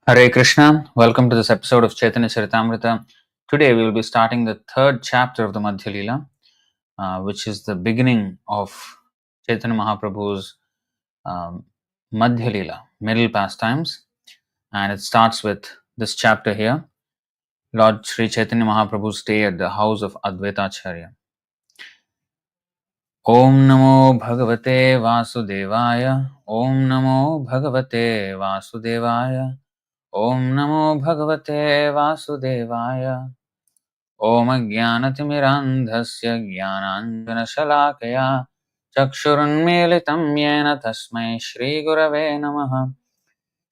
Hare Krishna, welcome to this episode of Chaitanya Charitamrita. Today we will be starting the third chapter of the Madhya Leela, which is the beginning of Chaitanya Mahaprabhu's um, Madhya Leela, middle pastimes, and it starts with this chapter here, Lord Sri Chaitanya Mahaprabhu's stay at the house of Advaitacharya. Om Namo Bhagavate Vasudevaya, Om Namo Bhagavate Vasudevaya. Om Namo Bhagavate Vasudevaya. Om Jnanatimirandhasya Jnananjanashalakaya Chakshurunmilitam Yena Tasmai Shri Gurave Namaha.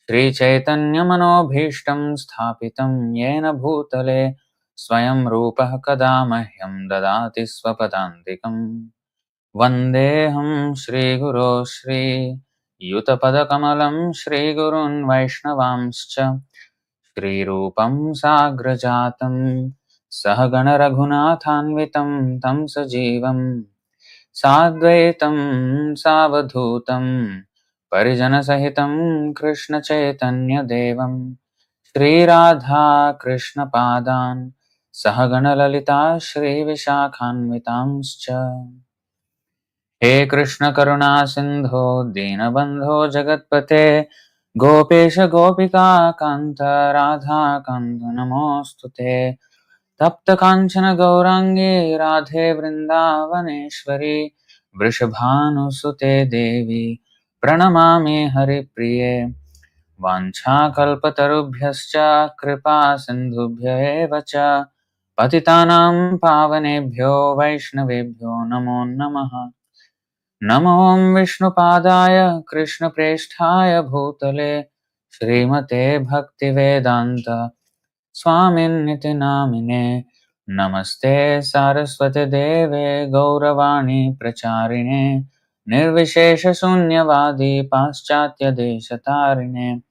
Shri Chaitanya Manobhishtam Sthapitam Yena Bhutale Swayam Rupah Kadamahyam Dadati Swapadantikam Vandeham Shri Guru Shri Yutapadakamalam Shri Gurun Vaishnavamscha Shri Rupam Sagrajatam Sahagana Raghunathanvitam Tam Sajivam Sadvaitam Savadhutam Parijana Sahitam Krishna Chaitanya Devam Shri Radha Krishna Padan Sahagana Lalita Shri Vishakhanvitamscha He Krishna Karuna Sindho Dinabandho Jagatpate Gopesha Gopika Kanta Radha Kanta Namostute Tapta Kanchana Gaurangi Radhe Vrindavaneshwari Vrishabhanu Sute Devi Pranamami Hari Priye Vancha Kalpatarubhyascha Kripa Sindhubhya Evacha Patitanam Pavanebhyo Vaishnavebhyo Namo Namaha Namo Vishnupadaya Krishna Presthaya Bhutale Srimate Bhaktivedanta Swamin Niti Namine Namaste Saraswate Deve Gauravani Pracharine Nirvishesha Sunyavadi Paschatya Deshatarine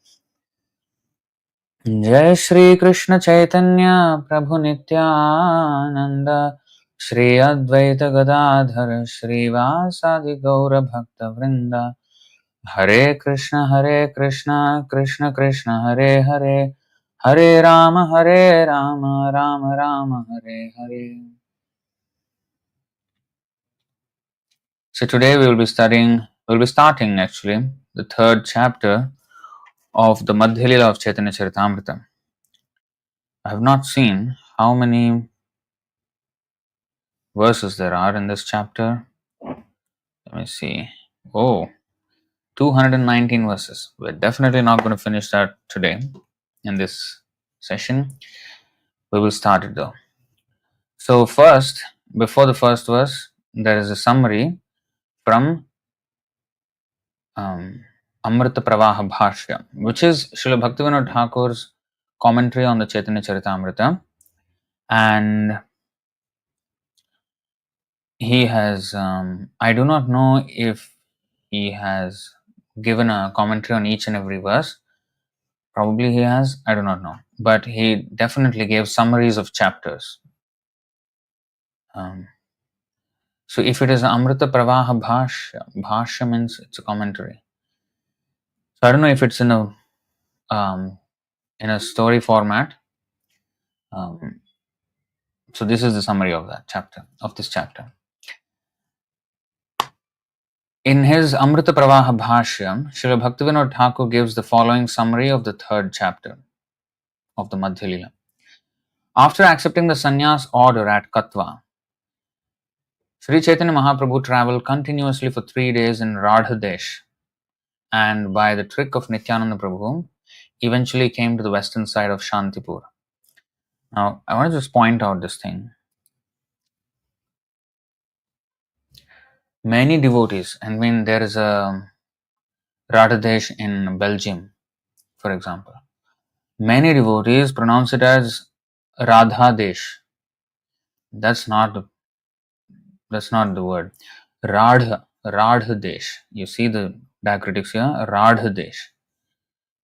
Jai Shri Krishna Chaitanya Prabhu Nityananda Shri Advaita Gadadhar Shri Vasadi Gaura Bhakta Vrinda Hare Krishna Krishna Krishna Hare Hare Hare Rama Rama Rama Hare Hare. So today we'll be starting actually the third chapter of the Madhya Leela of Chaitanya Charitamrita. I have not seen how many verses there are in this chapter. Let me see. Oh, 219 verses. We're definitely not going to finish that today in this session. We will start it though. So first, before the first verse, there is a summary from Amrita Pravaha Bhashya, which is Srila Bhaktivinoda Thakur's commentary on the Chaitanya Charitamrita. And he has, I do not know if he has given a commentary on each and every verse. Probably he has, I do not know. But he definitely gave summaries of chapters. So if it is Amrita Pravaha Bhashya means it's a commentary. So I don't know if it's in a story format. So this is the summary of that chapter, of this chapter. In his Amrita Pravaha Bhashya, Srila Bhaktivinoda Thakur gives the following summary of the third chapter of the Madhya Leela. After accepting the sannyas order at Katwa, Sri Chaitanya Mahaprabhu travelled continuously for 3 days in Radhadesh, and by the trick of Nityananda Prabhu, eventually came to the western side of Shantipur. Now, I want to just point out this thing. Many devotees, and when there is a Radhadesh in Belgium, for example, many devotees pronounce it as Radhadesh. That's not the word. Radhadesh. You see the diacritics here, Radhadesh.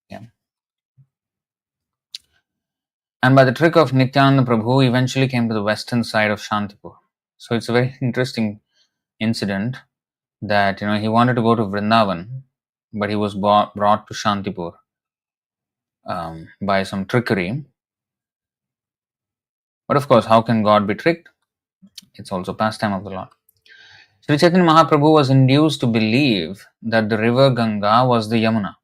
Yeah. And by the trick of Nityananda Prabhu, eventually came to the western side of Shantipur. So it's a very interesting incident that he wanted to go to Vrindavan, but he was brought to Shantipur. by some trickery. But of course, how can God be tricked? It's also pastime of the Lord. Sri Chaitanya Mahaprabhu was induced to believe that the river Ganga was the Yamuna.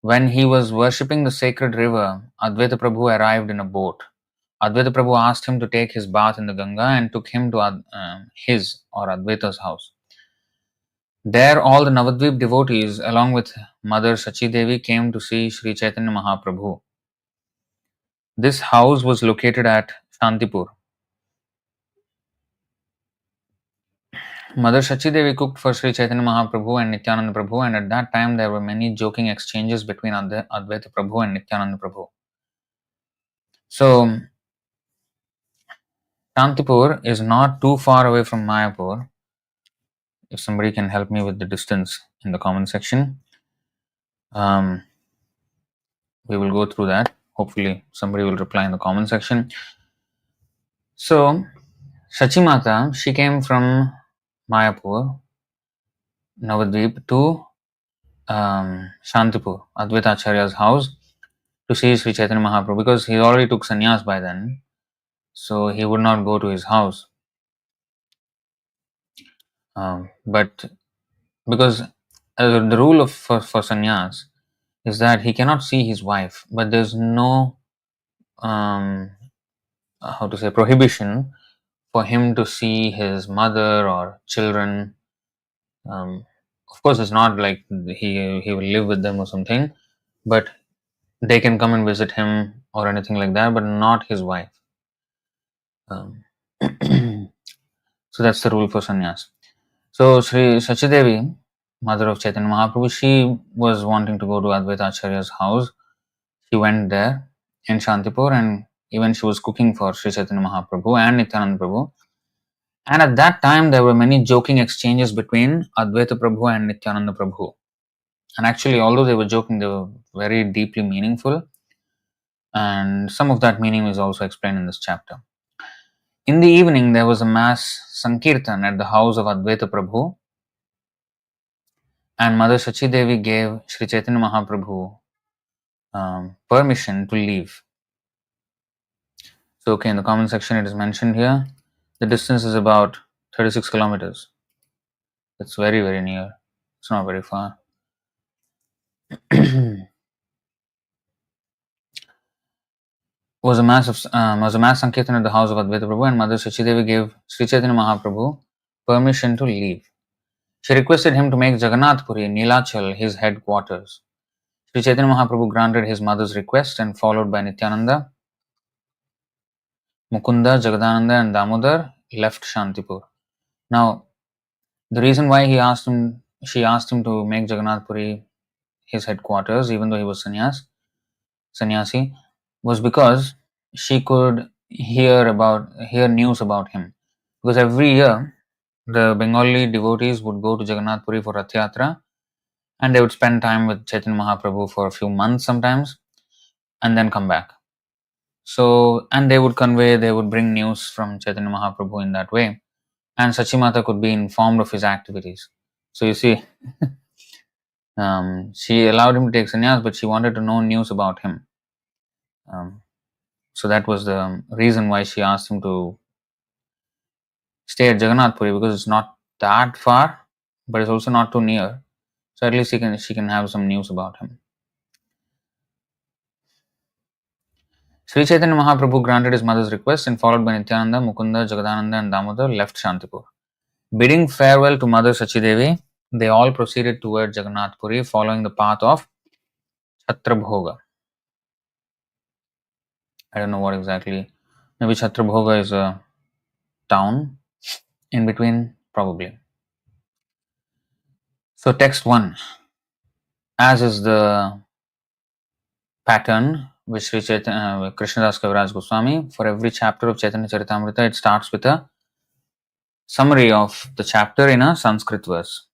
When he was worshipping the sacred river, Advaita Prabhu arrived in a boat. Advaita Prabhu asked him to take his bath in the Ganga and took him to his or Advaita's house. There, all the Navadvip devotees, along with Mother Sachi Devi, came to see Sri Chaitanya Mahaprabhu. This house was located at Shantipur. Mother Sachi Devi cooked for Sri Chaitanya Mahaprabhu and Nityananda Prabhu, and at that time there were many joking exchanges between Advaita Prabhu and Nityananda Prabhu. So, Shantipur is not too far away from Mayapur. If somebody can help me with the distance in the comment section, we will go through that. Hopefully, somebody will reply in the comment section. So, Sachi Mata, she came from Mayapur, Navadvip, to Shantipur, Advaita Acharya's house, to see Sri Chaitanya Mahaprabhu, because he already took sannyas by then, so he would not go to his house. But because the rule for sannyas is that he cannot see his wife, but there's no prohibition for him to see his mother or children. Of course, it's not like he will live with them or something, but they can come and visit him or anything like that, but not his wife. So that's the rule for sannyas. So Sri Sachidevi, mother of Chaitanya Mahaprabhu, she was wanting to go to Advaita Acharya's house. She went there in Shantipur, and even she was cooking for Sri Chaitanya Mahaprabhu and Nityananda Prabhu. And at that time, there were many joking exchanges between Advaita Prabhu and Nityananda Prabhu. And actually, although they were joking, they were very deeply meaningful. And some of that meaning is also explained in this chapter. In the evening, there was a mass Sankirtan at the house of Advaita Prabhu, and Mother Sachi Devi gave Sri Chaitanya Mahaprabhu permission to leave. So, okay, in the comment section, it is mentioned here the distance is about 36 kilometers. It's very, very near. It's not very far. was a mass Sankirtan at the house of Advaita Prabhu, and Mother Sachi Devi gave Sri Chaitanya Mahaprabhu permission to leave. She requested him to make Jagannath Puri, Nilachal, his headquarters. Sri Chaitanya Mahaprabhu granted his mother's request, and followed by Nityananda, Mukunda, Jagadananda, and Damodar, left Shantipur. Now, the reason why she asked him to make Jagannath Puri his headquarters, even though he was sannyasi, was because she could hear news about him. Because every year, the Bengali devotees would go to Jagannath Puri for Rath Yatra, and they would spend time with Chaitanya Mahaprabhu for a few months sometimes, and then come back. So, and they would bring news from Chaitanya Mahaprabhu in that way, and Sachimata could be informed of his activities. So you see, she allowed him to take sannyas, but she wanted to know news about him. So that was the reason why she asked him to stay at Jagannath Puri, because it's not that far, but it's also not too near. So at least she can have some news about him. Sri Chaitanya Mahaprabhu granted his mother's request, and followed by Nityananda, Mukunda, Jagadananda, and Damodar, left Shantipur. Bidding farewell to Mother Sachi Devi, they all proceeded toward Jagannath Puri, following the path of Chhatrabhoga. I don't know what exactly. Maybe Chhatrabhoga is a town in between, probably. So, text 1. As is the pattern with Sri Krishnadas Kaviraj Goswami, for every chapter of Chaitanya Charitamrita, it starts with a summary of the chapter in a Sanskrit verse.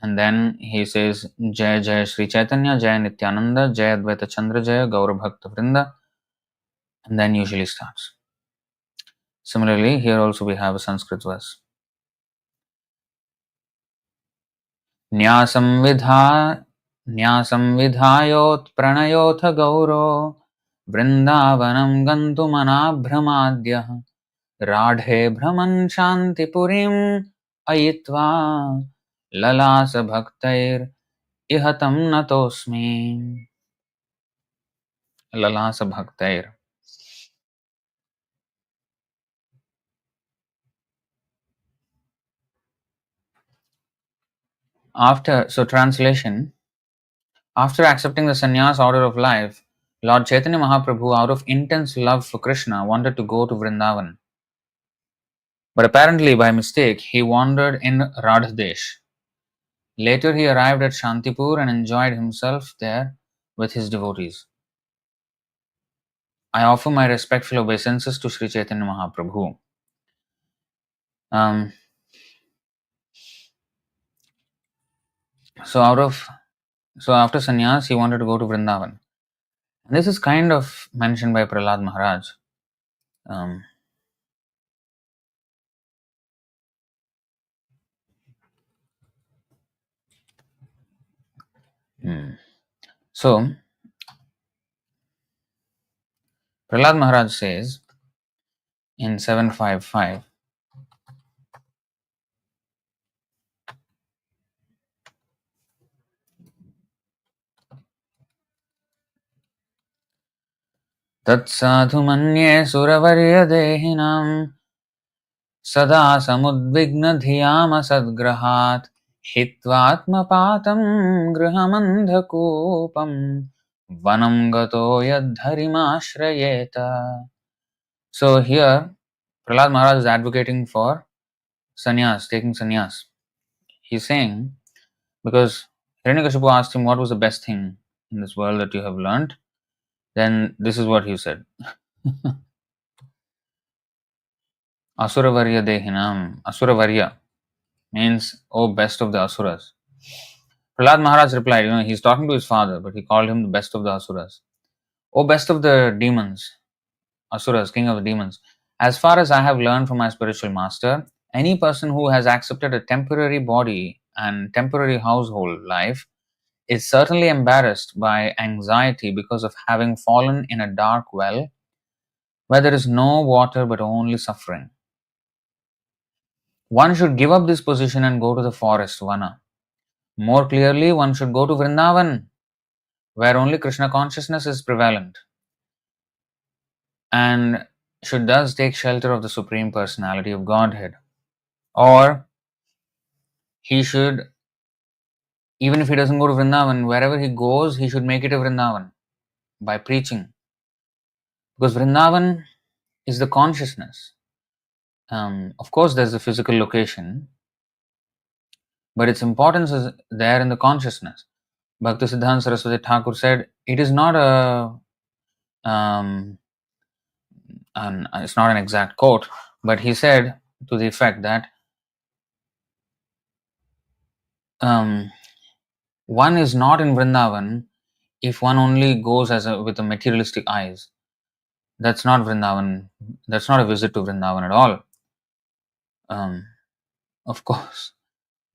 And then he says, Jai Jai Sri Chaitanya, Jai Nityananda, Jai Advaita Chandra, Jai Gaura Bhakta Vrinda, and then usually starts. Similarly, here also we have a Sanskrit verse. Nyasam vidha न्यासं विधायोत् प्रणयोऽथ गौरो वृन्दावनं गन्तुमनाभ्रमाद्यः राढे भ्रमन् शान्तिपुरीम् अयित्वा ललास भक्तैर् तं नतोऽस्मि. ललास भक्तैर्. Translation. After accepting the sannyas order of life, Lord Chaitanya Mahaprabhu, out of intense love for Krishna, wanted to go to Vrindavan. But apparently by mistake, he wandered in Radhadesh. Later he arrived at Shantipur and enjoyed himself there with his devotees. I offer my respectful obeisances to Sri Chaitanya Mahaprabhu. So after sannyas, he wanted to go to Vrindavan. And this is kind of mentioned by Prahlad Maharaj. So Prahlad Maharaj says in 755, Tatsadhu manye suravarya dehinam sada samudvigna dhiyama sadgrahat hitvatmapatam grihamandhakupam vanam gato yadharimashrayeta. So here Prahlad Maharaj is advocating for sannyas, taking sannyas. He's saying, because Hiranyakashipu asked him what was the best thing in this world that you have learnt, then this is what he said. Asuravarya dehinam. Asuravarya means, oh, best of the asuras. Prahlad Maharaj replied, he's talking to his father, but he called him the best of the asuras. Oh, best of the demons, asuras, king of the demons. As far as I have learned from my spiritual master, any person who has accepted a temporary body and temporary household life is certainly embarrassed by anxiety because of having fallen in a dark well where there is no water but only suffering. One should give up this position and go to the forest, Vana. More clearly, one should go to Vrindavan, where only Krishna consciousness is prevalent, and should thus take shelter of the Supreme Personality of Godhead. Or he should, even if he doesn't go to Vrindavan, wherever he goes, he should make it a Vrindavan by preaching. Because Vrindavan is the consciousness. Of course, there's a physical location, but its importance is there in the consciousness. Bhaktisiddhanta Saraswati Thakur said, it is not it's not an exact quote, but he said to the effect that one is not in Vrindavan if one only goes with a materialistic eyes. That's not Vrindavan. That's not a visit to Vrindavan at all. Of course,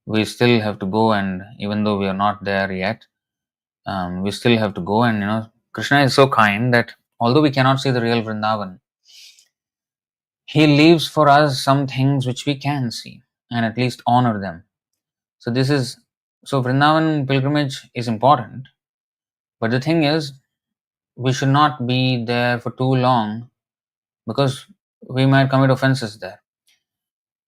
we still have to go, and even though we are not there yet, we still have to go. And Krishna is so kind that although we cannot see the real Vrindavan, he leaves for us some things which we can see and at least honor them. So Vrindavan pilgrimage is important, but the thing is, we should not be there for too long because we might commit offenses there.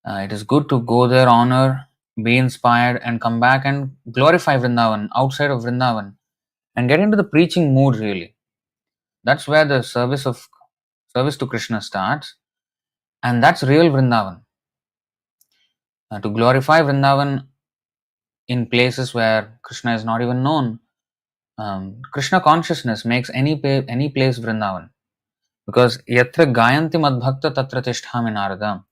It is good to go there, honor, be inspired, and come back and glorify Vrindavan outside of Vrindavan and get into the preaching mood really. That's where the service to Krishna starts, and that's real Vrindavan. To glorify Vrindavan in places where Krishna is not even known, Krishna consciousness makes any place Vrindavan. Because yatra gayanti madbhakta tatra tisthami narada.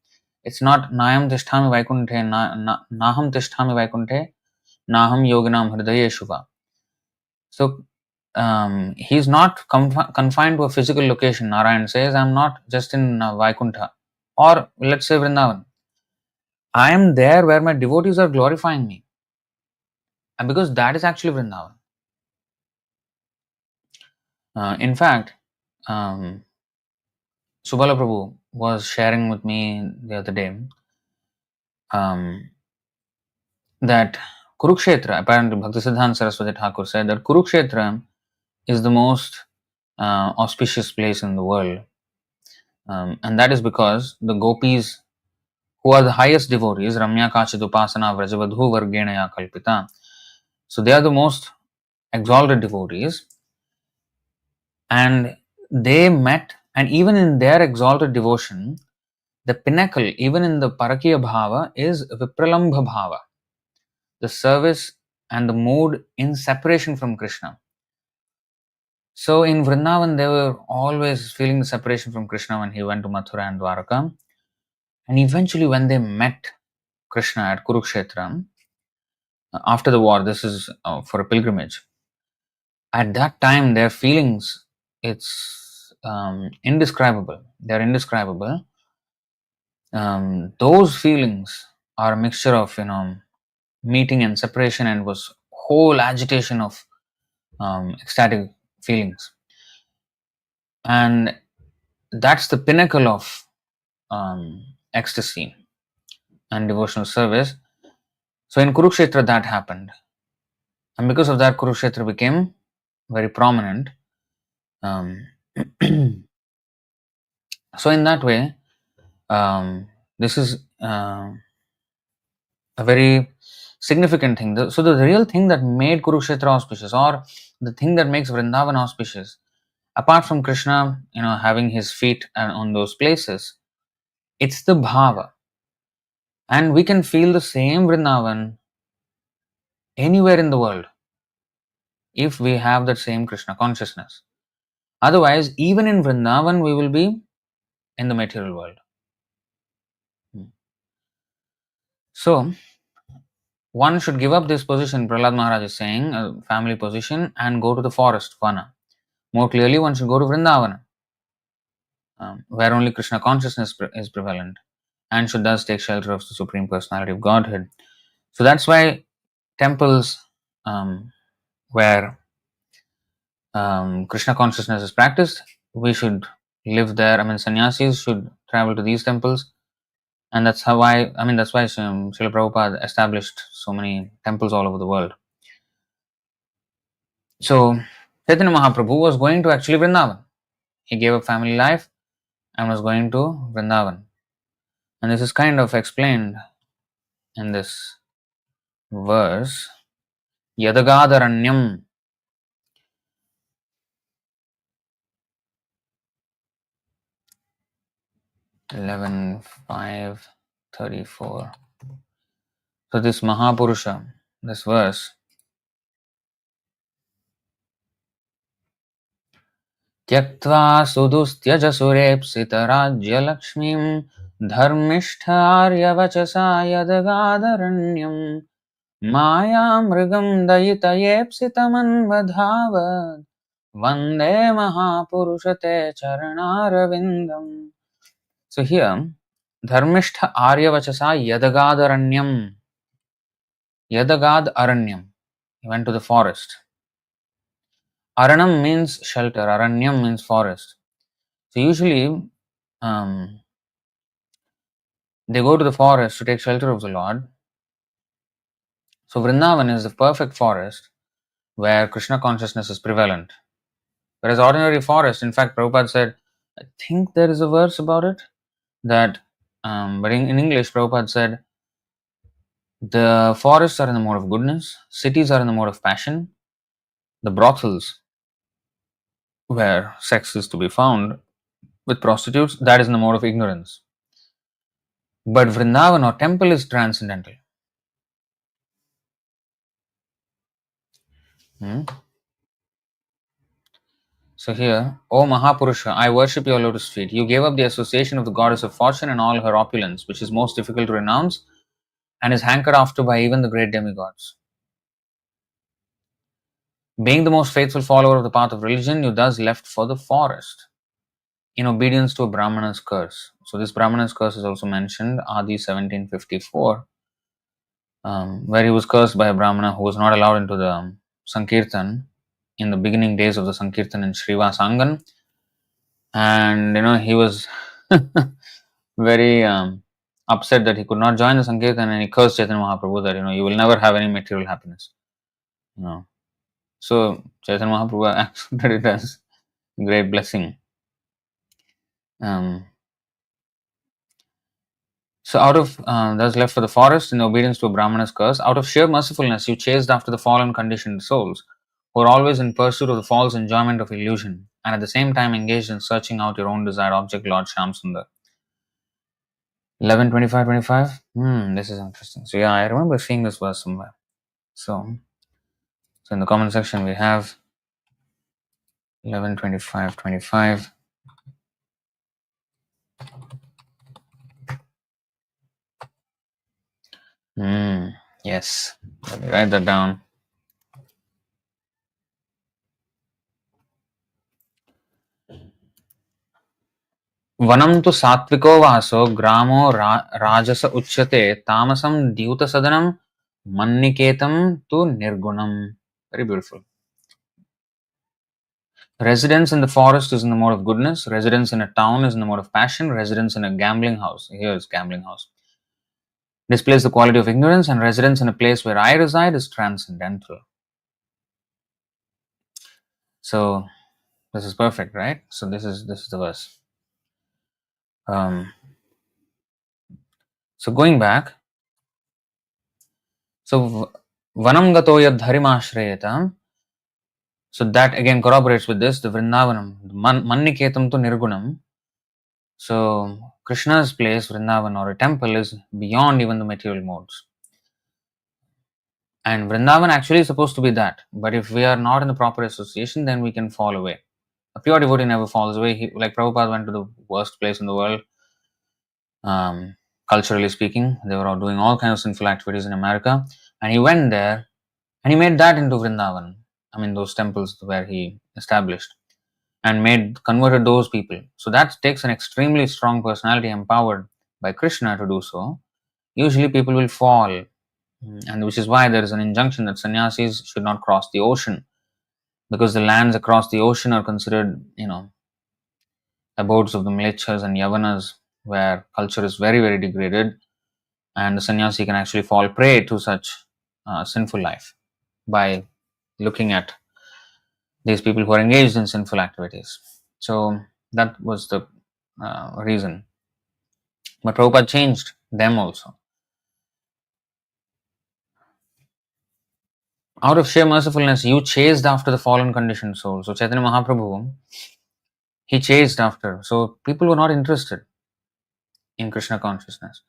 It's not nayam tisthami vaikunthe, naham tisthami vaikunthe, naham yoginam hridaye shuva. So he's not confined to a physical location. Narayan says, I'm not just in Vaikuntha, or let's say Vrindavan. I am there where my devotees are glorifying me. And because that is actually Vrindavan. In fact, Subala Prabhu was sharing with me the other day that Kurukshetra, apparently Bhaktisiddhanta Saraswati Thakur said that Kurukshetra is the most auspicious place in the world. And that is because the gopis, who are the highest devotees, Ramya Kachit Upasana Vrajavadhu Vargenaya Kalpita, so they are the most exalted devotees, and they met, and even in their exalted devotion, the pinnacle, even in the Parakiya Bhava, is Vipralambha Bhava, the service and the mood in separation from Krishna. So in Vrindavan, they were always feeling the separation from Krishna when he went to Mathura and Dwaraka. And eventually, when they met Krishna at Kurukshetra, after the war, this is for a pilgrimage. At that time, their feelings, it's indescribable. They're indescribable. Those feelings are a mixture of, meeting and separation, and was whole agitation of ecstatic feelings. And that's the pinnacle of ecstasy and devotional service. So in Kurukshetra, that happened. And because of that, Kurukshetra became very prominent. So in that way, this is a very significant thing. So the real thing that made Kurukshetra auspicious, or the thing that makes Vrindavan auspicious, apart from Krishna, having his feet on those places, it's the bhava. And we can feel the same Vrindavan anywhere in the world if we have that same Krishna consciousness. Otherwise, even in Vrindavan, we will be in the material world. So, one should give up this position, Prahlad Maharaj is saying, a family position, and go to the forest, Vana. More clearly, one should go to Vrindavana, where only Krishna consciousness is prevalent, and should thus take shelter of the Supreme Personality of Godhead. So that's why temples where Krishna consciousness is practiced, we should live there. Sannyasis should travel to these temples. And that's why Srila Prabhupada established so many temples all over the world. So, Chaitanya Mahaprabhu was going to actually Vrindavan. He gave up family life and was going to Vrindavan. And this is kind of explained in this verse, Yadagadharanyam. 11:5:34. So this Mahapurusha, this verse, Tyaktva sudustyaja surepsita rajya lakshmim dharmishtharyavachasa yadagadharanyam maya mrigam dayitayepsitamanvadhavad vande mahapurushate charanaravindam. So here, Dharmishtha Aryavachasa Yadagadharanyam. Yadagad Aranyam. He went to the forest. Aranam means shelter, Aranyam means forest. So usually they go to the forest to take shelter of the Lord. So Vrindavan is the perfect forest where Krishna consciousness is prevalent. Whereas ordinary forest, in fact, Prabhupada said, I think there is a verse about it, that, but in English, Prabhupada said, the forests are in the mode of goodness, cities are in the mode of passion, the brothels where sex is to be found with prostitutes, that is in the mode of ignorance. But Vrindavan or temple is transcendental. So here, O Mahapurusha, I worship your lotus feet. You gave up the association of the goddess of fortune and all her opulence, which is most difficult to renounce and is hankered after by even the great demigods. Being the most faithful follower of the path of religion, you thus left for the forest in obedience to a Brahmana's curse. So this Brahmana's curse is also mentioned, Adi 1754, where he was cursed by a Brahmana who was not allowed into the Sankirtan in the beginning days of the Sankirtan in Srivasangan, and he was very upset that he could not join the Sankirtan, and he cursed Chaitanya Mahaprabhu that you will never have any material happiness. So Chaitanya Mahaprabhu accepted it as a great blessing. So out of thus left for the forest in obedience to a Brahmana's curse, out of sheer mercifulness you chased after the fallen conditioned souls, who are always in pursuit of the false enjoyment of illusion, and at the same time engaged in searching out your own desired object, Lord Shamsundar. 11:25:25. This is interesting. So I remember seeing this verse somewhere. So in the comment section we have 11:25:25. Yes. Let me write that down. वनं तु सात्विको वासो ग्रामो राजस उच्यते तामसं द्यूतसदनं मन्निकेतं तु निर्गुणम्. Very beautiful. Residence in the forest is in the mode of goodness. Residence in a town is in the mode of passion. Residence in a gambling house, here is gambling house, displays the quality of ignorance, and residence in a place where I reside is transcendental. So this is perfect, right? So this is the verse. So going back, so vanam gato yad dharimashrayeta, so that again corroborates with this, the Vrindavanam, manniketam tu nirgunam. So Krishna's place, Vrindavan or a temple, is beyond even the material modes. And Vrindavan actually is supposed to be that. But if we are not in the proper association, then we can fall away. A pure devotee never falls away. Like Prabhupada went to the worst place in the world, culturally speaking. They were all doing all kinds of sinful activities in America. And he went there and he made that into Vrindavan. I mean, those temples where he established and converted those people. So that takes an extremely strong personality empowered by Krishna to do so. Usually people will fall, and which is why there is an injunction that sannyasis should not cross the ocean, because the lands across the ocean are considered, abodes of the mlechas and yavanas, where culture is very, very degraded, and the sannyasi can actually fall prey to such sinful life by looking at these people who are engaged in sinful activities. So that was the reason. But Prabhupada changed them also. Out of sheer mercifulness, you chased after the fallen conditioned soul. So Chaitanya Mahaprabhu, he chased after. So people were not interested in Krishna consciousness.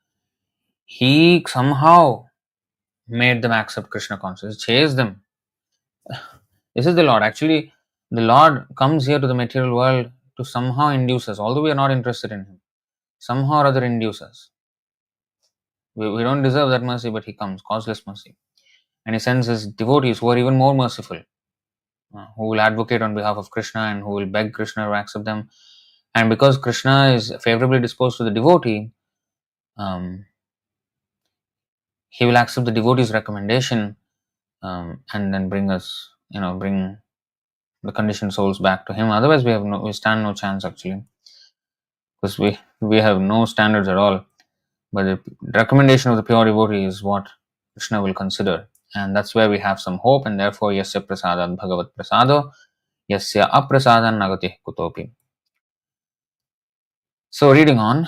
He somehow made them accept Krishna consciousness, chased them. This is the Lord. Actually, the Lord comes here to the material world to somehow induce us, although we are not interested in Him. Somehow or other induce us. We don't deserve that mercy, but He comes, causeless mercy. And He sends His devotees who are even more merciful, who will advocate on behalf of Krishna and who will beg Krishna to accept them. And because Krishna is favorably disposed to the devotee, He will accept the devotee's recommendation and then bring the conditioned souls back to Him. Otherwise, we stand no chance actually, because we have no standards at all. But the recommendation of the pure devotee is what Krishna will consider, and that's where we have some hope. And therefore, yasya prasadat bhagavat prasado, yasya aprasadan nagati kutopi. So reading on,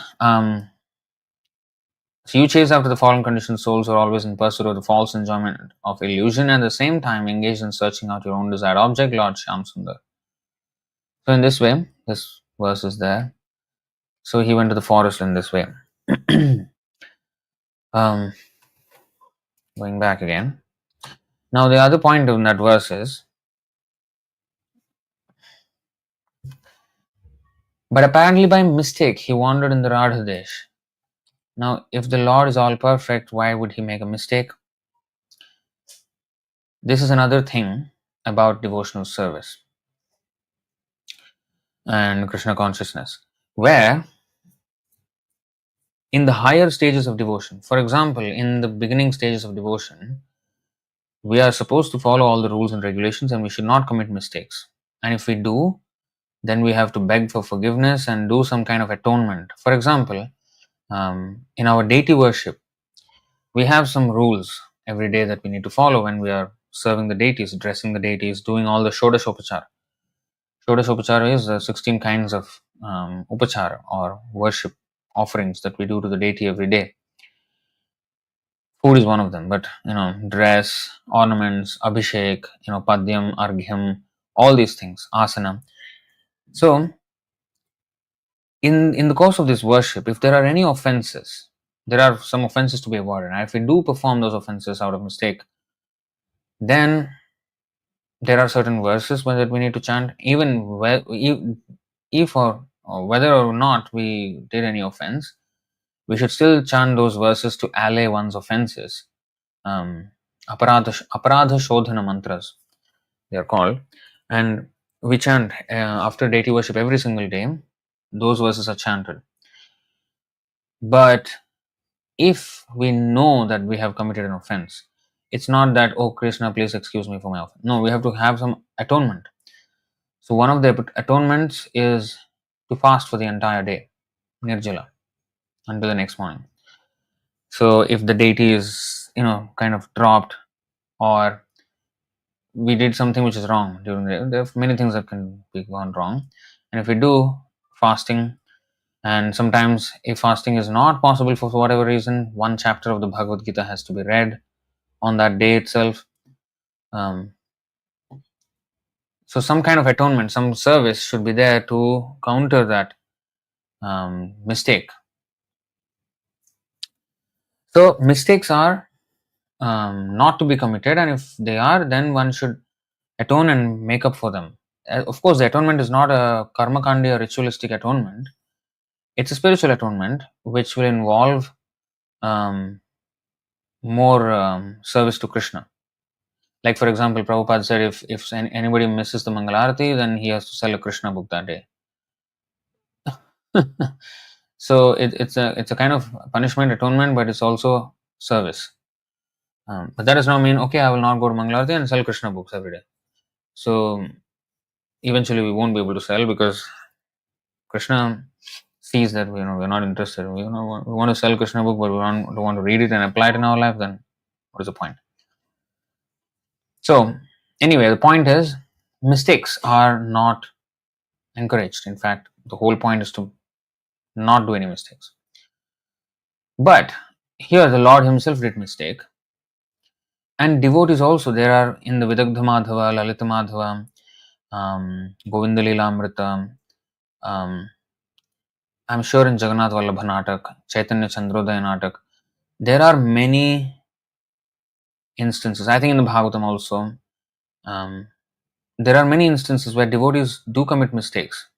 so you chase after the fallen conditioned souls who are always in pursuit of the false enjoyment of illusion, and at the same time engaged in searching out your own desired object, Lord Shamsundar. So in this way, this verse is there. So he went to the forest in this way. Going back again. Now the other point in that verse is, but apparently by mistake he wandered in the Radhadesh. Now if the Lord is all perfect, why would he make a mistake? This is another thing about devotional service and Krishna consciousness, where in the higher stages of devotion, for example, in the beginning stages of devotion, we are supposed to follow all the rules and regulations, and we should not commit mistakes. And if we do, then we have to beg for forgiveness and do some kind of atonement. For example, in our deity worship, we have some rules every day that we need to follow when we are serving the deities, dressing the deities, doing all the Shodashopachara. Shodashopachara is the 16 kinds of upachara or worship offerings that we do to the deity every day. Food is one of them, but dress, ornaments, abhishek, padyam, arghyam, all these things, asana. So, in the course of this worship, if there are any offenses, there are some offenses to be avoided. And if we do perform those offenses out of mistake, then there are certain verses that we need to chant, even if or whether or not we did any offense, we should still chant those verses to allay one's offenses. Aparadha shodhana mantras, they are called, and we chant after deity worship every single day. Those verses are chanted. But if we know that we have committed an offense, it's not that, oh Krishna, please excuse me for my offense. No, we have to have some atonement. So one of the atonements is to fast for the entire day, nirjala, until the next morning. So if the deity is kind of dropped, or we did something which is wrong during the day, there are many things that can be gone wrong. And if we do fasting, and sometimes if fasting is not possible for whatever reason, one chapter of the Bhagavad Gita has to be read on that day itself. So some kind of atonement, some service should be there to counter that mistake. So mistakes are not to be committed, and if they are, then one should atone and make up for them. Of course, the atonement is not a karma kandi or ritualistic atonement. It's a spiritual atonement which will involve more service to Krishna. Like for example, Prabhupada said, if anybody misses the Mangalarati, then he has to sell a Krishna book that day. So it's a kind of punishment, atonement, but it's also service. But that does not mean, okay, I will not go to Mangalarati and sell Krishna books every day. So eventually we won't be able to sell, because Krishna sees that we're not interested. We want to sell Krishna book, but we don't want to read it and apply it in our life. Then what is the point? So anyway, the point is, mistakes are not encouraged. In fact, the whole point is to not do any mistakes. But here the Lord himself did mistake, and devotees also. There are in the Vidagdha Madhava, Lalita Madhava, Govinda Leela Amrita, I'm sure in Jagannath Vallabha Natak, Chaitanya Chandrodaya Natak, there are many instances. I think in the Bhagavatam also, there are many instances where devotees do commit mistakes.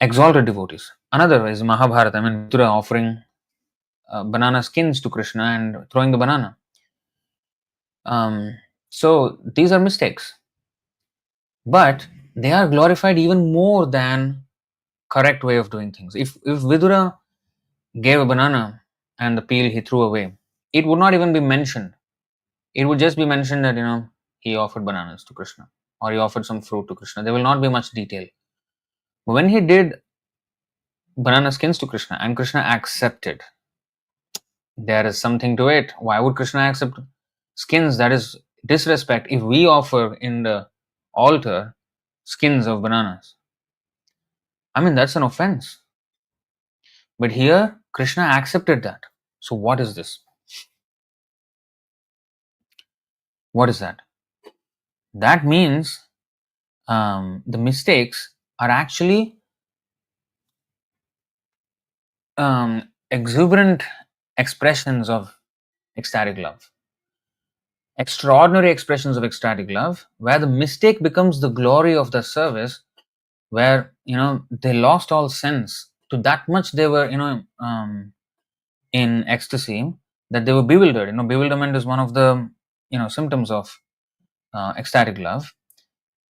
Exalted devotees. Another is Mahabharata. Mithura offering banana skins to Krishna and throwing the banana. So these are mistakes. But they are glorified even more than correct way of doing things. If Vidura gave a banana and the peel he threw away, it would not even be mentioned. It would just be mentioned that he offered bananas to Krishna, or he offered some fruit to Krishna. There will not be much detail. But when he did banana skins to Krishna and Krishna accepted, there is something to it. Why would Krishna accept skins? That is disrespect. If we offer in the altar skins of bananas, that's an offense. But here Krishna accepted that. So what is this? What is that? That means the mistakes are actually exuberant expressions of ecstatic love. Extraordinary expressions of ecstatic love, where the mistake becomes the glory of the service, where they lost all sense. To that much they were in ecstasy, that they were bewildered. Bewilderment is one of the symptoms of ecstatic love,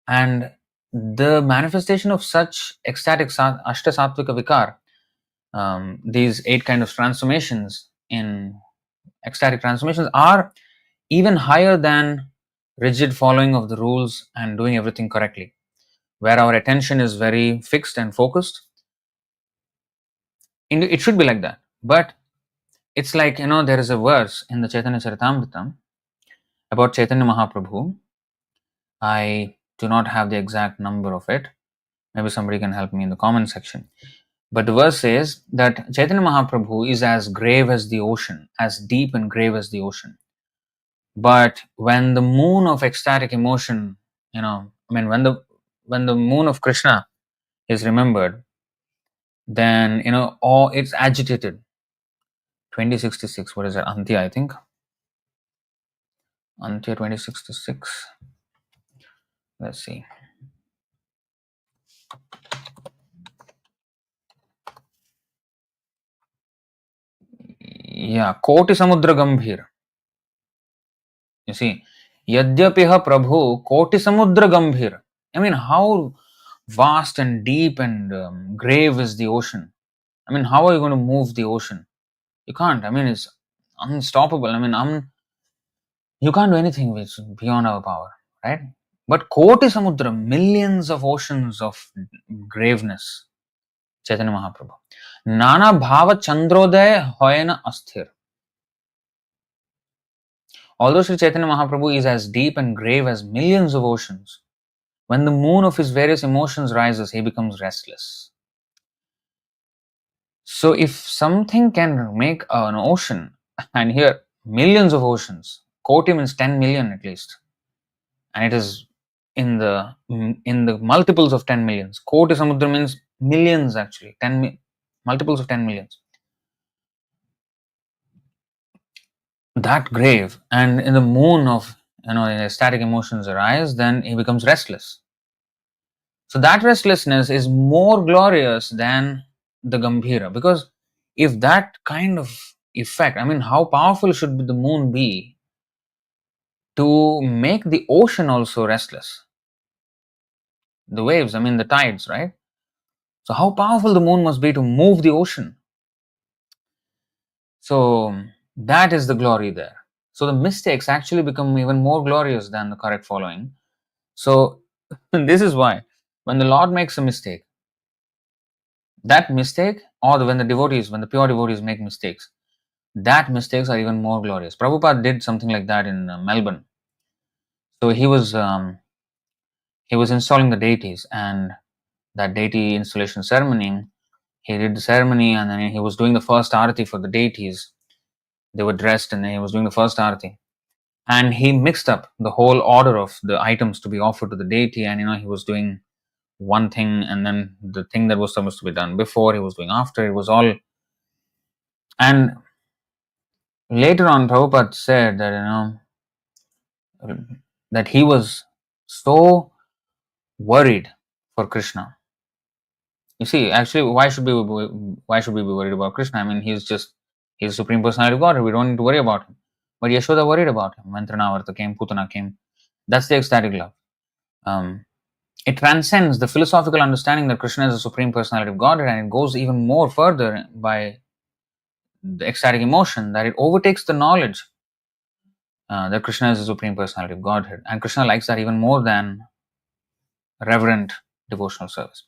and the manifestation of such ecstatic ashta sattvika vikar, these 8 kind of transformations in ecstatic transformations, are even higher than rigid following of the rules and doing everything correctly, where our attention is very fixed and focused. It should be like that. But it's like, there is a verse in the Chaitanya Charitamrita about Chaitanya Mahaprabhu. I do not have the exact number of it. Maybe somebody can help me in the comment section. But the verse says that Chaitanya Mahaprabhu is as grave as the ocean, as deep and grave as the ocean. But when the moon of ecstatic emotion, when the moon of Krishna is remembered, then it's agitated. 2066. What is that? Antya, I think. Antya 2066. Let's see. Yeah, Koti Samudra Gambhir. You see, Yadyapiha Prabhu Koti Samudra Gambhir. I mean, how vast and deep and grave is the ocean? I mean, how are you going to move the ocean? You can't. I mean, it's unstoppable. I mean, you can't do anything which is beyond our power, right? But Koti Samudra, millions of oceans of graveness, Chaitanya Mahaprabhu. Nana Bhava Chandrodaya Hoyana Asthir. Although Sri Chaitanya Mahaprabhu is as deep and grave as millions of oceans, when the moon of his various emotions rises, he becomes restless. So, if something can make an ocean, and here millions of oceans, Koti means 10 million at least, and it is in the multiples of 10 millions. Koti Samudra means millions actually, multiples of 10 millions. That grave, and in the moon of ecstatic emotions arise, then he becomes restless. So that restlessness is more glorious than the Gambhira, because if that kind of effect, I mean, how powerful should the moon be to make the ocean also restless? The waves, I mean, the tides, right? So, how powerful the moon must be to move the ocean? So, that is the glory there. So, the mistakes actually become even more glorious than the correct following. So, this is why when the Lord makes a mistake, that mistake, or when the pure devotees make mistakes, that mistakes are even more glorious. Prabhupada did something like that in Melbourne. So he was installing the deities, and that deity installation ceremony, he did the ceremony, and then he was doing the first arati for the deities. They were dressed, and then he was doing the first arati, and he mixed up the whole order of the items to be offered to the deity, and he was doing one thing, and then the thing that was supposed to be done before he was doing after. It was all. And later on, Prabhupada said that he was so worried for Krishna. You see, actually, why should we be worried about Krishna? I mean, he's Supreme Personality of Godhead. We don't need to worry about him. But Yashoda worried about him when Trinavarta came, Putana came. That's the ecstatic love. It transcends the philosophical understanding that Krishna is the Supreme Personality of Godhead, and it goes even more further by the ecstatic emotion that it overtakes the knowledge that Krishna is the Supreme Personality of Godhead. And Krishna likes that even more than reverent devotional service.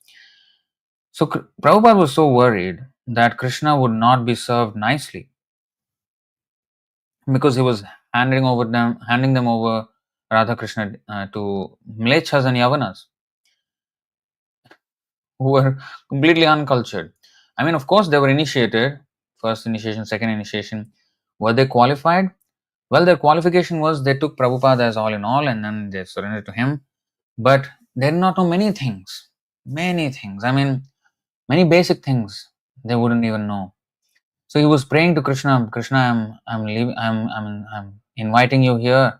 So Prabhupada was so worried that Krishna would not be served nicely because he was handing them over Radha Krishna to Mlechas and Yavanas who were completely uncultured. I mean, of course, they were initiated, first initiation, second initiation. Were they qualified? Well, their qualification was they took Prabhupada as all in all, and then they surrendered to him. But they did not know many things. Many things. I mean, many basic things they wouldn't even know. So he was praying to Krishna. Krishna, I'm inviting you here,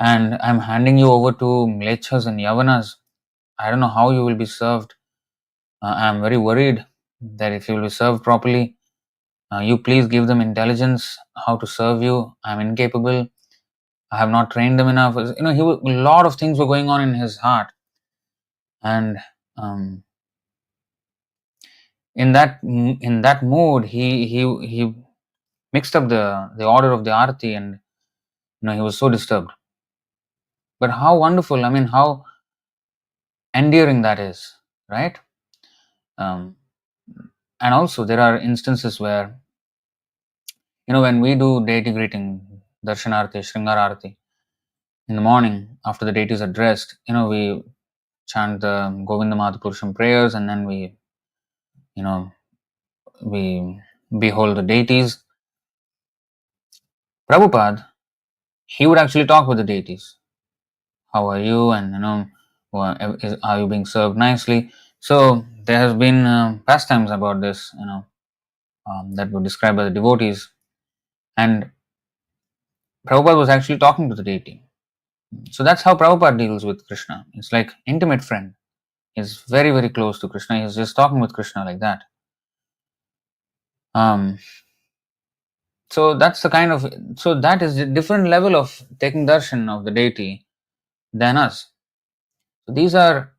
and I'm handing you over to Mlechas and Yavanas. I don't know how you will be served. I'm very worried that if you will be served properly, you please give them intelligence how to serve you. I'm incapable. I have not trained them enough. A lot of things were going on in his heart, and in that mood, he mixed up the order of the arati, and He was so disturbed. But how wonderful, how endearing that is, right? Um, and also, there are instances where, when we do deity greeting, darshanarti, shringararti, in the morning after the deities are dressed, we chant the Govinda Purusham prayers, and then you know, we behold the deities. Prabhupada, he would actually talk with the deities. How are you? And are you being served nicely? So there has been pastimes about this, that were described by the devotees, and Prabhupada was actually talking to the deity. So that's how Prabhupada deals with Krishna. It's like intimate friend. He's very, very close to Krishna. He's just talking with Krishna like that. Um, so that's the kind of, so that is a different level of taking darshan of the deity than us. So these are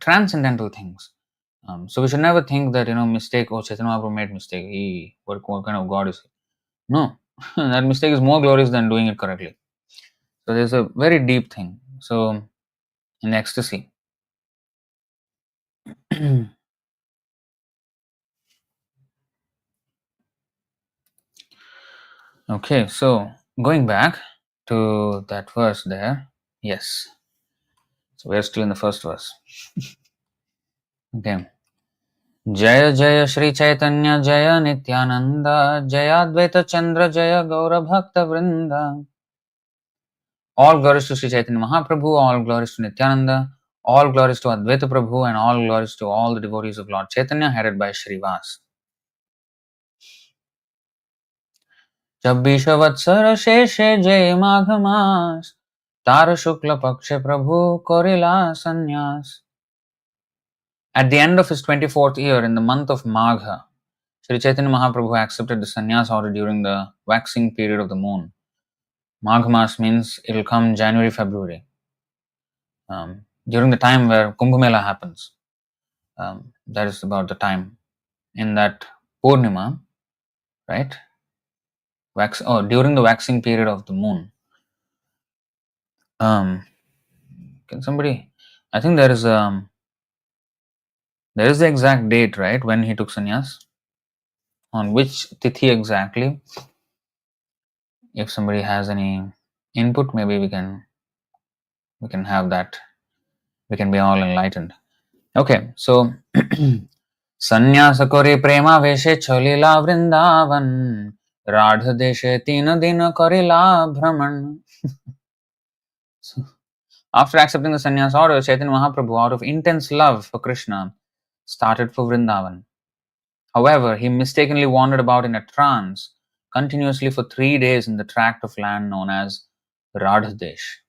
transcendental things. So we should never think that, mistake, oh, Chaitanya Mahaprabhu made mistake. What kind of God is he? No, that mistake is more glorious than doing it correctly. So there's a very deep thing. So in ecstasy. Okay, so going back to that verse there. Yes. So we're still in the first verse. Okay. Jaya Jaya Shri Chaitanya Jaya Nityananda Jaya Advaita Chandra Jaya Gaura Bhakta Vrinda. All glories to Sri Chaitanya Mahaprabhu, all glories to Nityananda, all glories to Advaita Prabhu, and all glories to all the devotees of Lord Chaitanya, headed by Shrivas. Chabbisha Vatsara Sheshe Jai Magha Mas Tara Shukla Pakshe Prabhu Korila Sannyas. At the end of his 24th year, in the month of Magha, Sri Chaitanya Mahaprabhu accepted the sannyas order during the waxing period of the moon. Magha Mas means it will come January, February, during the time where Kumbh Mela happens. That is about the time in that Purnima, right? During the waxing period of the moon. Can somebody? I think there is the exact date, right, when he took sannyas. On which tithi exactly? If somebody has any input, maybe we can have that. We can be all enlightened. Okay, so संन्यास करे प्रेमा वेशे चलिला वृंदावन राध देशे तीन दिन करिला भ्रमण. So, after accepting the sannyas order, Chaitanya Mahaprabhu, out of intense love for Krishna, started for Vrindavan. However, he mistakenly wandered about in a trance continuously for 3 days in the tract of land known as Radhadesh.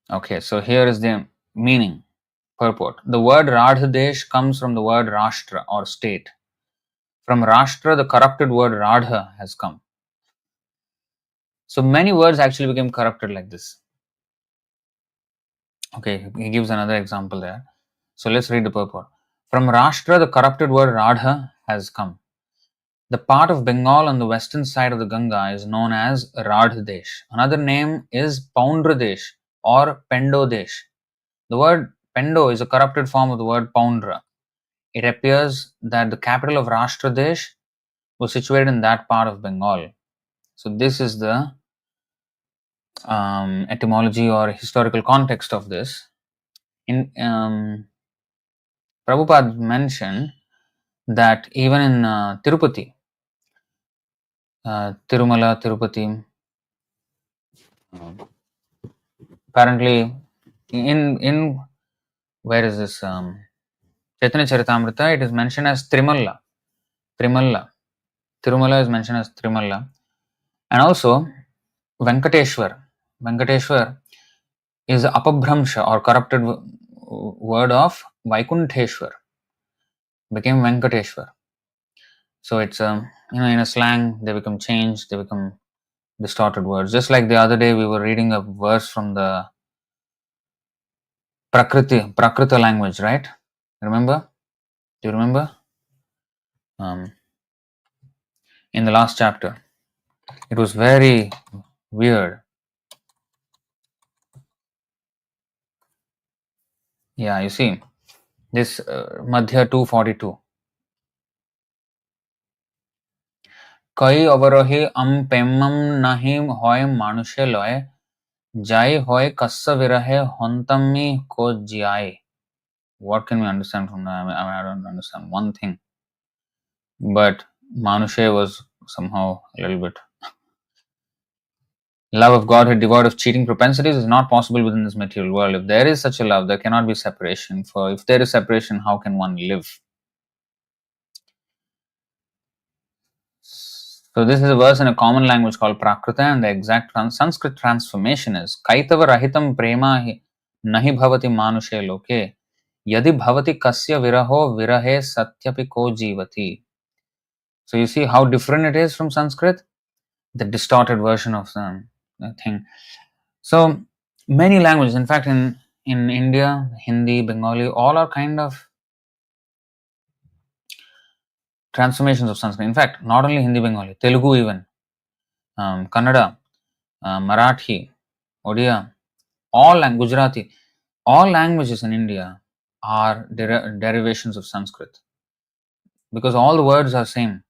Okay, so here is the meaning, purport. The word Radhadesh comes from the word Rashtra or state. From Rashtra, the corrupted word Radha has come. So many words actually became corrupted like this. Okay, he gives another example there. So let's read the purport. From Rashtra, the corrupted word Radha has come. The part of Bengal on the western side of the Ganga is known as Radhadesh. Another name is Poundradesh or Pendodesh. The word Pendo is a corrupted form of the word Poundra. It appears that the capital of Rashtradesh was situated in that part of Bengal. So this is the etymology or historical context of this. In Prabhupada mentioned that even in Tirupati, Tirumala, Tirupati, apparently in where is this Chaitanya Charitamrita, it is mentioned as Trimalla. Tirumala is mentioned as Trimalla. And also Venkateshwar is the apabhramsha or corrupted word of Vaikuntheshwar, became Venkateshwar. So it's in a slang they become changed, they become distorted words. Just like the other day we were reading a verse from the Prakrita language, right? Remember? Do you remember? In the last chapter. It was very weird. Yeah, you see, this Madhya 242. Kai avarohi pemmam nahi hoy manushe loy, jai hoy kassa virahe hontammi ko jai. What can we understand from that? I don't understand one thing. But Manushe was somehow a little bit. Love of Godhead devoid of cheating propensities is not possible within this material world. If there is such a love, there cannot be separation. For if there is separation, how can one live? So this is a verse in a common language called Prakrita, and the exact Sanskrit transformation is Kaitava rahitam prema nahi bhavati manushe loke yadi bhavati kasya viraho virahe satyapi ko jivati. So you see how different it is from Sanskrit, the distorted version of the thing. So many languages, in fact, in India, Hindi, Bengali, all are kind of transformations of Sanskrit. In fact, not only Hindi, Bengali, Telugu even, Kannada, Marathi, Odia, Gujarati, all languages in India are derivations of Sanskrit because all the words are same.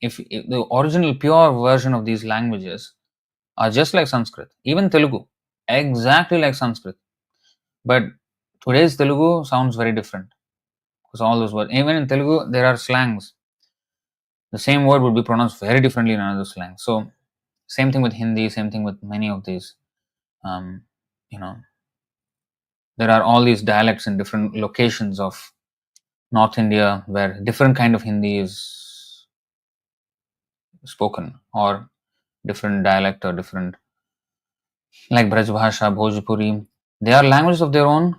If the original pure version of these languages are just like Sanskrit, even Telugu, exactly like Sanskrit, but today's Telugu sounds very different because all those words, even in Telugu, there are slangs. The same word would be pronounced very differently in another slang. So, same thing with Hindi, same thing with many of these. Um, you know, there are all these dialects in different locations of North India where different kind of Hindi is spoken, or different dialect, or different, like Braj Bhasha, Bhojpuri. They are languages of their own,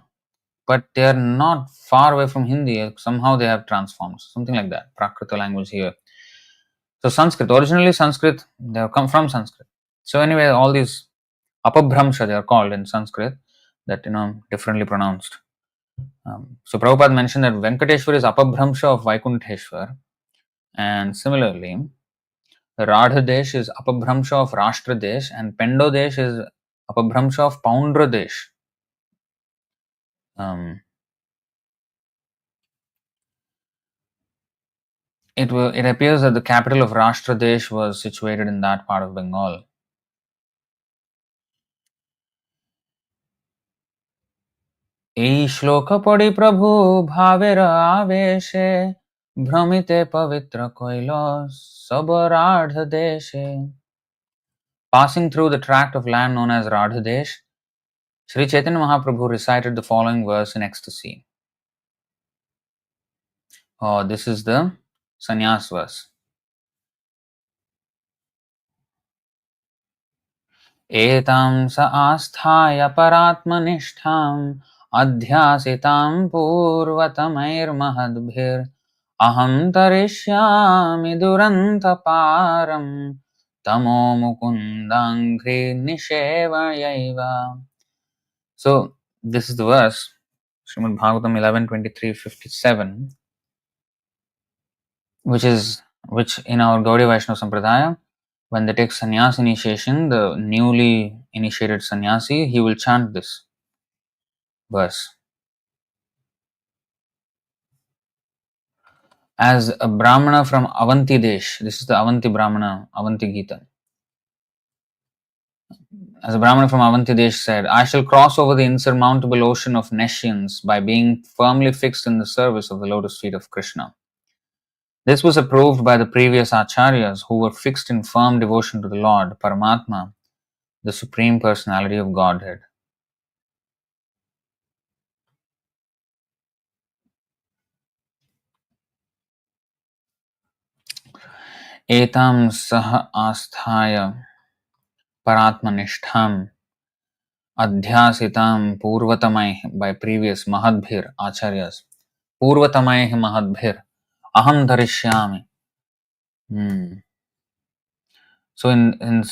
but they are not far away from Hindi. Somehow they have transformed, something like that. Prakrita language here. So Sanskrit, originally Sanskrit, they have come from Sanskrit. So anyway, all these apabhramsha, they are called in Sanskrit, that differently pronounced. So Prabhupada mentioned that Venkateshwar is apabhramsha of Vaikuntheshwar, and similarly, Radhadesh is apabhramsha of Rashtradesh, and Pendodesh is apabhramsha of Poundradesh. It appears that the capital of Rashtradesh was situated in that part of Bengal. এই শ্লোক পড়ি প্রভু ভাবের আবেশে ভ্রমিতে পবিত্র কইল সবরাঢ় দেশে. Passing through the tract of land known as Radhadesh, Sri Chaitanya Mahaprabhu recited the following verse in ecstasy. Oh, this is the Sannyāsa verse. एतां स आस्थाय परात्मनिष्ठाम् अध्यासितां पूर्वतमैर्महद्भिर् अहं तरिष्यामि दुरन्तपारं तमो मुकुन्दाङ्घ्रि निषेवयैव. So this is the verse, Srimad Bhagavatam 11:23-57, which in our Gaudiya Vaishnava Sampradaya, when they take sannyas initiation, the newly initiated sannyasi, he will chant this verse. As a Brahmana from Avanti Desh, this is the Avanti Brahmana, Avanti Gita. As a Brahmana from Avanti Desh said, I shall cross over the insurmountable ocean of nescience by being firmly fixed in the service of the lotus feet of Krishna. This was approved by the previous acharyas who were fixed in firm devotion to the Lord, Paramatma, the Supreme Personality of Godhead. Etam saha asthaya paratmanishtham adhyasitam purvatamai, by previous mahadbhir acharyas. Purvatamai mahadbhir aham dharishyami. So in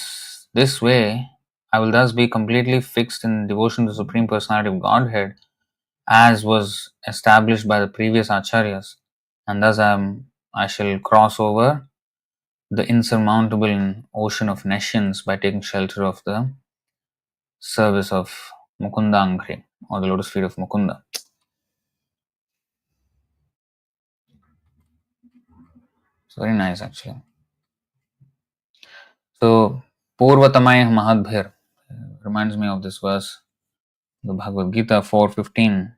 this way, I will thus be completely fixed in devotion to the Supreme Personality of Godhead, as was established by the previous acharyas, and thus I shall cross over the insurmountable ocean of nescience by taking shelter of the service of Mukunda Angri, or the lotus feet of Mukunda. It's very nice actually. So, Purvatamay Mahadbhir reminds me of this verse, the Bhagavad Gita 4:15.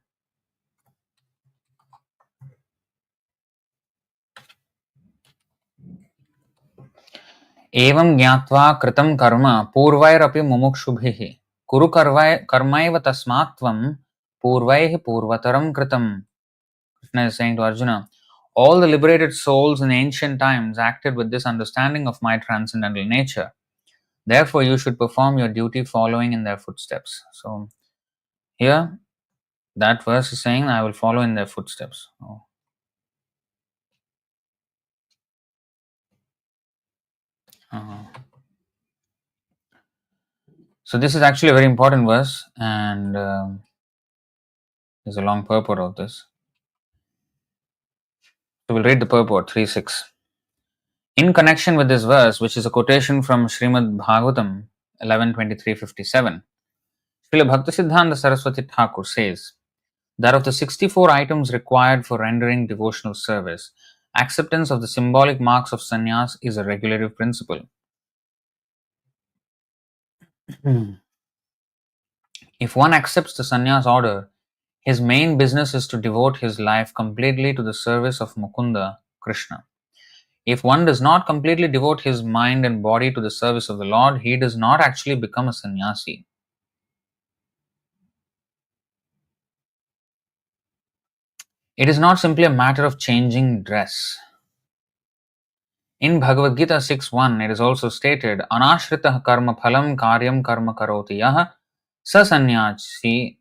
एवं ज्ञात्वा कृतं कर्म पूर्वैरपि मुमुक्षुभिः कुरु कर्मैव तस्मात् त्वं पूर्वैः पूर्वतरं कृतम्. Krishna is saying to Arjuna, all the liberated souls in ancient times acted with this understanding of my transcendental nature. Therefore, you should perform your duty following in their footsteps. So, here, that verse is saying, I will follow in their footsteps. Oh. So, this is actually a very important verse, and there's a long purport of this. So, we'll read the purport 3.6. In connection with this verse, which is a quotation from Srimad Bhagavatam 11.23.57, Srila Bhaktisiddhanta Saraswati Thakur says that of the 64 items required for rendering devotional service, acceptance of the symbolic marks of sannyas is a regulative principle. If one accepts the sannyas order, his main business is to devote his life completely to the service of Mukunda, Krishna. If one does not completely devote his mind and body to the service of the Lord, he does not actually become a sannyasi. It is not simply a matter of changing dress. In Bhagavad Gita 6.1, it is also stated, Anashritah karma phalam karyam karma karoti yaha sasannyasi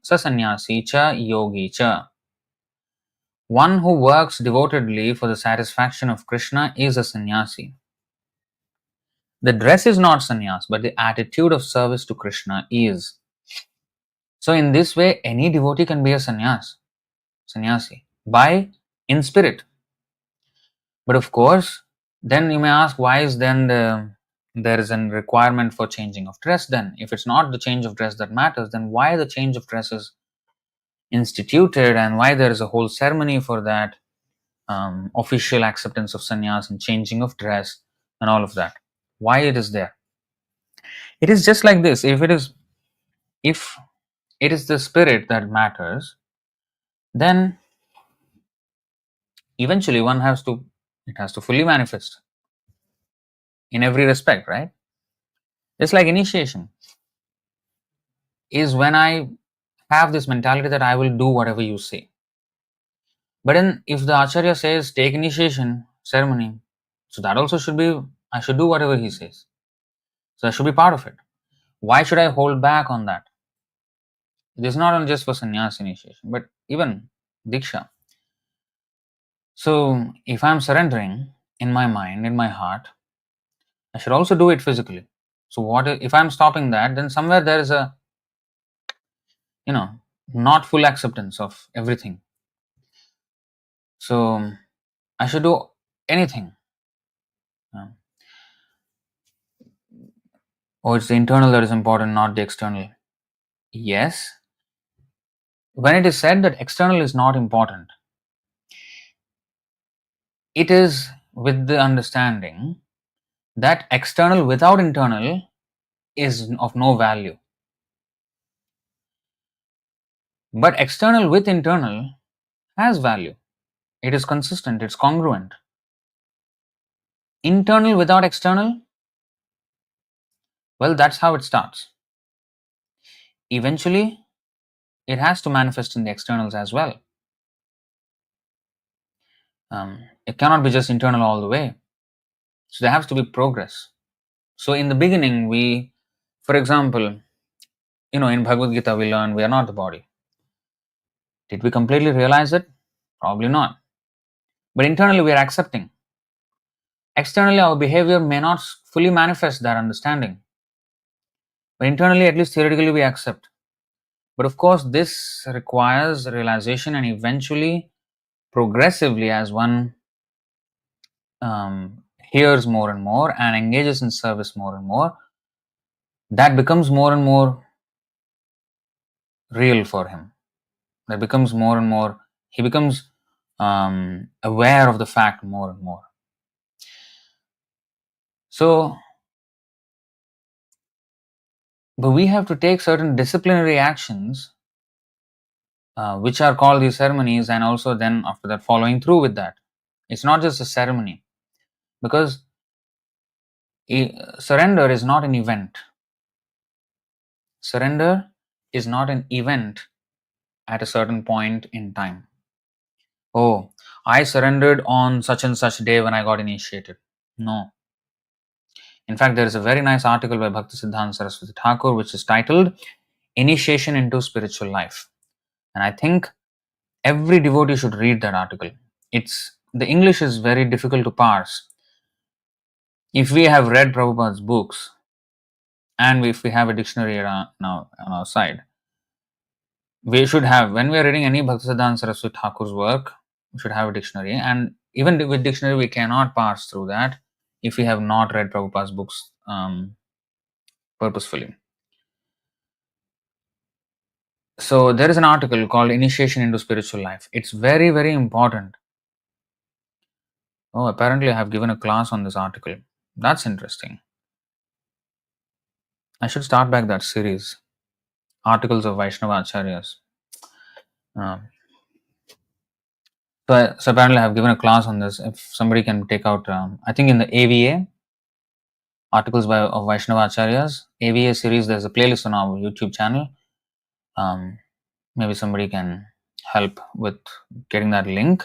cha yogi cha. One who works devotedly for the satisfaction of Krishna is a sannyasi. The dress is not sannyas, but the attitude of service to Krishna is. So in this way, any devotee can be a sannyasi, in spirit. But of course, then you may ask, why is then there is a requirement for changing of dress then? If it's not the change of dress that matters, then why the change of dress is instituted and why there is a whole ceremony for that, official acceptance of sannyas and changing of dress and all of that? Why it is there? It is just like this. If it is the spirit that matters, then eventually it has to fully manifest in every respect, right? Just like initiation is when I have this mentality that I will do whatever you say. But then if the Acharya says take initiation ceremony, so that also should be, I should do whatever he says. So that should be part of it. Why should I hold back on that? It is not only just for sannyas initiation, but even diksha. So if I'm surrendering in my mind, in my heart, I should also do it physically. So what if I'm stopping that, then somewhere there is a, not full acceptance of everything. So I should do anything. Oh, it's the internal that is important, not the external. Yes. When it is said that external is not important, it is with the understanding that external without internal is of no value. But external with internal has value. It is consistent, it's congruent. Internal without external, well, that's how it starts. Eventually, it has to manifest in the externals as well. It cannot be just internal all the way. So there has to be progress. So in the beginning, for example, in Bhagavad Gita we learn we are not the body. Did we completely realize it? Probably not. But internally we are accepting. Externally our behavior may not fully manifest that understanding. But internally, at least theoretically, we accept. But of course, this requires realization, and eventually, progressively, as one hears more and more and engages in service more and more, that becomes more and more real for him. That becomes more and more, he becomes aware of the fact more and more. So, but we have to take certain disciplinary actions, which are called these ceremonies, and also then after that following through with that. It's not just a ceremony, because surrender is not an event. Surrender is not an event at a certain point in time. Oh, I surrendered on such and such day when I got initiated. No. In fact, there is a very nice article by Bhaktisiddhanta Saraswati Thakur which is titled Initiation into Spiritual Life. And I think every devotee should read that article. The English is very difficult to parse. If we have read Prabhupada's books, and if we have a dictionary on our side, we should have, when we are reading any Bhaktisiddhanta Saraswati Thakur's work, we should have a dictionary. And even with dictionary, we cannot parse through that if we have not read Prabhupada's books purposefully. So there is an article called Initiation into Spiritual Life. It's very, very important. Oh, apparently I have given a class on this article. That's interesting. I should start back that series. Articles of Vaishnava Acharyas. So apparently I have given a class on this. If somebody can take out, I think in the AVA, Articles of Vaishnava Acharyas, AVA series, there's a playlist on our YouTube channel. Maybe somebody can help with getting that link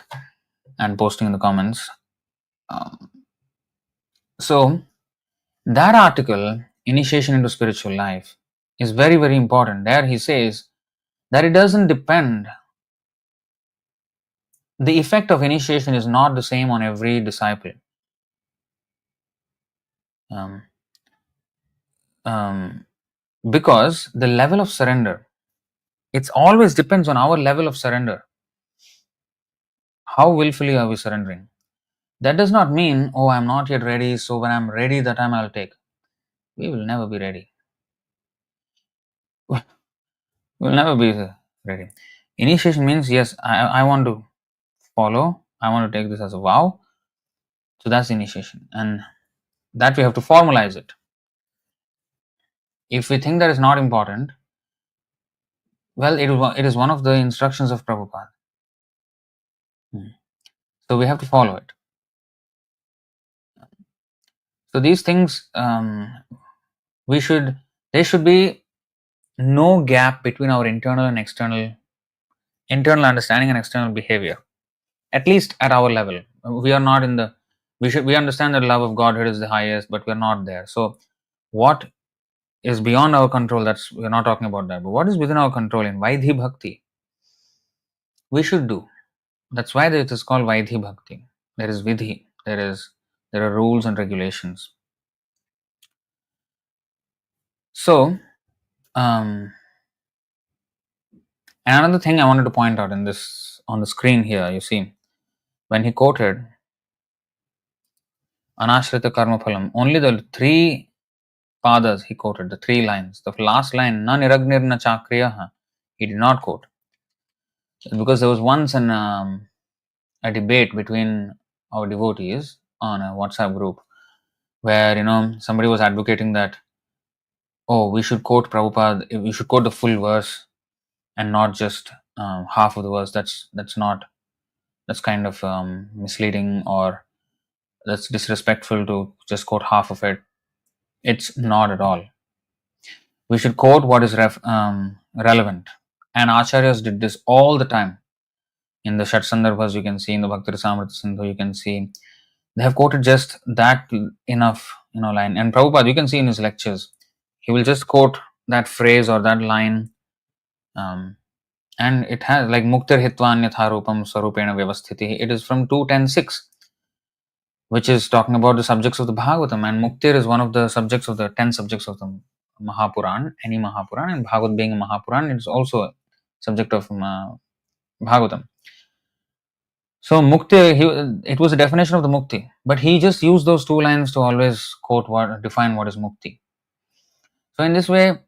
and posting in the comments. So that article, Initiation into Spiritual Life, is very, very important. There he says that it doesn't depend. The effect of initiation is not the same on every disciple. Because the level of surrender, it always depends on our level of surrender. How willfully are we surrendering? That does not mean, oh, I'm not yet ready, so when I'm ready, that time I'll take. We will never be ready. We'll never be ready. Initiation means, yes, I want to follow, I want to take this as a vow. So that's initiation. And that we have to formalize it. If we think that is not important, well, it is one of the instructions of Prabhupada. So we have to follow it. So these things, there should be no gap between our internal understanding and external behavior. At least at our level, we are not in the. We understand that love of Godhead is the highest, but we are not there. So, what is beyond our control? We're not talking about that. But what is within our control in Vaidhi Bhakti, we should do. That's why it is called Vaidhi Bhakti. There is Vidhi. There are rules and regulations. So, another thing I wanted to point out on the screen here, you see, when he quoted Anashrita Karma Phalam, only the three padas he quoted, the three lines. The last line, Na Niragnir Na Chakriyaha, he did not quote. Because there was once a debate between our devotees on a WhatsApp group where, somebody was advocating that, oh, we should quote Prabhupada, we should quote the full verse and not just half of the verse. That's kind of misleading, or that's disrespectful to just quote half of it. It's not at all. We should quote what is relevant. And Acharyas did this all the time. In the Shat Sandarbhas, you can see, in the Bhakti Rasamrita Sindhu, you can see, they have quoted just that enough, line. And Prabhupada, you can see in his lectures, he will just quote that phrase or that line. And it has like Muktir Hitva Anyatha Rupam Sarupena Vyavasthiti. It is from 2.10.6, which is talking about the subjects of the Bhagavatam. And Muktir is one of the subjects of the 10 subjects of the Mahapuran, any Mahapuran. And Bhagavad being a Mahapuran, it is also a subject of Bhagavatam. So mukti, it was a definition of the mukti, but he just used those two lines to always quote what define what is mukti. So in this way,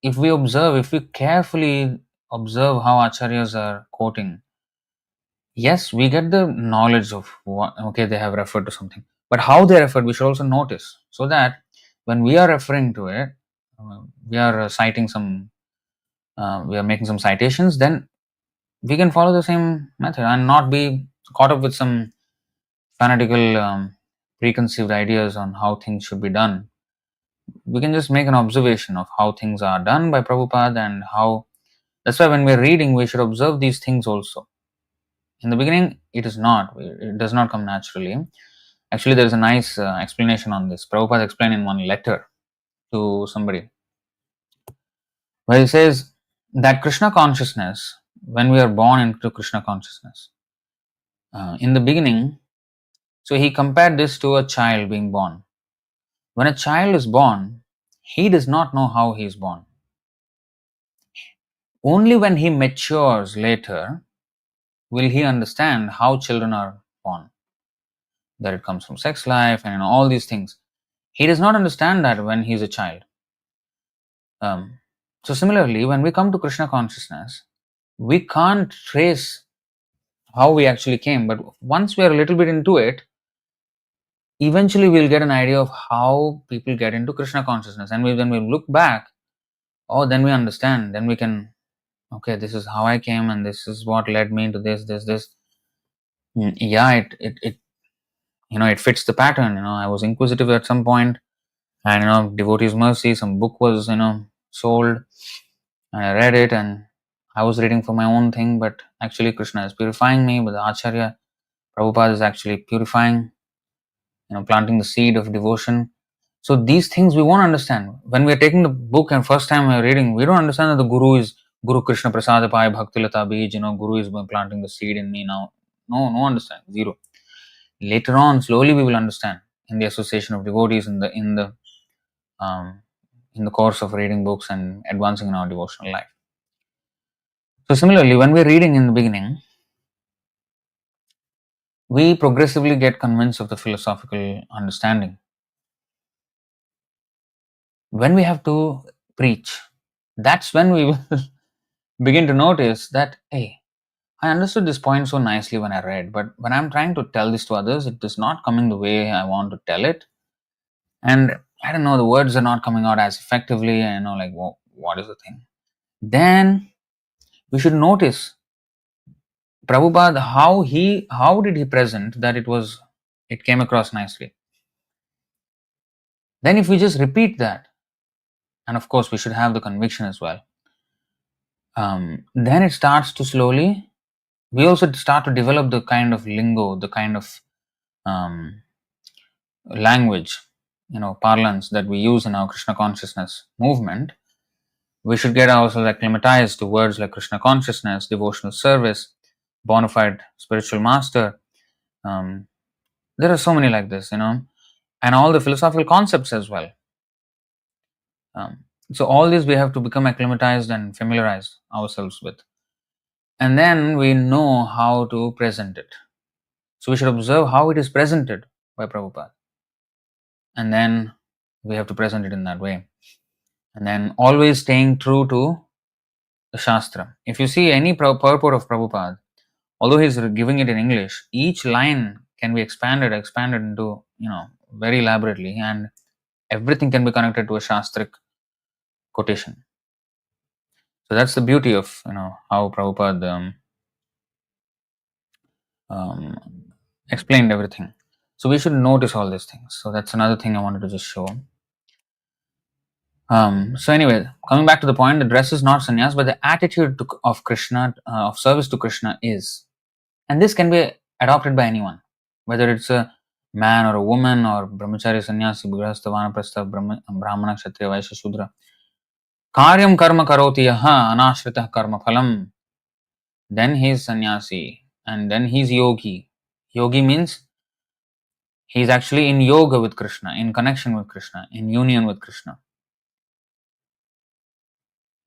if we carefully observe how acharyas are quoting, yes, we get the knowledge of what, okay, they have referred to something, but how they referred, we should also notice, so that when we are referring to it, we are citing some, we are making some citations, then we can follow the same method and not be caught up with some fanatical preconceived ideas on how things should be done. We can just make an observation of how things are done by Prabhupada and how. That's why when we're reading, we should observe these things also. In the beginning, it is not. It does not come naturally. Actually, there is a nice explanation on this. Prabhupada explained in one letter to somebody, where he says that Krishna consciousness, when we are born into Krishna consciousness, in the beginning, so he compared this to a child being born. When a child is born, he does not know how he is born. Only when he matures later will he understand how children are born, that it comes from sex life and all these things. He does not understand that when he is a child. Um, so similarly, when we come to Krishna consciousness, we can't trace how we actually came, but once we are a little bit into it, eventually we'll get an idea of how people get into Krishna consciousness. And when we look back, oh, then we understand. Then we can, okay, this is how I came, and this is what led me into this. Yeah, it it fits the pattern. I was inquisitive at some point, and devotee's mercy, some book was sold, and I read it, and I was reading for my own thing, but actually Krishna is purifying me. But the Acharya Prabhupada is actually purifying, planting the seed of devotion. So these things we won't understand when we are taking the book and first time we are reading. We don't understand that the Guru is Guru Krishna Prasad Pai Bhakti Lata Bij. Guru is planting the seed in me now. No understand, zero. Later on, slowly we will understand in the association of devotees, um, in the course of reading books and advancing in our devotional life. So similarly, when we're reading in the beginning, we progressively get convinced of the philosophical understanding. When we have to preach, that's when we will begin to notice that, hey, I understood this point so nicely when I read, but when I'm trying to tell this to others, it is not coming the way I want to tell it. And I don't know, the words are not coming out as effectively. Like, what is the thing? Then we should notice Prabhupada, how did he present that it came across nicely. Then if we just repeat that, and of course we should have the conviction as well, then it starts to slowly, we also start to develop the kind of lingo, the kind of um, language, parlance that we use in our Krishna consciousness movement. We should get ourselves acclimatized to words like Krishna consciousness, devotional service, bona fide spiritual master. There are so many like this, and all the philosophical concepts as well. So all this we have to become acclimatized and familiarize ourselves with. And then we know how to present it. So we should observe how it is presented by Prabhupada. And then we have to present it in that way. And then always staying true to the Shastra. If you see any purport of Prabhupada, although he's giving it in English, each line can be expanded into, very elaborately, and everything can be connected to a Shastric quotation. So that's the beauty of, how Prabhupada explained everything. So we should notice all these things. So that's another thing I wanted to just show. So anyway, coming back to the point, the dress is not sannyas, but the attitude of Krishna, of service to Krishna is. And this can be adopted by anyone, whether it's a man or a woman or brahmachari, sannyasi, grihastha, vanaprastha, brahmana, kshatriya, vaishya, shudra. Karyam karma karoti yaha anashritah karma phalam. Then he's sannyasi and then he's yogi. Yogi means he's actually in yoga with Krishna, in connection with Krishna, in union with Krishna.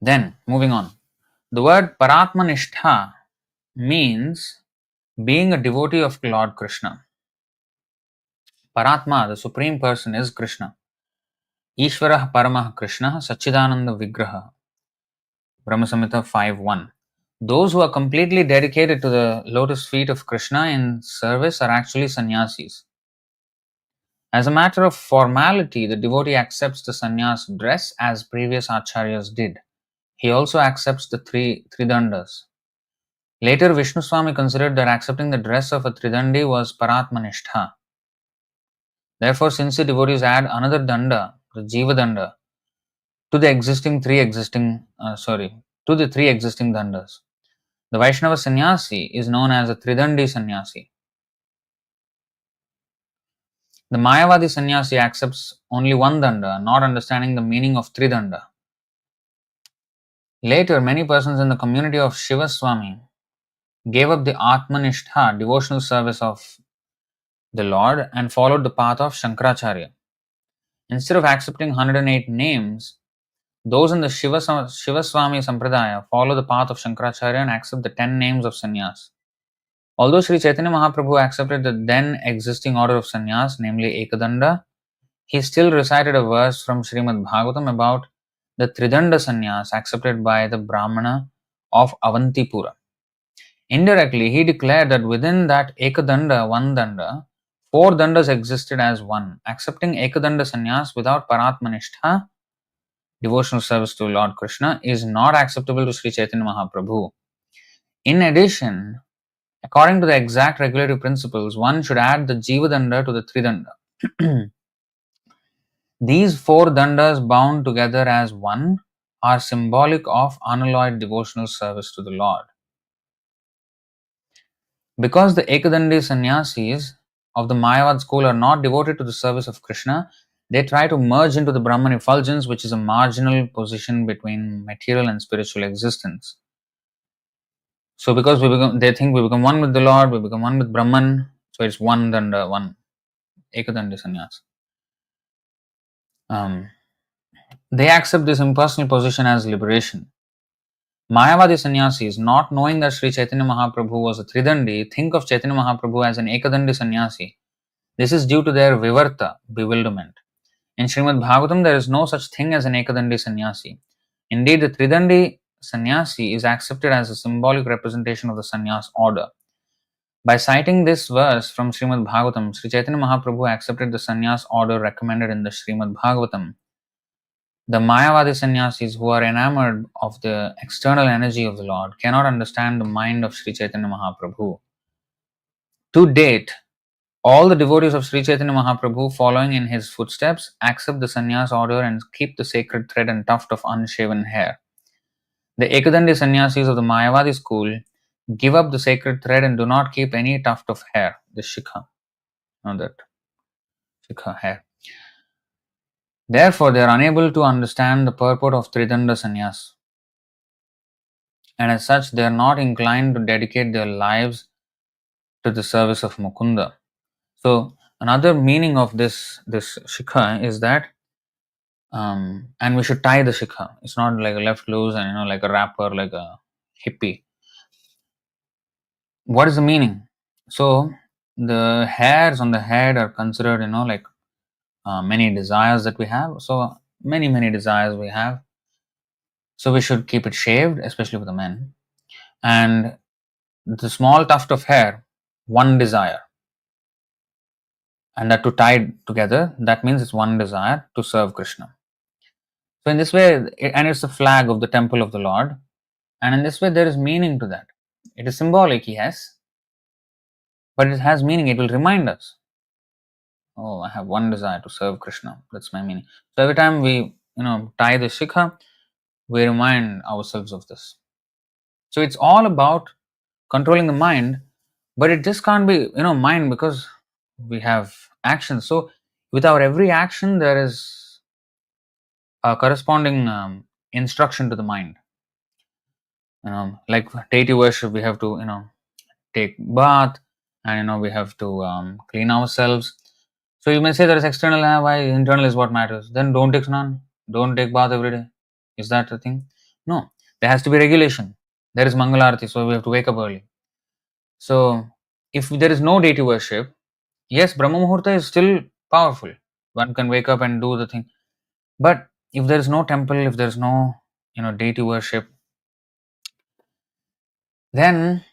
Then, moving on. The word Paratmanishtha means being a devotee of Lord Krishna. Paratma, the Supreme Person, is Krishna. Ishvarah Paramah Krishna, Sachidananda Vigraha. Brahma Samhita 5.1. Those who are completely dedicated to the lotus feet of Krishna in service are actually sannyasis. As a matter of formality, the devotee accepts the sannyas dress as previous acharyas did. He also accepts the three Tridandas. Later, Vishnu Swami considered that accepting the dress of a Tridandi was Paratmanishtha. Therefore, sincere devotees add another danda, the Jiva danda, to the to the three existing dandas. The Vaishnava sannyasi is known as a Tridandi sannyasi. The Mayavadi sannyasi accepts only one danda, not understanding the meaning of Tridanda. Later, many persons in the community of Shiva Swami gave up the Atmanishtha devotional service of the Lord and followed the path of Shankaracharya. Instead of accepting 108 names, those in the Shiva Swami Sampradaya follow the path of Shankaracharya and accept the 10 names of sannyas. Although Sri Chaitanya Mahaprabhu accepted the then existing order of sannyas, namely Ekadanda, he still recited a verse from Srimad Bhagavatam about the Tridanda sannyas accepted by the Brahmana of Avantipura. Indirectly, he declared that within that Ekadanda, one danda, four dandas existed as one. Accepting Ekadanda sannyas without Paratmanishtha, devotional service to Lord Krishna, is not acceptable to Sri Chaitanya Mahaprabhu. In addition, according to the exact regulative principles, one should add the Jiva danda to the Tridanda. These four dandas bound together as one are symbolic of unalloyed devotional service to the Lord. Because the Ekadandi sannyasis of the Mayavad school are not devoted to the service of Krishna, they try to merge into the Brahman effulgence, which is a marginal position between material and spiritual existence. So, because they think we become one with the Lord, we become one with Brahman, so it's one danda, one Ekadandi sannyas. They accept this impersonal position as liberation. Mayavadi sannyasis, not knowing that Sri Chaitanya Mahaprabhu was a Tridandi, think of Chaitanya Mahaprabhu as an Ekadandi sannyasi. This is due to their vivarta, bewilderment. In Srimad Bhagavatam, there is no such thing as an Ekadandi sannyasi. Indeed, the Tridandi sannyasi is accepted as a symbolic representation of the sannyas order. By citing this verse from Srimad Bhagavatam, Sri Chaitanya Mahaprabhu accepted the sannyas order recommended in the Srimad Bhagavatam. The Mayavadi sannyasis who are enamored of the external energy of the Lord cannot understand the mind of Sri Chaitanya Mahaprabhu. To date, all the devotees of Sri Chaitanya Mahaprabhu following in his footsteps accept the sannyas order and keep the sacred thread and tuft of unshaven hair. The Ekadandi sannyasis of the Mayavadi school give up the sacred thread and do not keep any tuft of hair, the shikha. That shikha hair. Therefore, they are unable to understand the purport of Tridanda sannyas. And as such, they are not inclined to dedicate their lives to the service of Mukunda. So, another meaning of this shikha is that, and we should tie the shikha. It's not like left loose and like a rapper, like a hippie. What is the meaning? So, the hairs on the head are considered, like many desires that we have. So, many desires we have. So, we should keep it shaved, especially for the men. And the small tuft of hair, one desire. And that to tie it together, that means it's one desire to serve Krishna. So in this way, and it's the flag of the temple of the Lord, and in this way there is meaning to that. It is symbolic, yes, but it has meaning. It will remind us. Oh, I have one desire to serve Krishna. That's my meaning. So every time we, tie the shikha, we remind ourselves of this. So it's all about controlling the mind, but it just can't be, mind because we have action. So with our every action, there is a corresponding instruction to the mind. Like deity worship, we have to, take bath, and we have to clean ourselves. So you may say there is external, why internal is what matters. Then don't take snan, don't take bath every day. Is that the thing? No, there has to be regulation. There is Mangalarati, so we have to wake up early. So if there is no deity worship, yes, Brahma Muhurta is still powerful. One can wake up and do the thing. But if there is no temple, if there is no deity worship, then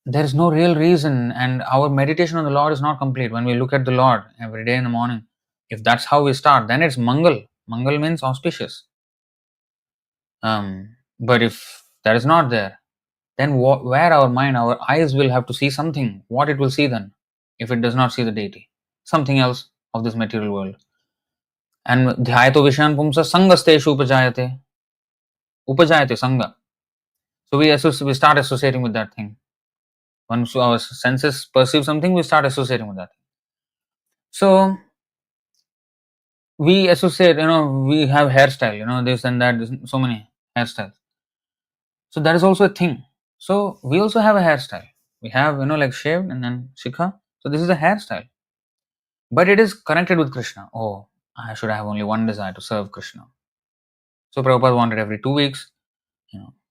there is no real reason, and our meditation on the Lord is not complete. When we look at the Lord every day in the morning, if that's how we start, then it's Mangal. Mangal means auspicious. But if that is not there, then where our mind, our eyes will have to see something. What it will see then, if it does not see the deity? Something else of this material world. And dhyayato vishayan pumsa sangasteshu upajayate sanga. So we start associating with that thing. Once our senses perceive something, we start associating with that. So we associate, we have hairstyle, this and that, so many hairstyles. So that is also a thing. So we also have a hairstyle. We have, like shaved and then shikha. So this is a hairstyle. But it is connected with Krishna. Oh, I should have only one desire to serve Krishna. So Prabhupada wanted every 2 weeks,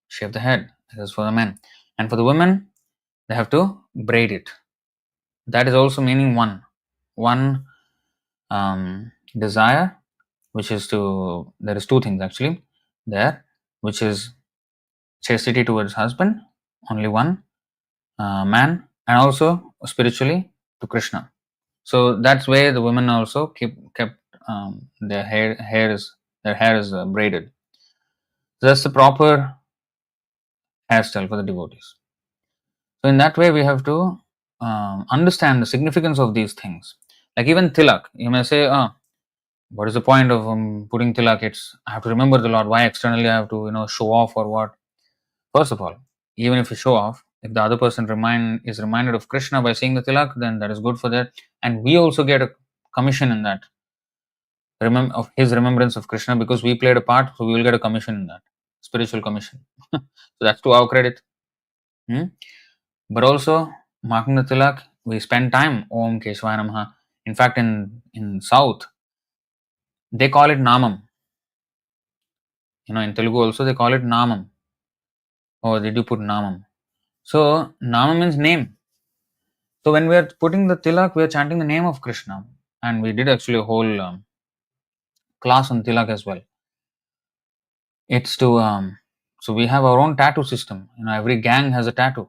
shave the head. This is for the men. And for the women, they have to braid it. That is also meaning one. One desire, which is there is two things actually there, which is chastity towards husband, only one man, and also spiritually to Krishna. So that's why the women also kept their hair is braided. So that's the proper hairstyle for the devotees. So in that way, we have to understand the significance of these things. Like even tilak, you may say, what is the point of putting tilak? I have to remember the Lord. Why externally I have to show off or what? First of all, even if you show off, if the other person is reminded of Krishna by seeing the tilak, then that is good for that, and we also get a commission in that. Of his remembrance of Krishna, because we played a part, so we will get a commission in that, spiritual commission. So that's to our credit. But also marking the tilak, we spend time Om Keshwaya Namaha. In fact, in South, they call it Namam. In Telugu also they call it Namam. Oh, did you put Namam? So Namam means name. So when we are putting the tilak, we are chanting the name of Krishna, and we did actually a whole class on tilak as well. It's to so we have our own tattoo system. Every gang has a tattoo.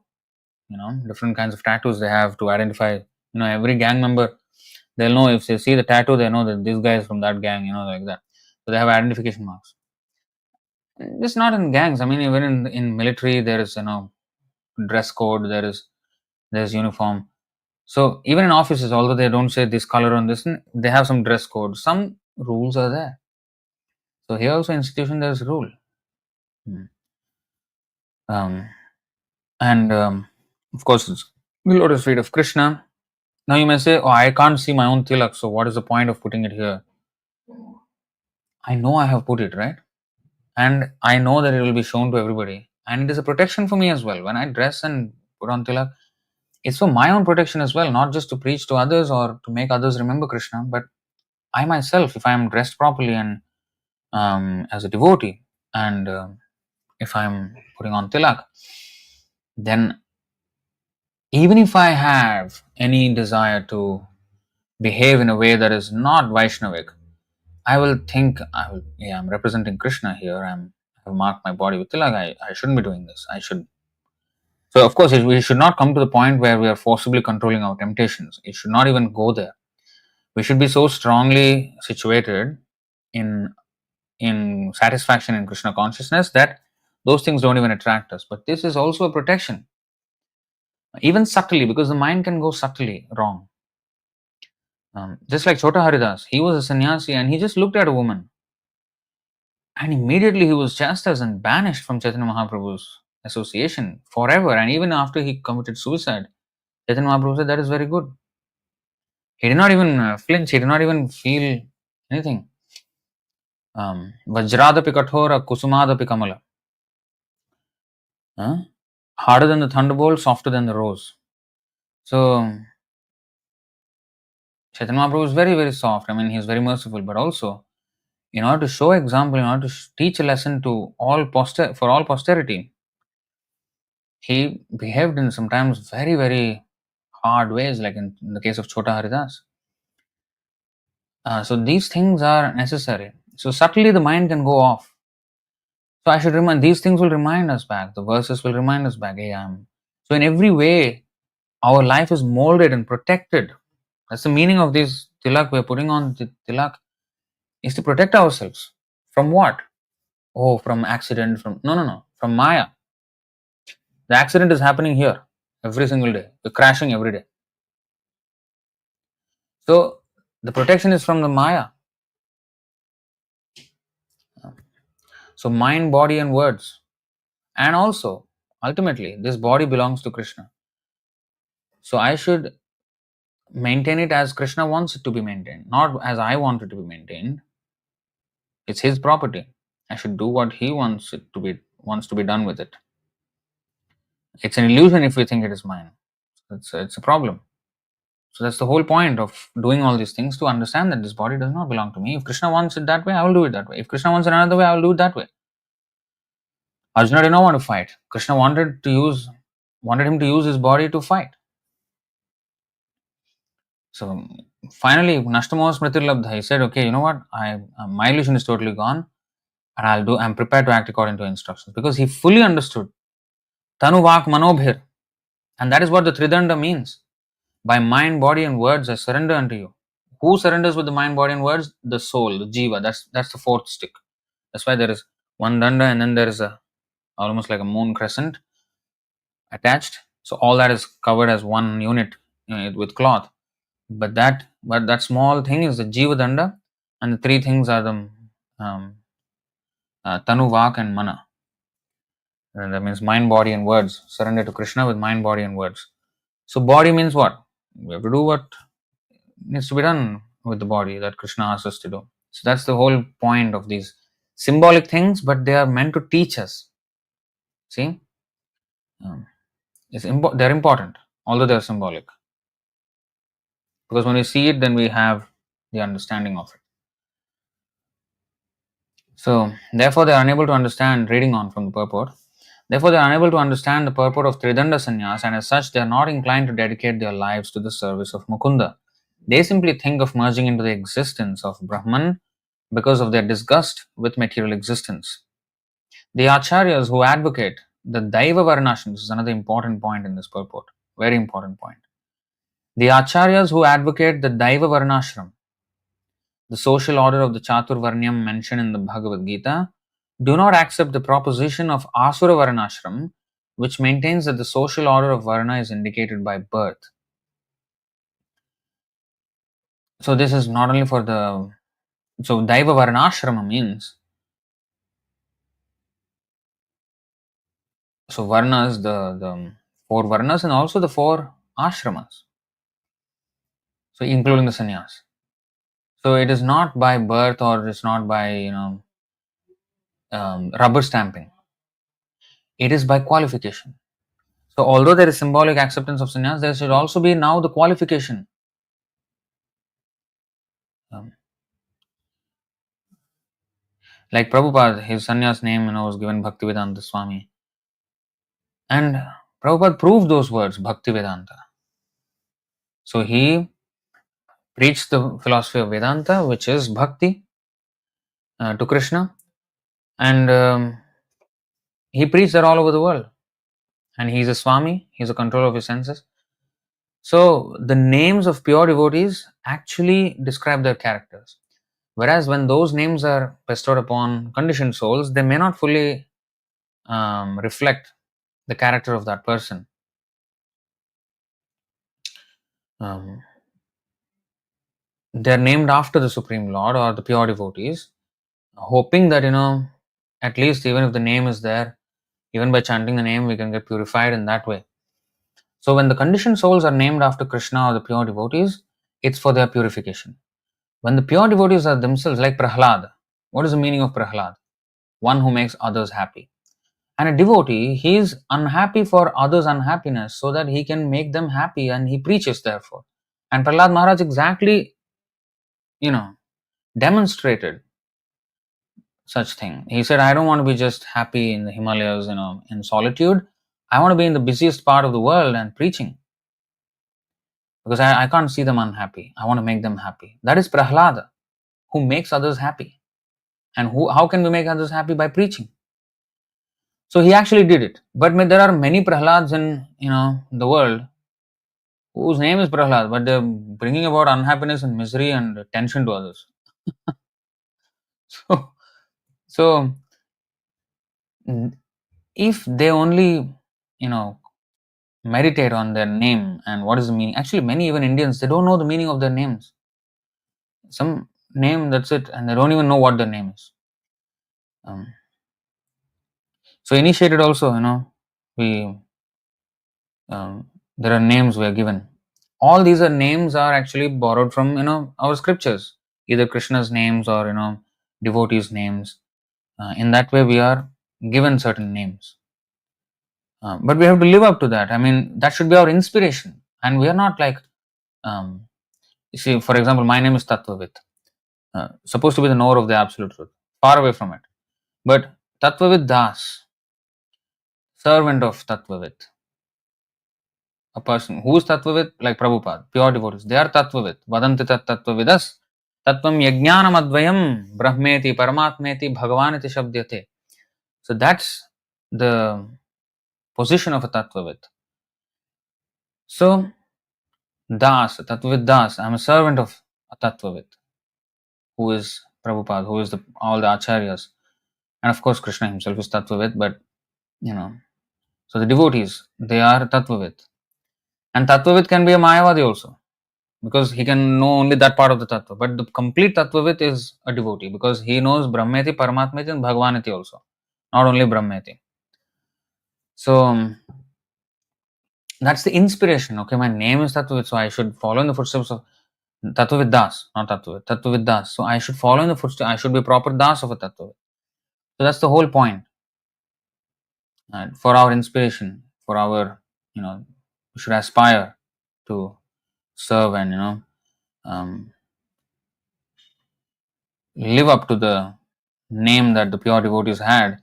Different kinds of tattoos they have to identify. Every gang member, they'll know if they see the tattoo, they know that this guy is from that gang. Like that. So they have identification marks. Just not in gangs. I mean, even in military, there is dress code. There's uniform. So even in offices, although they don't say this color on this, they have some dress code. Some rules are there. So here also institution there's a rule. And of course, it's the lotus feet of Krishna. Now you may say, oh, I can't see my own tilak, so what is the point of putting it here? I know I have put it, right? And I know that it will be shown to everybody. And it is a protection for me as well. When I dress and put on tilak, it's for my own protection as well, not just to preach to others or to make others remember Krishna, but I myself, if I am dressed properly and as a devotee, and if I am putting on tilak, then even if I have any desire to behave in a way that is not Vaishnavic, I will think, I'm representing Krishna here. I have marked my body with tilak. I shouldn't be doing this. I should. So, of course, we should not come to the point where we are forcibly controlling our temptations. It should not even go there. We should be so strongly situated in satisfaction in Krishna consciousness that those things don't even attract us. But this is also a protection, even subtly, because the mind can go subtly wrong. Just like Chota Haridas, he was a sannyasi and he just looked at a woman and immediately he was chastised and banished from Chaitanya Mahaprabhu's association forever. And even after he committed suicide, Chaitanya Mahaprabhu said, that is very good. He did not even flinch, he did not even feel anything. Vajradapi kathora kusumadapi kamala. Harder than the thunderbolt, softer than the rose. So Chaitanya Mahaprabhu is very, very soft. I mean, he is very merciful, but also in order to show example, in order to teach a lesson to for all posterity, he behaved in sometimes very, very hard ways, like in the case of Chota Haridas. So these things are necessary. So subtly the mind can go off. So I should remind, these things will remind us back. The verses will remind us back. Hey, so in every way, our life is molded and protected. That's the meaning of this tilak we're putting on. The tilak is to protect ourselves. From what? Oh, from accident, from no. From Maya. The accident is happening here every single day. We're crashing every day. So the protection is from the Maya. So mind, body, and words. And also, ultimately, this body belongs to Krishna. So I should maintain it as Krishna wants it to be maintained, not as I want it to be maintained. It's his property. I should do what he wants to be done with it. It's an illusion if we think it is mine. It's a problem. So that's the whole point of doing all these things, to understand that this body does not belong to me. If Krishna wants it that way, I will do it that way. If Krishna wants it another way, I will do it that way. Arjuna did not want to fight. Krishna wanted him to use his body to fight. So finally, Nashtamo Smritirlabdha, he said, okay, you know what? My illusion is totally gone, and I'm prepared to act according to instructions, because he fully understood Tanu Vak Manobhir, and that is what the Tridanda means. By mind, body, and words, I surrender unto you. Who surrenders with the mind, body, and words? The soul, the jiva. That's the fourth stick. That's why there is one danda, and then there is almost like a moon crescent attached. So all that is covered as one unit with cloth. But that small thing is the jiva danda, and the three things are the tanu, vak, and mana. And that means mind, body, and words. Surrender to Krishna with mind, body, and words. So body means what? We have to do what needs to be done with the body that Krishna asks us to do. So that's the whole point of these symbolic things, but they are meant to teach us. See, they're important, although they're symbolic. Because when we see it, then we have the understanding of it. So, therefore, they are unable to understand, reading on from the purport, therefore, they are unable to understand the purport of Tridanda Sannyas, and as such, they are not inclined to dedicate their lives to the service of Mukunda. They simply think of merging into the existence of Brahman because of their disgust with material existence. The acharyas who advocate the Daiva-varṇāśrama, this is another important point in this purport, very important point. The acharyas who advocate the Daiva-varṇāśrama, the social order of the Chaturvarnyam mentioned in the Bhagavad Gita, do not accept the proposition of Asura Varnāśrama, which maintains that the social order of Varna is indicated by birth. So this is not only for so Daiva-varṇāśrama means, so Varnas, the four Varnas, and also the four ashramas, so including the sannyas. So it is not by birth, or it's not by rubber stamping. It is by qualification. So although there is symbolic acceptance of sannyas, there should also be now the qualification. Like Prabhupada, his sannyas name was given Bhaktivedanta Swami. And Prabhupada proved those words, Bhaktivedanta. So he preached the philosophy of Vedanta, which is Bhakti to Krishna. And he preached that all over the world. And he's a Swami, he's a controller of his senses. So the names of pure devotees actually describe their characters. Whereas when those names are bestowed upon conditioned souls, they may not fully reflect the character of that person. They're named after the Supreme Lord or the pure devotees, hoping that, at least even if the name is there, even by chanting the name, we can get purified in that way. So when the conditioned souls are named after Krishna or the pure devotees, it's for their purification. When the pure devotees are themselves, like Prahlad, what is the meaning of Prahlad? One who makes others happy. And a devotee, he is unhappy for others' unhappiness so that he can make them happy, and he preaches therefore. And Prahlad Maharaj exactly, demonstrated such thing. He said, I don't want to be just happy in the Himalayas, in solitude. I want to be in the busiest part of the world and preaching. because I can't see them unhappy. I want to make them happy. That is Prahlada, who makes others happy. And how can we make others happy? By preaching. So he actually did it. But there are many Prahlads in the world whose name is Prahlad, but they're bringing about unhappiness and misery and tension to others. So, so if they only, meditate on their name and what is the meaning. Actually, many even Indians, they don't know the meaning of their names. Some name, that's it, and they don't even know what their name is. So initiated also, we there are names we are given. All these are names are actually borrowed from our scriptures, either Krishna's names or devotees' names. In that way, we are given certain names. But we have to live up to that. I mean, that should be our inspiration. And we are not like, you see, for example, my name is Tattvavit, supposed to be the knower of the absolute truth, far away from it. But Tattvavit Das, servant of Tattvavit, a person who is Tattvavit, like Prabhupada, pure devotees, they are Tattvavit. Vadanti tat Tattvavidas, Tattvam Yajnanam Advayam, Brahmeti, Paramatmeti, Bhagavaniti Shabdyate. So that's the position of a Tattvavit. So, Das, Tattvavit Das, I am a servant of a Tattvavit, who is Prabhupada, who is all the Acharyas. And of course, Krishna himself is Tattvavit, but so the devotees, they are Tattvavit. And Tattvavit can be a Mayavadi also, because he can know only that part of the Tattva. But the complete Tattvavit is a devotee, because he knows Brahmeti, Paramatmeti and Bhagavaniti also, not only Brahmeti. So that's the inspiration. Okay, my name is Tattvavit, so I should follow in the footsteps of Tattvavit Das, not Tattvavit, Tattvavit Das. So I should follow in the footsteps, I should be proper Das of a Tattvavit. So that's the whole point. For our inspiration, for our, we should aspire to serve and, live up to the name that the pure devotees had.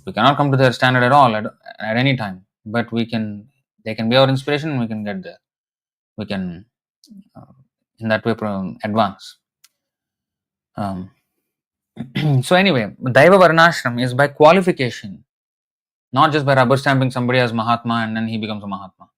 We cannot come to their standard at all at any time, but they can be our inspiration and we can get there. We can, in that way, advance. So anyway, Daiva-varṇāśrama is by qualification, not just by rubber stamping somebody as Mahatma and then he becomes a Mahatma.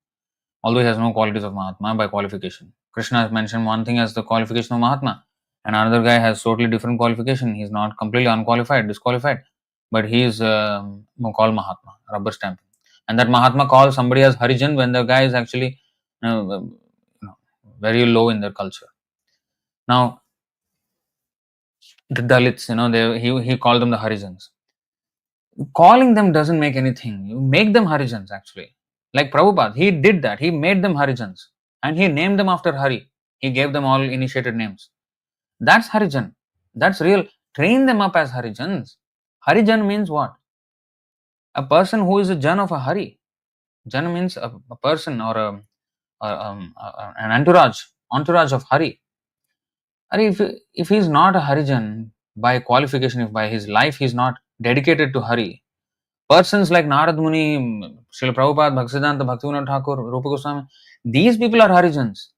Although he has no qualities of Mahatma, by qualification. Krishna has mentioned one thing as the qualification of Mahatma, and another guy has totally different qualification. He's not completely unqualified, disqualified, but he is called Mahatma, rubber stamping. And that Mahatma calls somebody as Harijan when the guy is actually very low in their culture. Now, the Dalits, he called them the Harijans. Calling them doesn't make anything. You make them Harijans actually. Like Prabhupada, he did that. He made them Harijans and he named them after Hari. He gave them all initiated names. That's Harijan. That's real. Train them up as Harijans. Harijan means what? A person who is a Jan of a Hari. Jan means a person or an entourage of Hari. If he's not a Harijan by qualification, if by his life he's not dedicated to Hari, persons like Narad Muni, Srila Prabhupada, Bhaktisiddhanta, Bhaktivinoda Thakur, Rupa Goswami, these people are Harijans.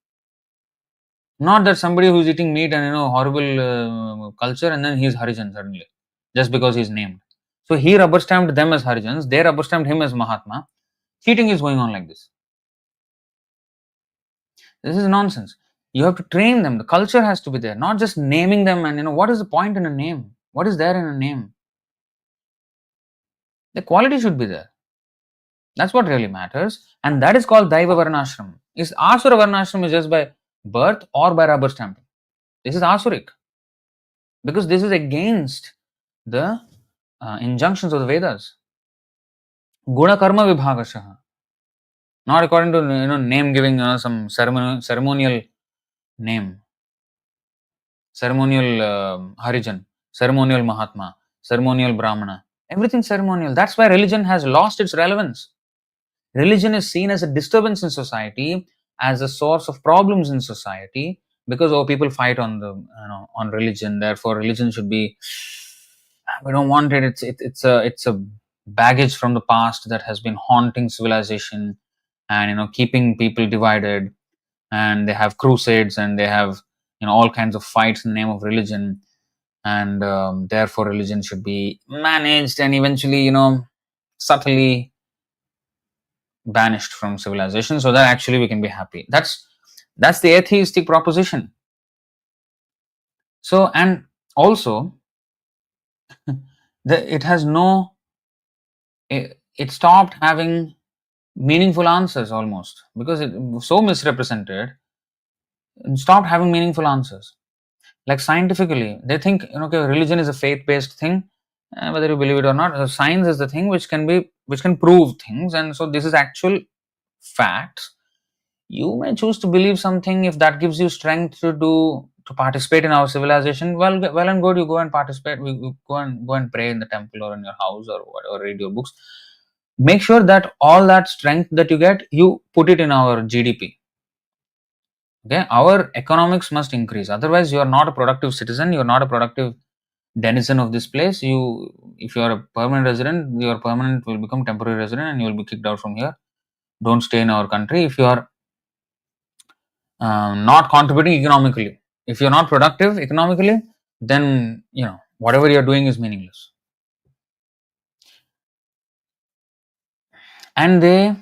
Not that somebody who's eating meat and horrible culture and then he's Harijan suddenly, just because he's named. So he rubber stamped them as Harijans, they rubber stamped him as Mahatma. Cheating is going on like this. This is nonsense. You have to train them. The culture has to be there, not just naming them. And what is the point in a name? What is there in a name? The quality should be there. That's what really matters. And that is called Daiva-varṇāśrama. Is Asura Varnāśrama just by birth or by rubber stamping? This is Asuric. Because this is against the injunctions of the Vedas. Guna karma vibhagashaha. Not according to name giving, some ceremonial name, ceremonial Harijan, ceremonial Mahatma, ceremonial Brahmana. Everything ceremonial. That's why religion has lost its relevance. Religion is seen as a disturbance in society, as a source of problems in society, because people fight on on religion. Therefore, religion should be. We don't want it. It's a baggage from the past that has been haunting civilization and keeping people divided. and they have crusades, and they have all kinds of fights in the name of religion, and therefore religion should be managed and eventually subtly banished from civilization so that actually we can be happy. That's the atheistic proposition. So, and also it has no it stopped having meaningful answers almost, because it was so misrepresented. It stopped having meaningful answers. Like scientifically, they think okay, religion is a faith-based thing, whether you believe it or not. Science is the thing which can prove things, and so this is actual facts. You may choose to believe something if that gives you strength to participate in our civilization. Well and good. You go and participate. You go and pray in the temple or in your house or whatever. Read your books. Make sure that all that strength that you get, you put it in our GDP. Okay, our economics must increase. Otherwise, you are not a productive citizen. You are not a productive denizen of this place. If you are a permanent resident, your permanent will become temporary resident, and you will be kicked out from here. Don't stay in our country if you are not contributing economically. If you're not productive economically, then whatever you're doing is meaningless. And they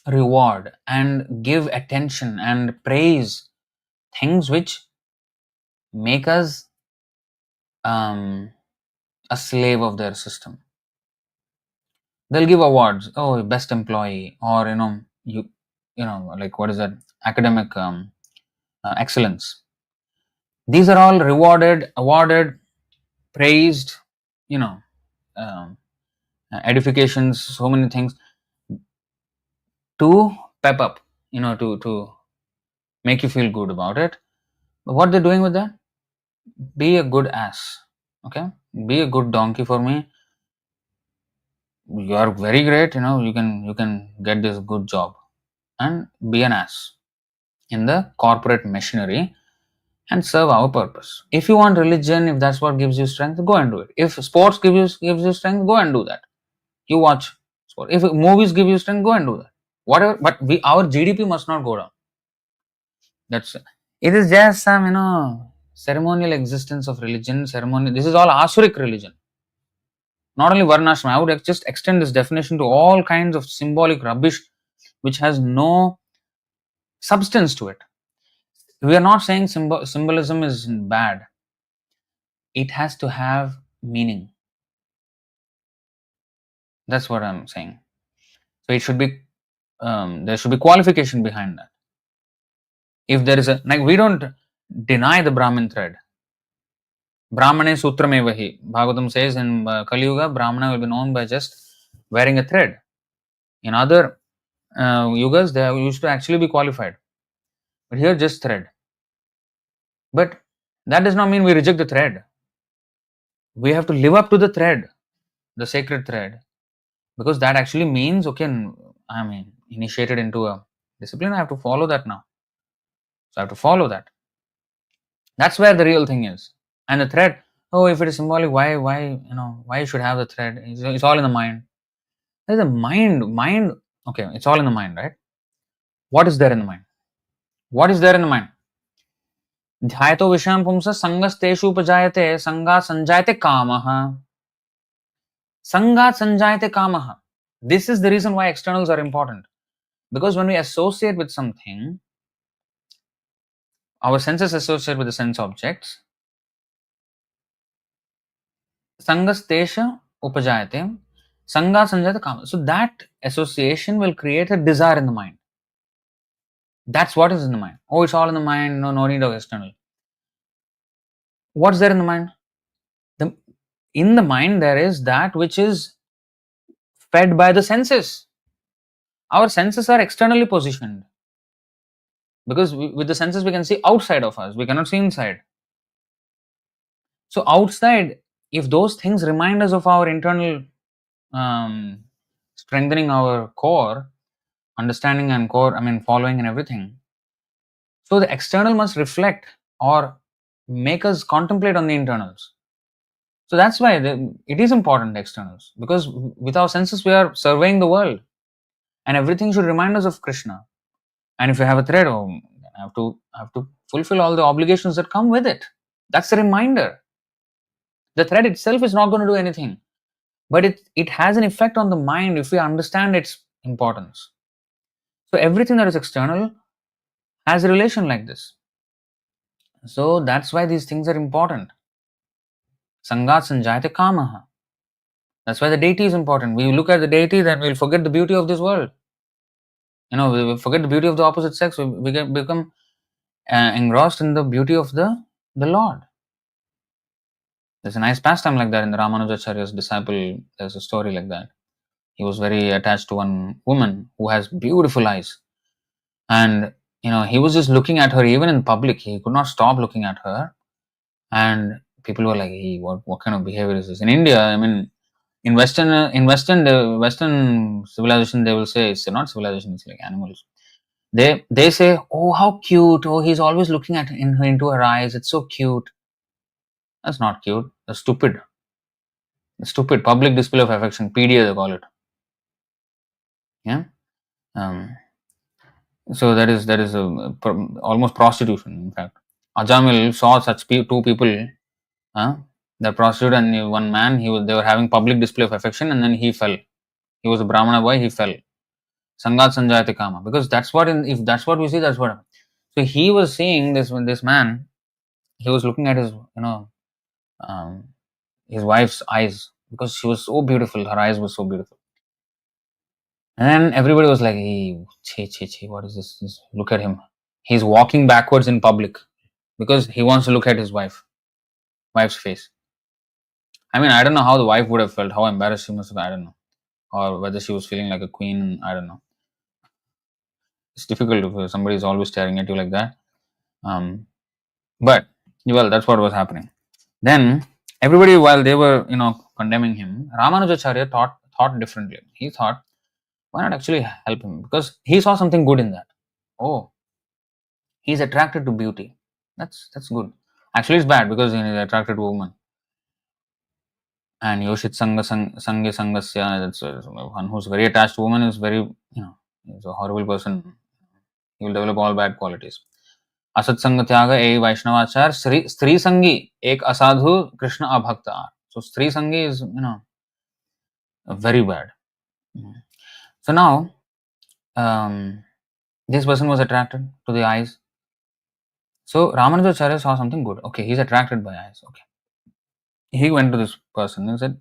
reward and give attention and praise things which make us a slave of their system. They'll give awards, oh, best employee, or like what is that, academic excellence. These are all awarded, praised, edifications, so many things to pep up, to make you feel good about it. But what they're doing with that? Be a good ass. Okay, be a good donkey for me. You are very great. You can get this good job, and be an ass in the corporate machinery and serve our purpose. If you want religion, if that's what gives you strength, go and do it. If sports gives you strength, go and do that. You watch sport. If movies give you strength, go and do that. Whatever, but our GDP must not go down. It is just some ceremonial existence of religion. Ceremony. This is all Asuric religion. Not only Varnāśrama. I would just extend this definition to all kinds of symbolic rubbish which has no substance to it. We are not saying symbolism is bad. It has to have meaning. That's what I'm saying. So it should be there should be qualification behind that. If there is we don't deny the Brahmin thread. Brahmane sutramevahi. Bhagavatam says in Kali Yuga, Brahmana will be known by just wearing a thread. In other yugas, they used to actually be qualified. But here, just thread. But that does not mean we reject the thread. We have to live up to the thread, the sacred thread, because that actually means, okay, I'm initiated into a discipline. I have to follow that now. So I have to follow that. That's where the real thing is. And the thread, oh, if it is symbolic, why you should have the thread? It's all in the mind. There's a mind. Okay, it's all in the mind, right? What is there in the mind? What is there in the mind? ध्यायतो विषयं पुंसः संगस्तेषु उपजायते संगात् संजायते कामः. Sangat sanjayate kamaha. This is the reason why externals are important. Because when we associate with something, our senses associate with the sense objects. Sangastesha upajayate, sangat sanjayate kama. So that association will create a desire in the mind. That's what is in the mind. Oh, it's all in the mind. No need of external. What's there in the mind? In the mind, there is that which is fed by the senses. Our senses are externally positioned. Because with the senses, we can see outside of us. We cannot see inside. So outside, if those things remind us of our internal strengthening our core, understanding and core, following and everything. So the external must reflect or make us contemplate on the internals. So that's why it is important, the externals, because with our senses we are surveying the world, and everything should remind us of Krishna. And if you have a thread, I have to fulfill all the obligations that come with it. That's a reminder. The thread itself is not going to do anything, but it has an effect on the mind if we understand its importance. So everything that is external has a relation like this. So that's why these things are important. Sangat sanjayate kamaha. That's why the deity is important. We look at the deity, then we'll forget the beauty of this world. We forget the beauty of the opposite sex. We become engrossed in the beauty of the Lord. There's a nice pastime like that in the Ramanujacharya's disciple. There's a story like that. He was very attached to one woman who has beautiful eyes. And, he was just looking at her even in public. He could not stop looking at her. And people were like, hey, what kind of behavior is this? In India, I mean, in Western civilization, they will say, it's not civilization, it's like animals. They say, oh, how cute. Oh, he's always looking into her eyes. It's so cute. That's not cute. That's stupid. Stupid. Public display of affection. PDA, they call it. Yeah. So that is almost prostitution. In fact, Ajamil saw such two people, the prostitute and one man. They were having public display of affection, and then he fell. He was a Brahmana boy. He fell. Sangat sanjayate kama. Because that's what if that's what we see, that's what. So he was seeing this man. He was looking at his wife's eyes because she was so beautiful. Her eyes were so beautiful. And then everybody was like, hey, what is this? Look at him. He's walking backwards in public because he wants to look at his wife's face. I mean, I don't know how the wife would have felt, how embarrassed she must have, I don't know. Or whether she was feeling like a queen, I don't know. It's difficult if somebody is always staring at you like that. But, well, that's what was happening. Then, everybody, while they were, condemning him, Ramanujacharya thought differently. He thought, why not actually help him? Because he saw something good in that. Oh, he's attracted to beauty. That's good. Actually, it's bad because he's attracted to a woman. And Yoshit Sange Sangasya, that's one who's very attached to woman is very, is a horrible person. He will develop all bad qualities. Asat Sanga Tyaga E Vaishnavachar Stri Sangi Ek Asadhu Krishna Abhakta. So Stri Sangi is, very bad. So now, this person was attracted to the eyes. So Ramanujacharya saw something good. Okay, he's attracted by eyes. Okay. He went to this person and said,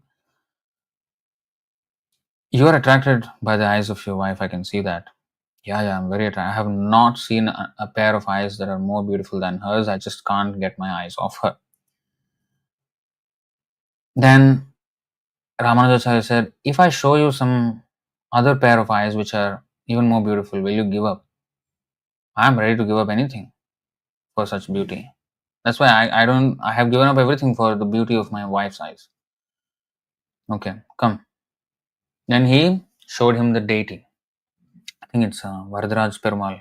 you are attracted by the eyes of your wife. I can see that. Yeah, I'm very attracted. I have not seen a pair of eyes that are more beautiful than hers. I just can't get my eyes off her. Then Ramanujacharya said, if I show you some other pair of eyes which are even more beautiful, will you give up? I am ready to give up anything for such beauty. That's why I have given up everything for the beauty of my wife's eyes. Okay, come. Then he showed him the deity. I think it's Varadaraj Perumal.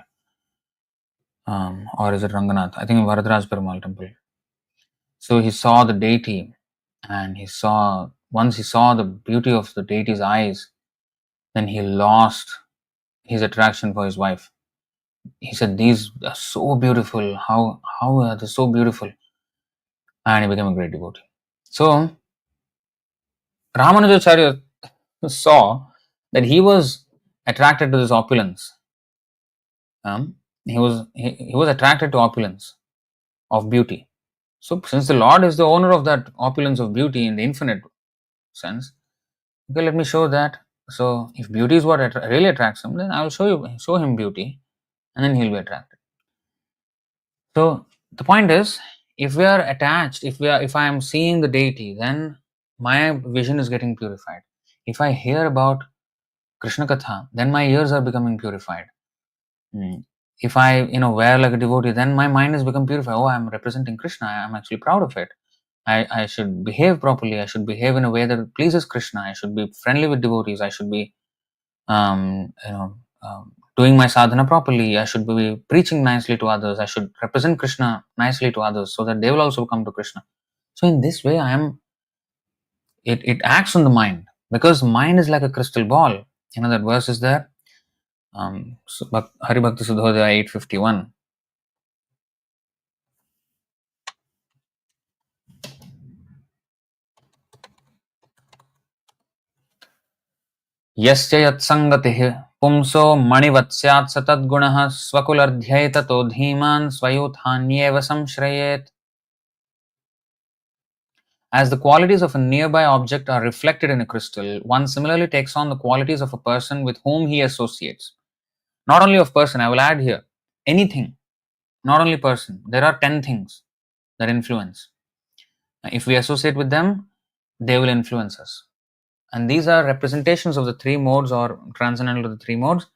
Or is it Ranganath? I think Varadaraj Perumal temple. So he saw the deity, and once he saw the beauty of the deity's eyes, then he lost his attraction for his wife. He said, these are so beautiful. How are they so beautiful? And he became a great devotee. So Ramanujacharya saw that he was attracted to this opulence. He was attracted to opulence of beauty. So since the Lord is the owner of that opulence of beauty in the infinite sense, okay, let me show that. So if beauty is what really attracts him, then I will show him beauty, and then he'll be attracted. So the point is, if we are attached, if I am seeing the deity, then my vision is getting purified. If I hear about Krishna Katha, then my ears are becoming purified. If I wear like a devotee, then my mind has become purified. Oh, I'm representing Krishna. I'm actually proud of it. I should behave properly. I should behave in a way that pleases Krishna. I should be friendly with devotees. I should be doing my sadhana properly. I should be preaching nicely to others. I should represent Krishna nicely to others so that they will also come to Krishna. So in this way, it acts on the mind, because mind is like a crystal ball. That verse is there. Haribhakti Sudhodaya 851. Yasya yatsangatihi pumso manivatsyat satadgunah svakulardhyaytato dhiman svayuthanyeva samshrayet. As the qualities of a nearby object are reflected in a crystal, one similarly takes on the qualities of a person with whom he associates. Not only of person, I will add here, anything, not only person. There are 10 things that influence. If we associate with them, they will influence us. And these are representations of the three modes or transcendental of the three modes.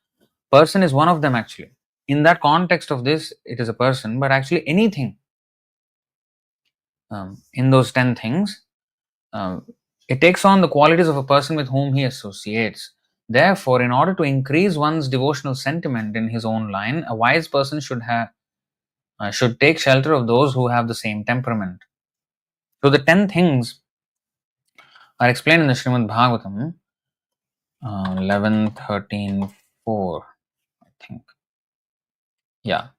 Person is one of them actually. In that context of this, it is a person, but actually anything in those 10 things, it takes on the qualities of a person with whom he associates. Therefore, in order to increase one's devotional sentiment in his own line, a wise person should take shelter of those who have the same temperament. So the 10 things are explained in the Srimad Bhagavatam 11:13:4, I think. Yeah.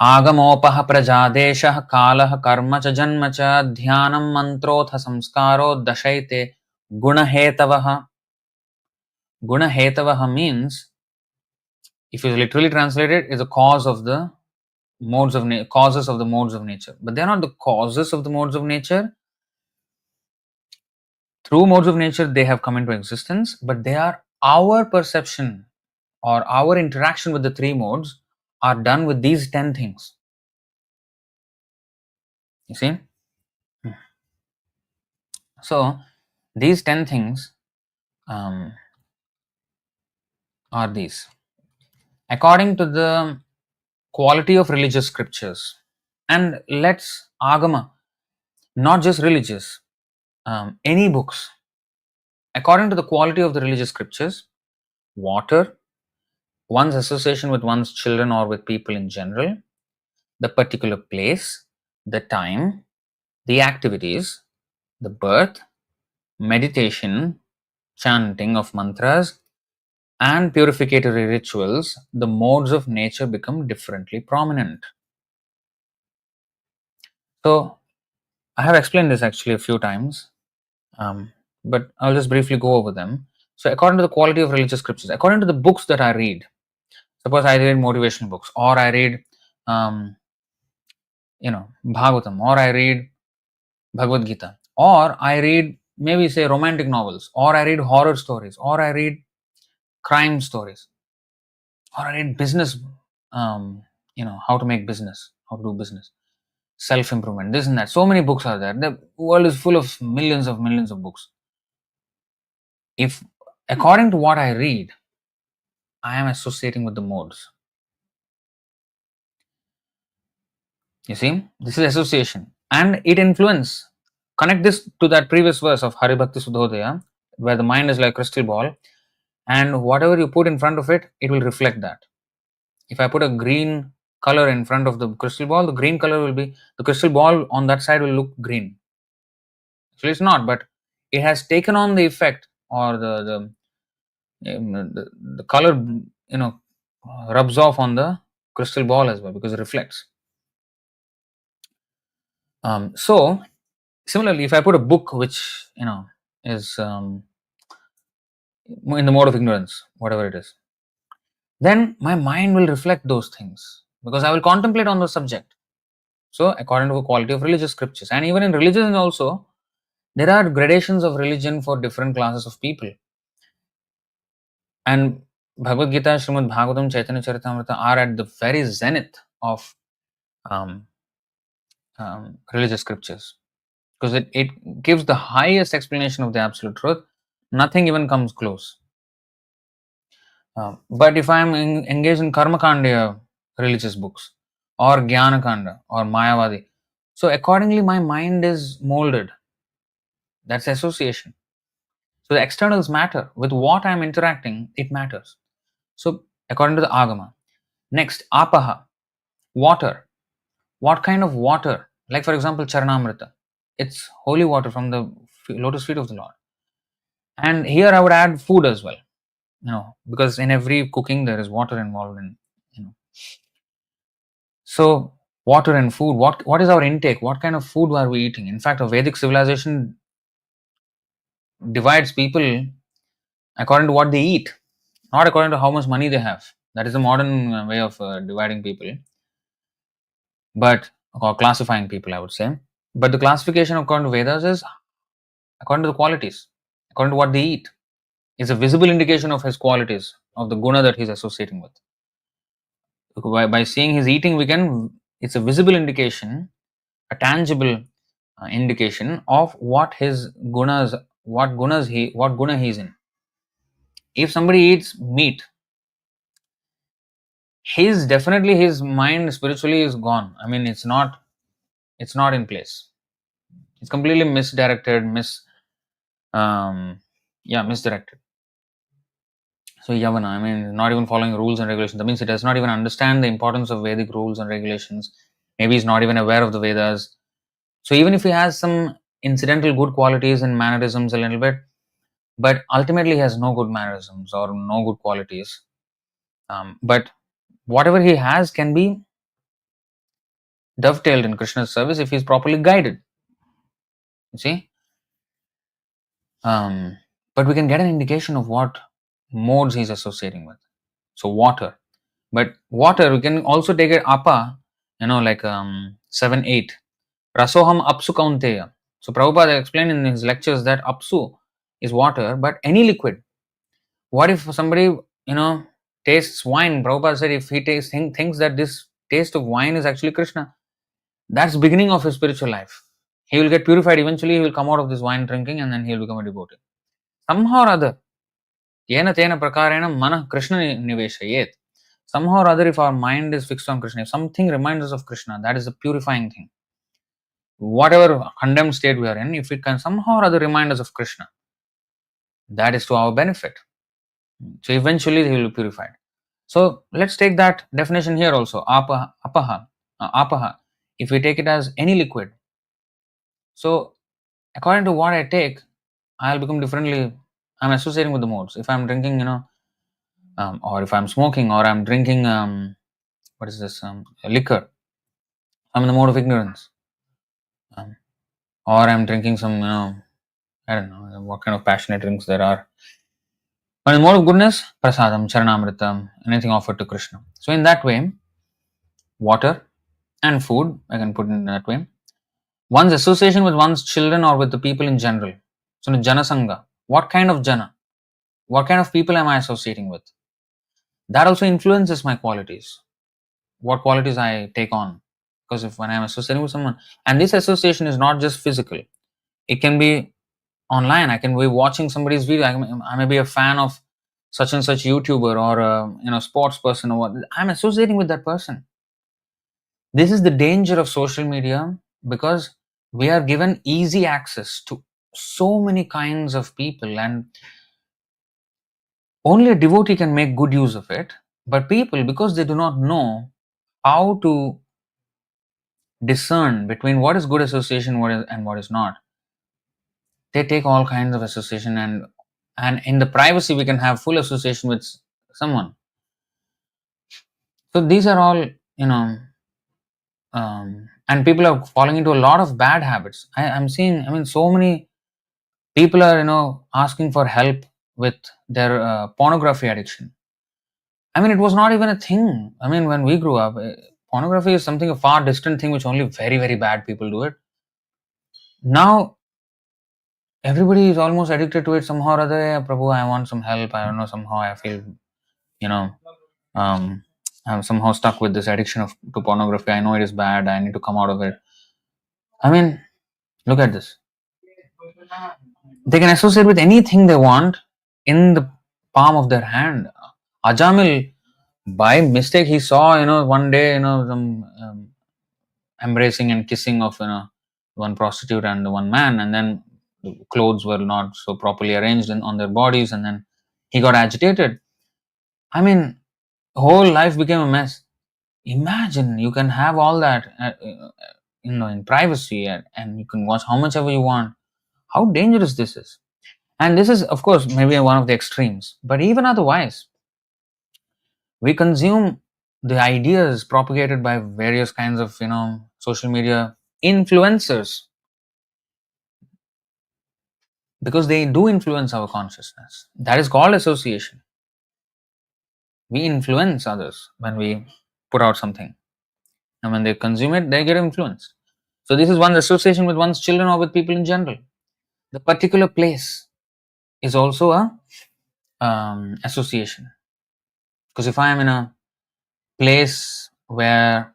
आगमोपः प्रजादेशः कालः कर्म च जन्म च ध्यानं मंत्रोऽथ संस्कारो दशैते गुणहेतवः. Gunahetavah means, if you literally translate it, is a cause of the causes of the modes of nature. But they are not the causes of the modes of nature. Through modes of nature, they have come into existence, but they are our perception or our interaction with the three modes are done with these 10 things. You see? So, these 10 things are these. According to the quality of religious scriptures, and let's agama, not just religious, any books. According to the quality of the religious scriptures, water, one's association with one's children or with people in general, the particular place, the time, the activities, the birth, meditation, chanting of mantras, and purificatory rituals, the modes of nature become differently prominent. So, I have explained this actually a few times, but I'll just briefly go over them. So, according to the quality of religious scriptures, according to the books that I read, suppose I read motivational books, or I read, Bhagavatam, or I read Bhagavad Gita, or I read maybe say romantic novels, or I read horror stories, or I read crime stories, or I read business, how to make business, how to do business, self improvement, this and that. So many books are there. The world is full of millions of books. If according to what I read, I am associating with the modes. You see, this is association, and it influence. Connect this to that previous verse of Haribhakti Sudhodaya, where the mind is like crystal ball, and whatever you put in front of it, it will reflect that. If I put a green color in front of the crystal ball, the green color will be, the crystal ball on that side will look green. Actually, it's not, but it has taken on the effect, or the color, rubs off on the crystal ball as well because it reflects. So similarly, if I put a book which is in the mode of ignorance, whatever it is, then my mind will reflect those things because I will contemplate on the subject. So according to the quality of religious scriptures, and even in religion also, there are gradations of religion for different classes of people. And Bhagavad Gita, Srimad Bhagavatam, Chaitanya Charitamrita are at the very zenith of religious scriptures, because it gives the highest explanation of the absolute truth. Nothing even comes close. But if I am engaged in Karma Kanda religious books, or Jnana Kanda, or Mayavadi, so accordingly my mind is molded. That's association. So the externals matter. With what I am interacting, it matters. So according to the Agama. Next, Apaha, water. What kind of water? Like for example, Charanamrita. It's holy water from the lotus feet of the Lord. And here I would add food as well. because in every cooking there is water involved in, you know. So water and food, what is our intake? What kind of food are we eating? In fact, a Vedic civilization divides people according to what they eat, not according to how much money they have. That is the modern way of dividing people, but or classifying people, I would say. But the classification according to Vedas is according to the qualities, according to what they eat. Is a visible indication of his qualities, of the guna that he's associating with. By seeing his eating, it's a visible indication, a tangible indication of what his gunas, what guna he's in. If somebody eats meat, his mind spiritually is gone. I mean, it's not in place. It's completely misdirected, misdirected. So Yavana, I mean, not even following rules and regulations. That means he does not even understand the importance of Vedic rules and regulations. Maybe he's not even aware of the Vedas. So even if he has some incidental good qualities and mannerisms a little bit, but ultimately he has no good mannerisms or no good qualities. But whatever he has can be dovetailed in Krishna's service if he's properly guided. You see? But we can get an indication of what modes he's associating with. So water. But water, we can also take it apa, like 7, 8. Rasoham apsu kaunteya. So Prabhupada explained in his lectures that apsu is water, but any liquid. What if somebody, tastes wine? Prabhupada said if he thinks that this taste of wine is actually Krishna, that's the beginning of his spiritual life. He will get purified. Eventually, he will come out of this wine drinking and then he will become a devotee. Somehow or other, yena tena prakarena mana Krishna niveshayet. Somehow or other, if our mind is fixed on Krishna, if something reminds us of Krishna, that is a purifying thing. Whatever condemned state we are in, if it can somehow or other remind us of Krishna, that is to our benefit. So eventually he will be purified. So let's take that definition here also. Apaha. If we take it as any liquid. So according to what I take, I'll become differently. I'm associating with the modes. If I'm drinking, or if I'm smoking, or I'm drinking, what is this, liquor, I'm in the mode of ignorance. Or I'm drinking some, I don't know what kind of passionate drinks there are. But in the mode of goodness, prasadam, charanamritam, anything offered to Krishna. So in that way, water and food, I can put it in that way. One's association with one's children or with the people in general. So in Jana Sangha, what kind of Jana? What kind of people am I associating with? That also influences my qualities. What qualities I take on. Because if when I'm associating with someone, and this association is not just physical, it can be online. I can be watching somebody's video. I may be a fan of such and such YouTuber or a sports person or what. I'm associating with that person. This is the danger of social media because we are given easy access to so many kinds of people, and only a devotee can make good use of it. But people, because they do not know how to discern between what is good association and what is not, they take all kinds of association, and in the privacy we can have full association with someone. So these are all, and people are falling into a lot of bad habits. I'm seeing, so many people are, asking for help with their pornography addiction. It was not even a thing. When we grew up, pornography is something a far distant thing which only very, very bad people do it. Now, everybody is almost addicted to it somehow or other. Hey, Prabhu, I want some help. I don't know, somehow I feel, I'm somehow stuck with this addiction to pornography. I know it is bad. I need to come out of it. Look at this. They can associate with anything they want in the palm of their hand. Ajamil, by mistake, he saw, one day, some embracing and kissing of, one prostitute and one man, and then the clothes were not so properly arranged on their bodies, and then he got agitated. Whole life became a mess. Imagine you can have all that, in privacy, and you can watch how much ever you want. How dangerous this is. And this is, of course, maybe one of the extremes. But even otherwise, we consume the ideas propagated by various kinds of, social media influencers, because they do influence our consciousness. That is called association. We influence others when we put out something, and when they consume it, they get influenced. So this is one's association with one's children or with people in general. The particular place is also a association, because if I am in a place where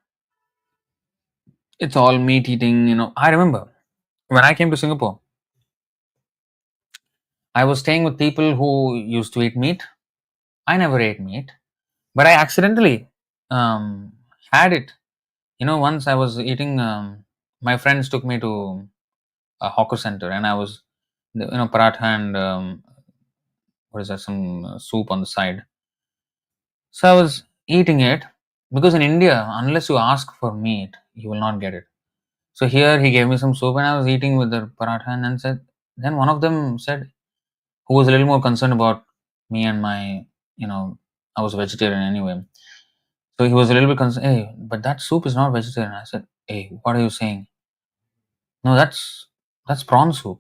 it's all meat eating, I remember when I came to Singapore, I was staying with people who used to eat meat. I never ate meat, but I accidentally had it. Once I was eating, my friends took me to a hawker center, and I was, paratha and what is that, some soup on the side. So I was eating it, because in India, unless you ask for meat, you will not get it. So here he gave me some soup, and I was eating with the paratha, and then one of them said, who was a little more concerned about me and my, I was vegetarian anyway. So he was a little bit concerned. Hey, but that soup is not vegetarian. I said, hey, what are you saying? No, that's prawn soup.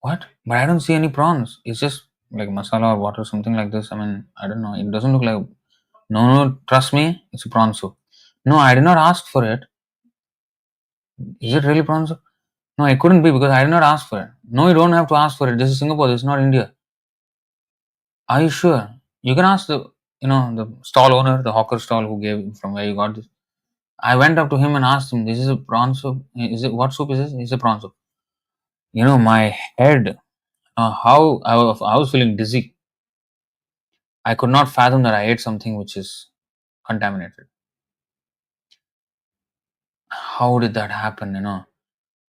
What? But I don't see any prawns. It's just like masala or water, something like this. I mean, I don't know. It doesn't look like. No, no, trust me, it's a prawn soup. No, I did not ask for it. Is it really prawn soup? No, it couldn't be, because I did not ask for it. No, you don't have to ask for it. This is Singapore. This is not India. Are you sure? You can ask the stall owner, the hawker stall who gave from where you got this. I went up to him and asked him, "This is a prawn soup. Is it, what soup is this?" It's a prawn soup. My head, how I was feeling dizzy. I could not fathom that I ate something which is contaminated. How did that happen?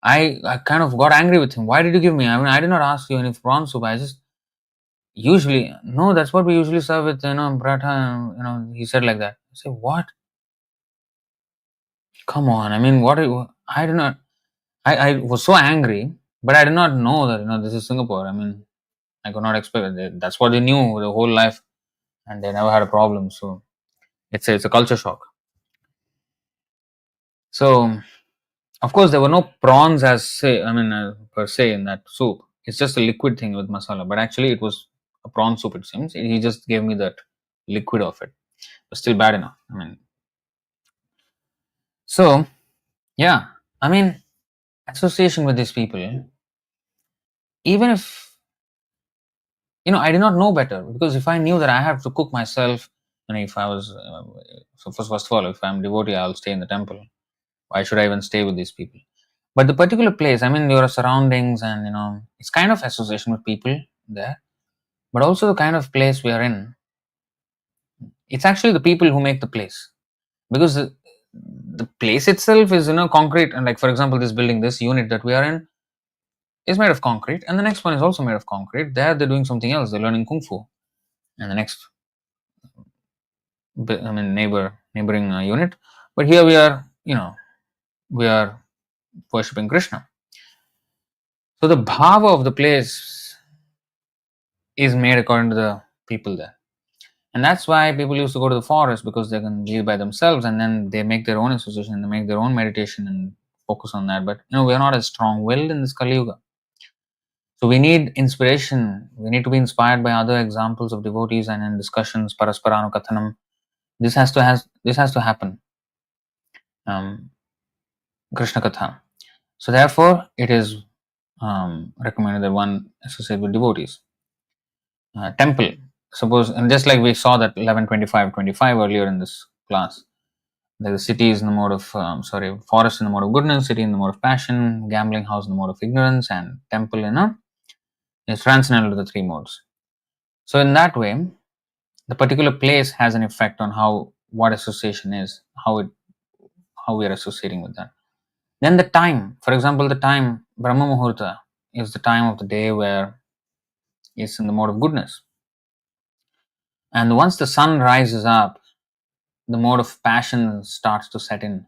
I kind of got angry with him. Why did you give me? I mean, I did not ask you any prawn soup. I just usually, no, that's what we usually serve with, paratha. He said like that. I said, what? Come on. I mean, I did not, I was so angry, but I did not know that, this is Singapore. I mean, I could not expect it. That's what they knew the whole life, and they never had a problem. So it's a culture shock. So, of course, there were no prawns per se in that soup. It's just a liquid thing with masala, but actually it was a prawn soup. It seems he just gave me that liquid of it, but still bad enough. I mean, so yeah, I mean, association with these people, even if I did not know better, because if I knew that I have to cook myself, and if I was so first of all, if I'm devotee, I'll stay in the temple. Why should I even stay with these people? But the particular place, I mean, your surroundings, and it's kind of association with people there, but also the kind of place we are in. It's actually the people who make the place, because the place itself is concrete, and like for example, this building, this unit that we are in, is made of concrete, and the next one is also made of concrete. There, they're doing something else. They're learning kung fu, and the next, neighboring unit. But here we are, we are worshipping Krishna. So the bhava of the place is made according to the people there. And that's why people used to go to the forest, because they can live by themselves, and then they make their own association, and they make their own meditation and focus on that. But we are not as strong willed in this Kali Yuga. So we need inspiration. We need to be inspired by other examples of devotees, and in discussions, parasparanu kathanam. This has to happen. Krishna Katha. So therefore, it is recommended that one associate with devotees. Temple. Suppose, and just like we saw that 11:25:25 earlier in this class, the city is in the mode of, forest in the mode of goodness, city in the mode of passion, gambling house in the mode of ignorance, and temple is transcendental to the three modes. So in that way, the particular place has an effect on what association is, how we are associating with that. Then the time, for example, the time Brahma Muhurta is the time of the day where it's in the mode of goodness. And once the sun rises up, the mode of passion starts to set in,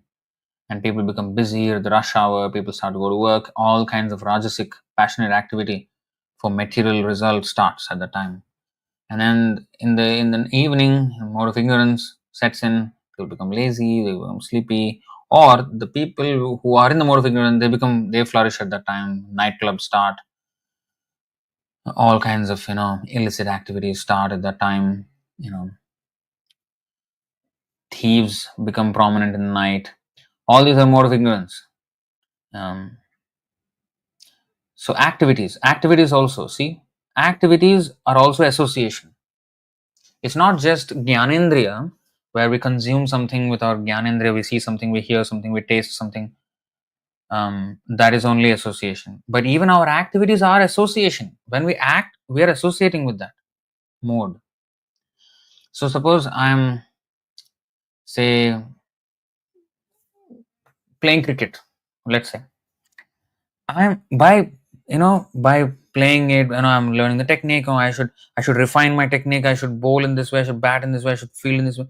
and people become busy at the rush hour. People start to go to work, all kinds of rajasic, passionate activity for material result starts at the time. And then in the evening, mode of ignorance sets in. People become lazy, they become sleepy, or the people who are in the mode of ignorance, they flourish at that time. Nightclubs start, all kinds of illicit activities start at that time. Thieves become prominent in the night. All these are mode of ignorance. Um, so activities also. See, activities are also association. It's not just Jnanendriya, where we consume something with our Jnanendriya, we see something, we hear something, we taste something. That is only association. But even our activities are association. When we act, we are associating with that mode. So suppose I'm, say, playing cricket, let's say. I'm by playing it, I'm learning the technique. Oh, I should refine my technique. I should bowl in this way. I should bat in this way. I should field in this way.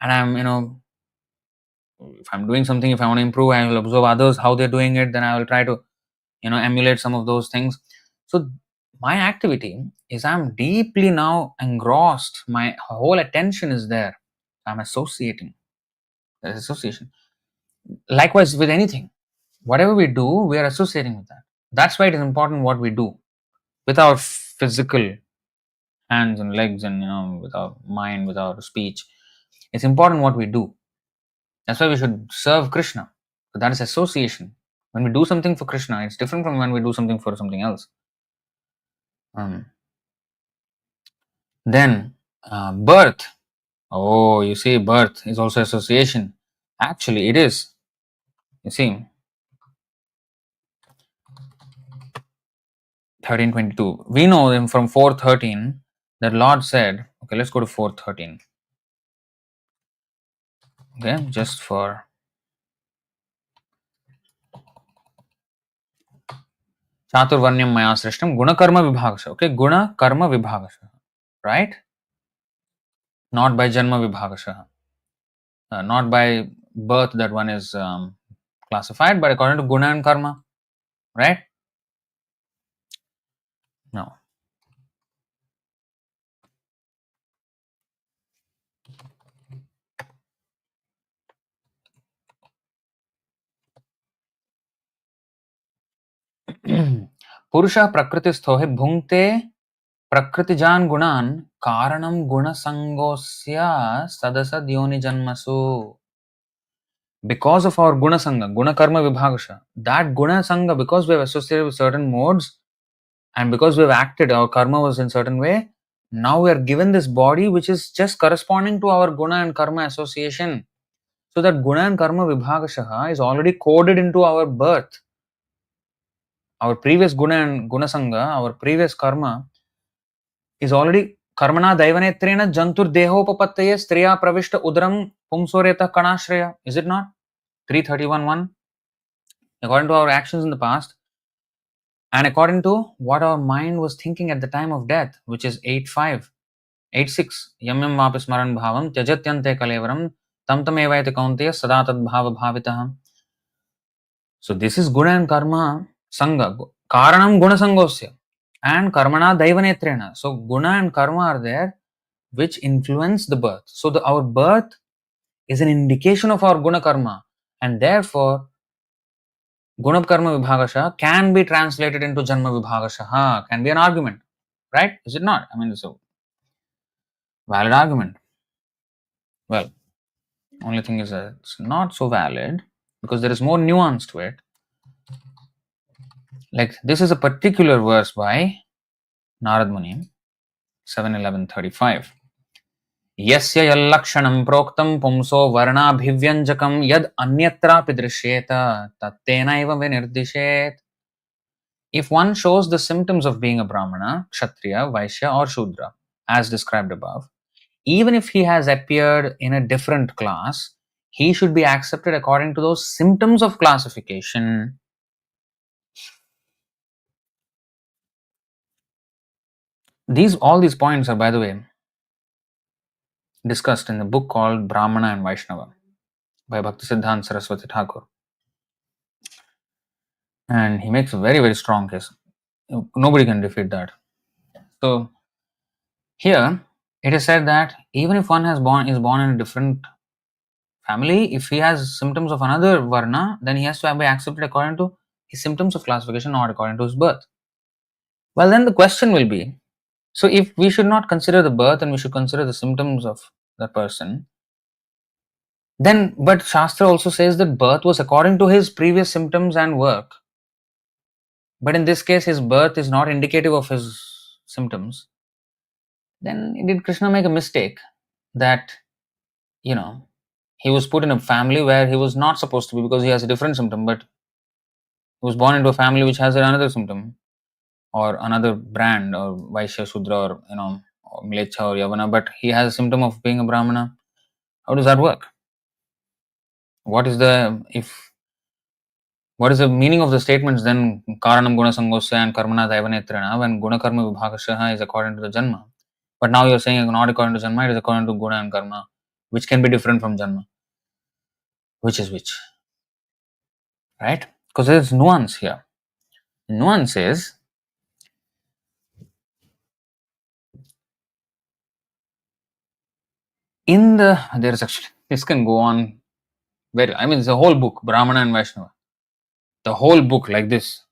And if I'm doing something, if I want to improve, I will observe others how they're doing it. Then I will try to emulate some of those things. So my activity is I'm deeply now engrossed. My whole attention is there. I'm associating. There's association. Likewise with anything, whatever we do, we are associating with that. That's why it is important what we do with our physical hands and legs, and with our mind, with our speech. It's important what we do. That's why we should serve Krishna. But that is association. When we do something for Krishna, it's different from when we do something for something else. Then birth. Oh, you see, birth is also association. Actually, it is. You see, 13:22. We know them from 4:13 that Lord said. Okay, let's go to 4:13. Okay, just for Chaturvarnyam maya srishtam gunakarma vibhagasha. Okay, gunakarma vibhagasha. Right? Not by janma vibhagasha. Not by birth that one is classified, but according to guna and karma. Right? No. Purusha prakristho he bhungte prakritijan gunan karanam gunasangosya sadasad yoni janmasu. Because of our gunasanga, gunakarma vibhagasha, that gunasanga, because we have associated with certain modes and because we have acted, our karma was in certain way, now we are given this body which is just corresponding to our guna and karma association. So that guna and karma vibhagasha is already coded into our birth. Our previous guna and gunasanga, our previous karma is already karmana daivanetrena jantur dehopapattaye striya pravishta udram pumsoreta kanashraya. Is it not? 3:31:1. According to our actions in the past and according to what our mind was thinking at the time of death, which is 8:5, 8:6. Yam yam vapi smaran bhavam tyajatyante kalevaram tam tam evaite kaunteya sada tad bhava bhavitah. So this is guna and karma sanga. Karanam guna sangosya and karmana daivanetrena. So guna and karma are there which influence the birth. So our birth is an indication of our guna karma, and therefore guna karma vibhagasha can be translated into janma vibhagasha. Can be an argument, right? Is it not? I mean, it's a valid argument. Well, only thing is that it's not so valid because there is more nuance to it. Like this is a particular verse by Narad Muni, 7:11:35. Yasya yallakshanam proktam pumso varnabhivyanjakam yad anyatrapi drishyeta tattenaiva vinirdishet. If one shows the symptoms of being a Brahmana, Kshatriya, Vaishya or Shudra, as described above, even if he has appeared in a different class, he should be accepted according to those symptoms of classification. All these points are, by the way, discussed in the book called Brahmana and Vaishnava by Bhaktisiddhanta Saraswati Thakur. And he makes a very, very strong case. Nobody can defeat that. So here it is said that even if one is born in a different family, if he has symptoms of another varna, then he has to be accepted according to his symptoms of classification, not according to his birth. Well, then the question will be, so if we should not consider the birth and we should consider the symptoms of the person, then but Shastra also says that birth was according to his previous symptoms and work. But in this case, his birth is not indicative of his symptoms. Then did Krishna make a mistake that, you know, he was put in a family where he was not supposed to be because he has a different symptom, but he was born into a family which has another symptom or another brand or Vaishya, Shudra or, or Mlecha or Yavana, but he has a symptom of being a Brahmana. How does that work? What is the meaning of the statements then? Karanam guna sangosya and karmana daivanetrana, when guna karma vibhagashah is according to the janma. But now you're saying not according to janma, it is according to guna and karma, which can be different from janma. Which is which? Right? Because there's nuance here. The nuance is, there's actually, this can go on it's a whole book, Brahmana and Vaishnava. The whole book like this.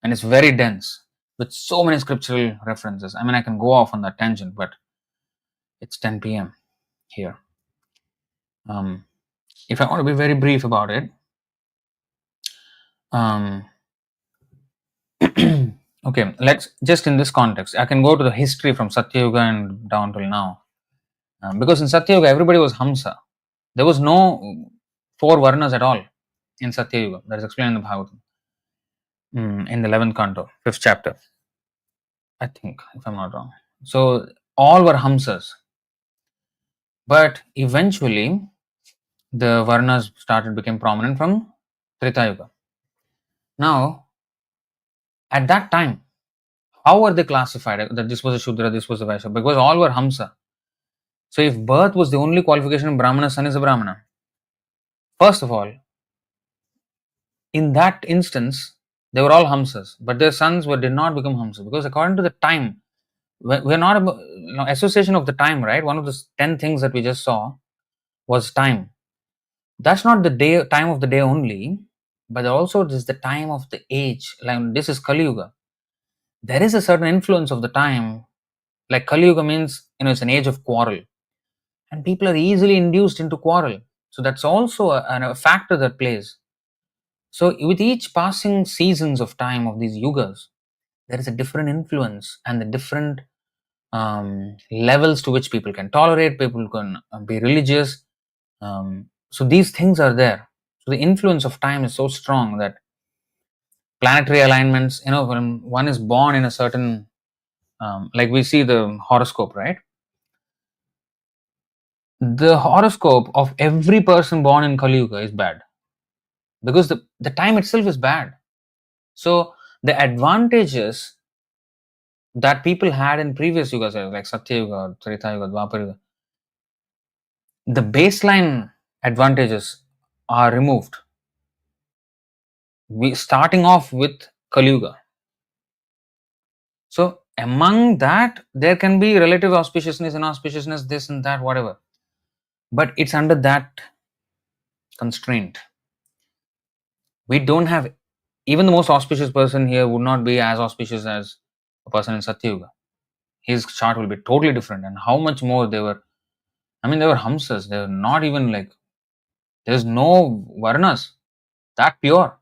And it's very dense with so many scriptural references. I can go off on that tangent, but it's 10 p.m. here. If I want to be very brief about it, okay, let's just in this context, I can go to the history from Satyuga and down till now. Because in Satyuga, everybody was Hamsa. There was no 4 Varnas at all in Satyuga. That is explained in the Bhagavatam. In the 11th canto, 5th chapter. I think, if I'm not wrong. So, all were Hamsas. But eventually, the Varnas became prominent from Treta Yuga. Now, at that time, how were they classified? That this was a Shudra, this was a Vaishya? Because all were Hamsa. So, if birth was the only qualification, Brahmana's son is a Brahmana. First of all, in that instance, they were all Hamsas, but their sons did not become Hamsas because according to the time, we're not about association of the time, right? One of the 10 things that we just saw was time. That's not the time of the day only, but also this is the time of the age. Like this is Kali Yuga. There is a certain influence of the time. Like Kali Yuga means, it's an age of quarrel, and people are easily induced into quarrel. So that's also a factor that plays. So with each passing seasons of time of these yugas, there is a different influence and the different levels to which people can tolerate, people can be religious. So these things are there. So the influence of time is so strong that planetary alignments, when one is born in a certain, like we see the horoscope, right? The horoscope of every person born in Kali Yuga is bad because the time itself is bad. So the advantages that people had in previous yugas, like Satya Yuga, Treta Yuga, Dwapar Yuga, the baseline advantages are removed. We starting off with Kali Yuga. So among that, there can be relative auspiciousness, inauspiciousness, this and that, whatever. But it's under that constraint. We don't have, even the most auspicious person here would not be as auspicious as a person in Satya Yuga. His chart will be totally different. And how much more they were, they were Hamsas. They were not even like, there's no Varnas, that pure.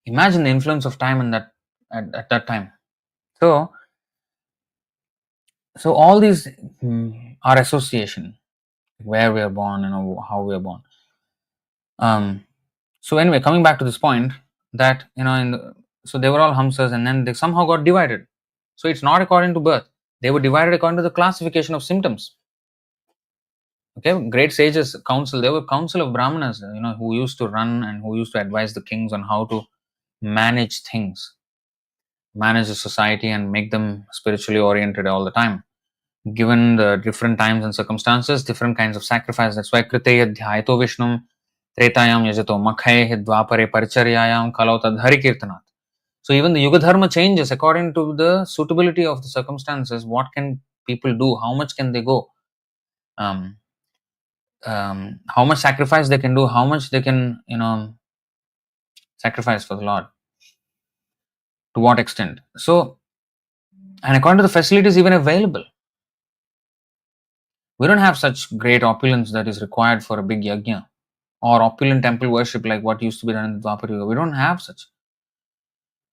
Imagine the influence of time in that at that time. So all these are association, where we are born, how we are born. So anyway, coming back to this point that so they were all Hamsas and then they somehow got divided. So it's not according to birth. They were divided according to the classification of symptoms. Okay, great sages council. There were council of Brahmanas, who used to run and who used to advise the kings on how to manage things, manage the society and make them spiritually oriented all the time. Given the different times and circumstances, different kinds of sacrifice. That's why Kriteya Dhyaito Vishnum Tretayam Yajato Makhaye Dvapare Paricharyayam Kalau Tadhari Kirtanat. So even the Yuga Dharma changes according to the suitability of the circumstances. What can people do? How much can they go? Um, how much sacrifice they can do? How much they can, sacrifice for the Lord? To what extent? So, and according to the facilities even available, we don't have such great opulence that is required for a big yajna or opulent temple worship like what used to be done in the Dwapar Yuga. We don't have such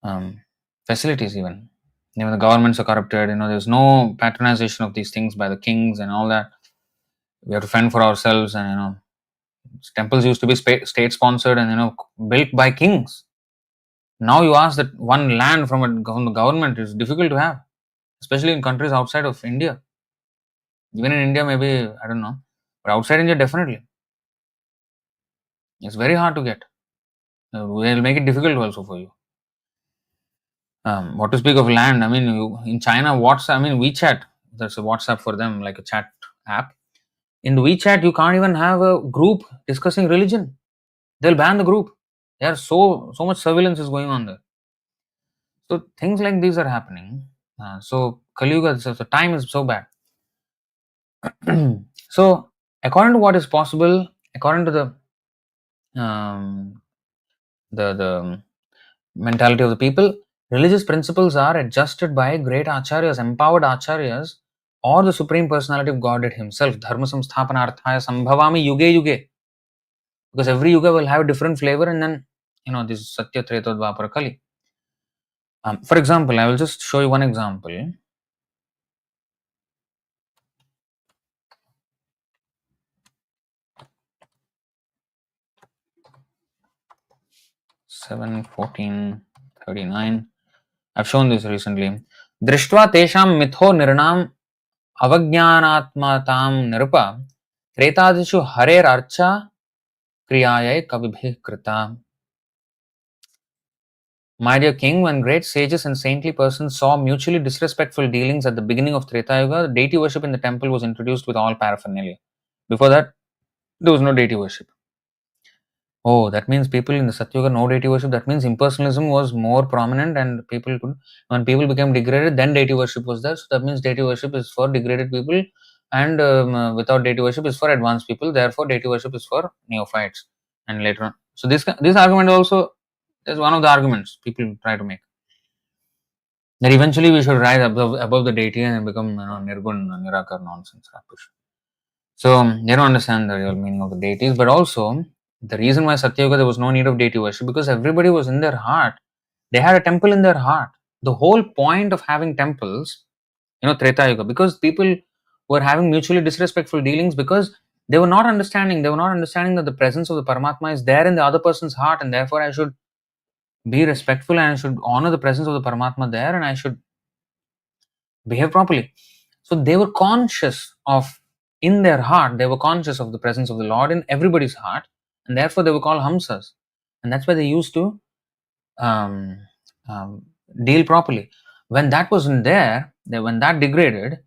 um, facilities even. Even the governments are corrupted. There's no patronization of these things by the kings and all that. We have to fend for ourselves, and temples used to be state sponsored and built by kings. Now you ask that one land from the government is difficult to have, especially in countries outside of India. Even in India, maybe I don't know, but outside India, definitely, it's very hard to get. We'll make it difficult also for you. What to speak of land? I mean, in China, WeChat. There's a WhatsApp for them, like a chat app. In WeChat, you can't even have a group discussing religion. They'll ban the group. There's so much surveillance is going on there. So things like these are happening. So Kali Yuga, so the time is so bad. So according to what is possible, according to the mentality of the people, religious principles are adjusted by great acharyas, empowered acharyas, or the Supreme Personality of Godhead Himself. Dharma samsthapanarthaya sambhavami yuge yuge. Because every yuga will have a different flavor, and then this Satya, Treta, Dvapara, Kali. For example, I will just show you one example. Seven 14:39. I've shown this recently. Drishtva tesham mitho nirnam avajnanatmatam nirupa tretadishu harer archa kriyayai kavibhi krita. My dear king, when great sages and saintly persons saw mutually disrespectful dealings at the beginning of Treta Yuga, deity worship in the temple was introduced with all paraphernalia. Before that, there was no deity worship. Oh, that means people in the Satyuga no deity worship. That means impersonalism was more prominent, and when people became degraded, then deity worship was there. So that means deity worship is for degraded people, and without deity worship is for advanced people. Therefore, deity worship is for neophytes. And later on, so this argument also is one of the arguments people try to make, that eventually we should rise above the deity and become nirgun, nirakar nonsense. So they don't understand the real meaning of the deities, but also the reason why Satya Yuga there was no need of deity worship, because everybody was in their heart. They had a temple in their heart. The whole point of having temples, Treta Yuga, because people were having mutually disrespectful dealings, because they were not understanding. They were not understanding that the presence of the Paramatma is there in the other person's heart, and therefore I should be respectful and I should honor the presence of the Paramatma there, and I should behave properly. So they were conscious of, in their heart, they were conscious of the presence of the Lord in everybody's heart, and therefore they were called Hamsas. And that's why they used to um, um, deal properly. When that wasn't there, when that degraded,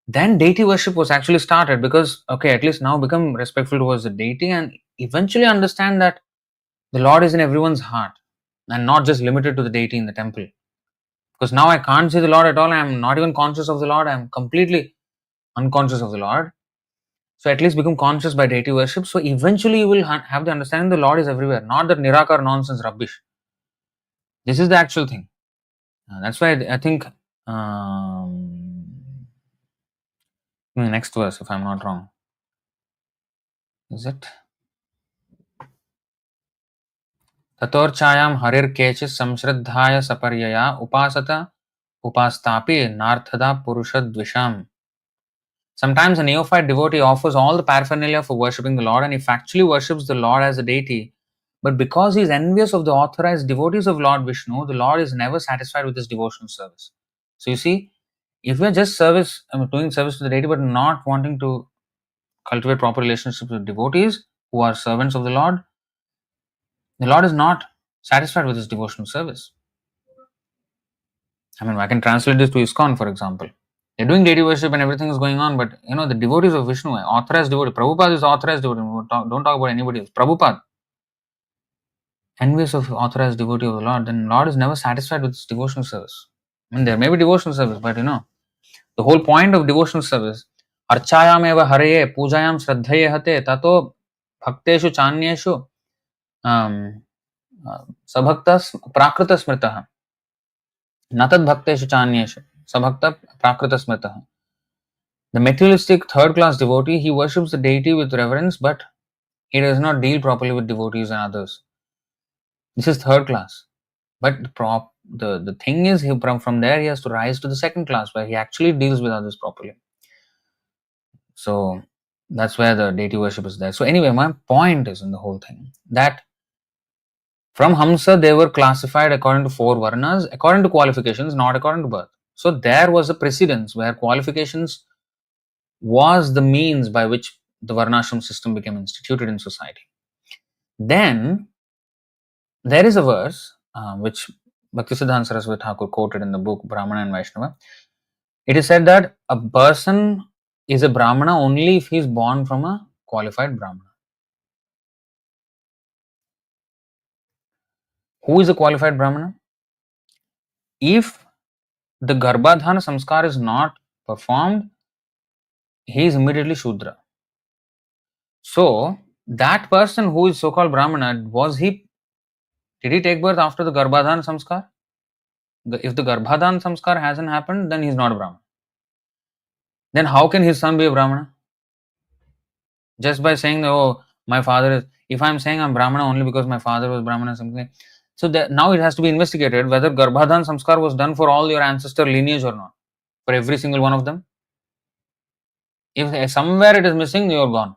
then deity worship was actually started, because, okay, at least now become respectful towards the deity and eventually understand that the Lord is in everyone's heart and not just limited to the deity in the temple. Because now I can't see the Lord at all. I am not even conscious of the Lord. I am completely unconscious of the Lord. So at least become conscious by deity worship. So eventually you will have the understanding the Lord is everywhere, not that nirakar nonsense rubbish. This is the actual thing. That's why I think next verse, if I'm not wrong, is it? Tatorchayam harir kechis samshraddhaya saparyaya upasata upastapi narthada purushadvisham. Sometimes a neophyte devotee offers all the paraphernalia for worshipping the Lord, and he actually worships the Lord as a deity. But because he is envious of the authorized devotees of Lord Vishnu, the Lord is never satisfied with his devotional service. So you see, if we are just doing service to the deity, but not wanting to cultivate proper relationships with devotees who are servants of the Lord is not satisfied with his devotional service. I mean, I can translate this to ISKCON, for example. They're doing deity worship and everything is going on, but the devotees of Vishnu, authorized devotee, Prabhupada is authorized devotee. Don't talk about anybody else. Prabhupada. envious of authorized devotee of the Lord, then Lord is never satisfied with his devotional service. I mean, there may be devotional service, but the whole point of devotional service, archayam eva hareye, pujayam shraddhaye hate, tato bhakteshu chanyeshu sabhaktas prakrita smritah. Natad bhakteshu chanyeshu sabhakta prakrita smritah. The materialistic third class devotee, he worships the deity with reverence, but he does not deal properly with devotees and others. This is third class. But the thing is, from there he has to rise to the second class where he actually deals with others properly. So that's where the deity worship is there. So anyway, my point is in the whole thing that from Hamsa they were classified according to 4 Varnas, according to qualifications, not according to birth. So there was a precedence where qualifications was the means by which the Varnāśrama system became instituted in society. Then there is a verse which Bhaktisiddhanta Saraswati Thakur quoted in the book Brahmana and Vaishnava. It is said that a person is a Brahmana only if he is born from a qualified Brahmana. Who is a qualified Brahmana? If the Garbhadhana Samskar is not performed, he is immediately Shudra. So, that person who is so-called Brahmana, did he take birth after the Garbhadhana Samskar? If the Garbhadhana Samskar hasn't happened, then he is not a Brahmana. Then how can his son be a Brahmana? Just by saying that, oh, my father is, if I am saying I'm Brahmana only because my father was Brahmana, something. So that now it has to be investigated whether Garbhadhan Samskar was done for all your ancestor lineage or not. For every single one of them. If somewhere it is missing, you're gone.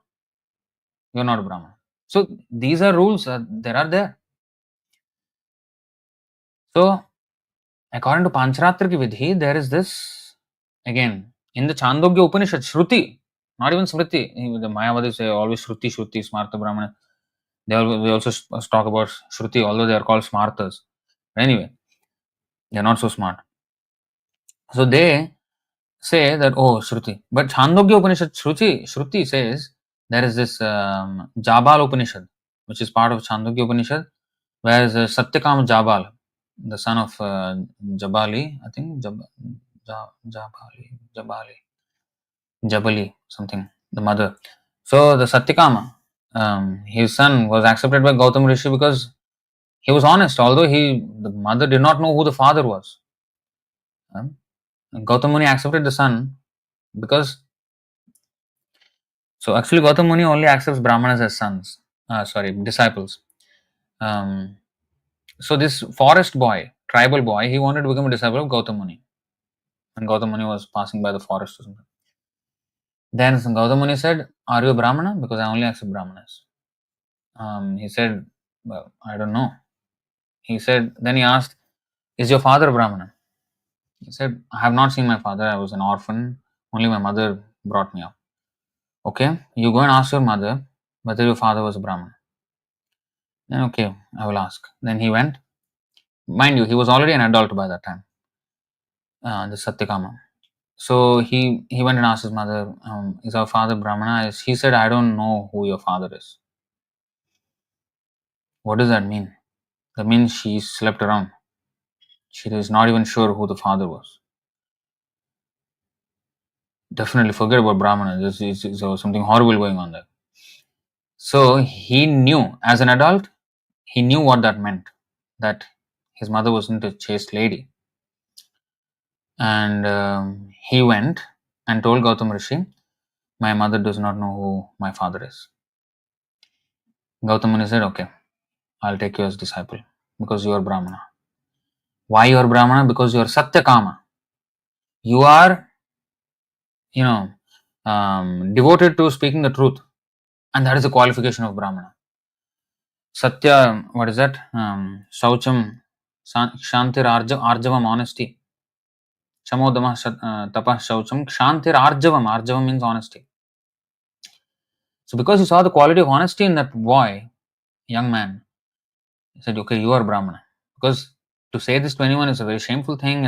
You're not a Brahmana. So these are rules that are there. So according to Pancharatra ki Vidhi, there is this again in the Chandogya Upanishad, Shruti, not even Smriti. The Mayavadis say always Shruti, Shruti, Smarta Brahmana. We also talk about Shruti, although they are called Smartas. Anyway, they are not so smart. So they say that, oh, Shruti. But Chandogya Upanishad, Shruti says there is this Jabal Upanishad, which is part of Chandogya Upanishad, whereas Satyakama Jabal, the son of Jabali, I think, Jabali, something, the mother. So the Satyakama, his son was accepted by Gautam Rishi because he was honest, although the mother did not know who the father was. Gautam Muni accepted the son because, so actually Gautam Muni only accepts Brahmanas as sons, disciples. So this forest boy, tribal boy, he wanted to become a disciple of Gautam Muni. And Gautam Muni was passing by the forest or something. Then Gautam Muni said, are you a Brahmana? Because I only accept Brahmanas. He said, well, I don't know. Then he asked, is your father a Brahmana? He said, I have not seen my father. I was an orphan. Only my mother brought me up. Okay, you go and ask your mother whether your father was a Brahmana. Then, okay, I will ask. Then he went. Mind you, he was already an adult by that time, the Satyakama. So he went and asked his mother, is our father Brahmana? He said, I don't know who your father is. What does that mean? That means she slept around. She is not even sure who the father was. Definitely forget about Brahmana. There's something horrible going on there. So he knew, as an adult, he knew what that meant, that his mother wasn't a chaste lady. And he went and told Gautam Rishi, my mother does not know who my father is. Gautam Muni said, okay, I'll take you as disciple because you are Brahmana. Why you are Brahmana? Because you are Satyakama. You are, devoted to speaking the truth. And that is a qualification of Brahmana. Satya, what is that? Saucham, Shantir, Arjavam, honesty. Shamodama, Tapah, Saucham, Shantir, Arjavam. Arjavam means honesty. So because he saw the quality of honesty in that boy, young man, he said, okay, you are Brahmana. Because to say this to anyone is a very shameful thing.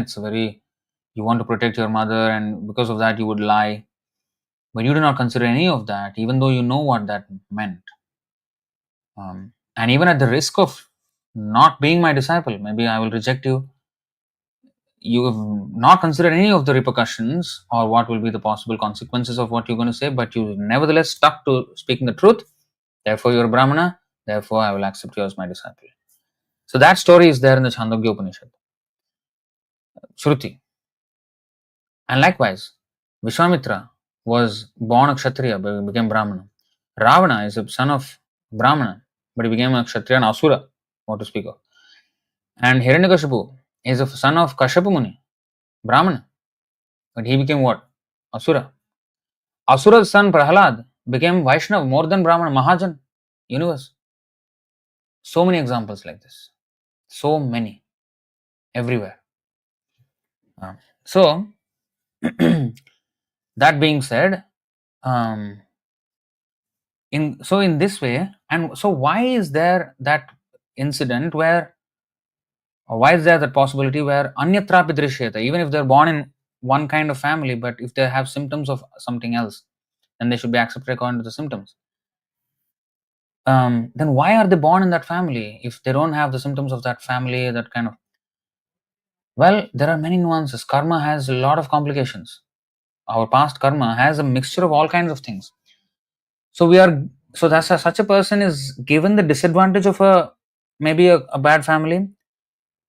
You want to protect your mother, and because of that you would lie. But you do not consider any of that, even though you know what that meant. And even at the risk of not being my disciple. Maybe I will reject you. You have not considered any of the repercussions or what will be the possible consequences of what you're going to say, but you nevertheless stuck to speaking the truth. Therefore, you're a Brahmana. Therefore, I will accept you as my disciple. So that story is there in the Chandogya Upanishad, Shruti. And likewise, Vishwamitra was born a Kshatriya, but became Brahmana. Ravana is a son of Brahmana, but he became a Kshatriya and Asura, what to speak of. And Hiranyakashipu is a son of Kashyapa Muni, Brahmana, but he became what? Asura. Asura's son Prahalad became Vaishnav, more than Brahmana, Mahajan, universe. So many examples like this. So many. Everywhere. So, that being said, in this way, and so why is there that incident where, or why is there that possibility where anyatrapi drishyate, even if they're born in one kind of family, but if they have symptoms of something else, then they should be accepted according to the symptoms. Then why are they born in that family if they don't have the symptoms of that family, that kind of? Well, there are many nuances. Karma has a lot of complications. Our past karma has a mixture of all kinds of things. So that's such a person is given the disadvantage of maybe a bad family,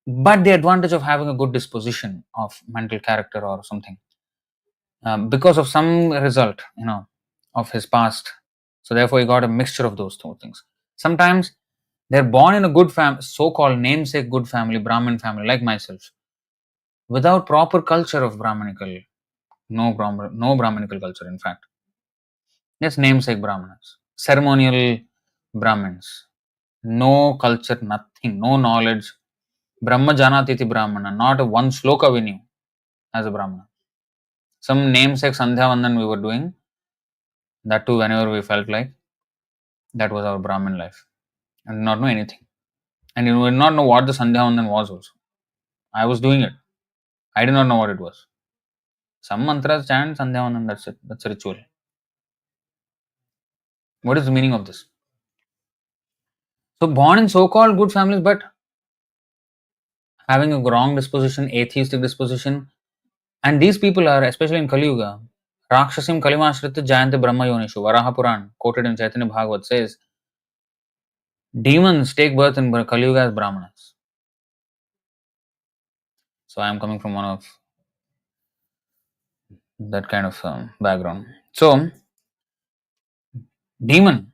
but the advantage of having a good disposition of mental character or something, because of some result, of his past. So therefore, he got a mixture of those two things. Sometimes they're born in a good family, so-called namesake good family, Brahmin family, like myself, without proper culture of Brahmanical, no Brahmanical culture, in fact. Yes, namesake Brahmanas, ceremonial Brahmins, no culture, nothing, no knowledge. Brahma Janatiti Brahmana, not a one sloka we knew as a Brahmana. Some namesake Sandhya Vandan we were doing, that too whenever we felt like. That was our Brahmin life. I did not know anything. And you did not know what the Sandhya Vandan was also. I was doing it. I did not know what it was. Some mantras chant Sandhya Vandan, that's it. That's a ritual. What is the meaning of this? So born in so-called good families, but having a wrong disposition, atheistic disposition, and these people are, especially in Kali Yuga, Rakshasim Kalimashrita Jayante Brahma Yonishu, Varaha Puran, quoted in Chaitanya Bhagavat, says, demons take birth in Kali Yuga as Brahmanas. So I am coming from one of that kind of background. So, demon.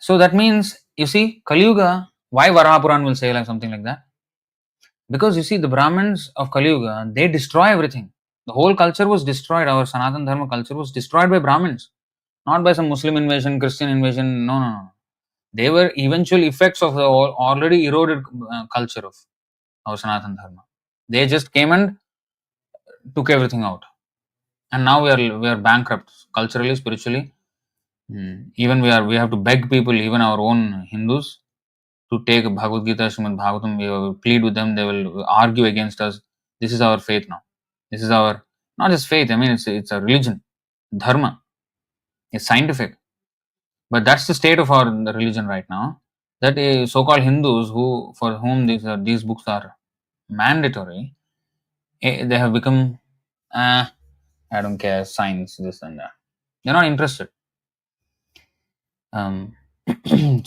So that means, you see, Kali Yuga, why Varaha Puran will say like something like that? Because you see, the Brahmins of Kali Yuga, they destroy everything. The whole culture was destroyed. Our Sanatana Dharma culture was destroyed by Brahmins, not by some Muslim invasion, Christian invasion. No, no, no. They were eventual effects of the already eroded culture of our Sanatana Dharma. They just came and took everything out, and now we are bankrupt culturally, spiritually. Even we have to beg people, even our own Hindus, to take Bhagavad Gita, Srimad Bhagavatam. We will plead with them. They will argue against us. This is our faith now. This is our, not just faith. I mean, it's a religion, dharma. It's scientific, but that's the state of our religion right now. That so-called Hindus, for whom these books are mandatory, they have become, I don't care, science, this and that. They're not interested. So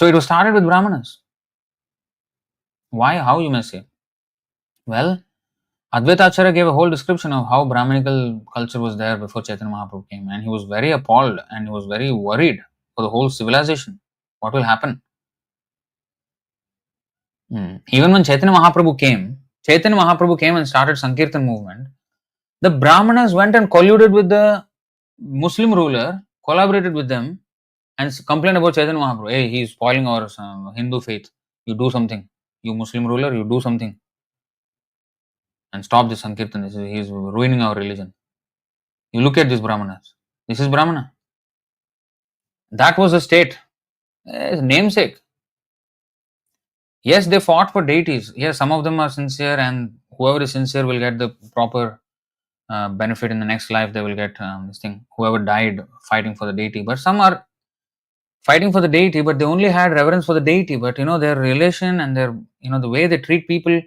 it was started with Brahmanas. Why? How, you may say? Well, Advaita Acharya gave a whole description of how Brahmanical culture was there before Chaitanya Mahaprabhu came, and he was very appalled and he was very worried for the whole civilization. What will happen? Even when Chaitanya Mahaprabhu came and started Sankirtan movement, the Brahmanas went and colluded with the Muslim ruler, collaborated with them, and complained about Chaitanya Mahaprabhu. Hey, he is spoiling our Hindu faith. You do something. You Muslim ruler, you do something. And stop this Sankirtan. He is ruining our religion. You look at these Brahmanas. This is Brahmana. That was the state. Namesake. Yes, they fought for deities. Yes, some of them are sincere, and whoever is sincere will get the proper benefit in the next life. They will get this thing. Whoever died fighting for the deity. But some are fighting for the deity, but they only had reverence for the deity. But their relation and their the way they treat people,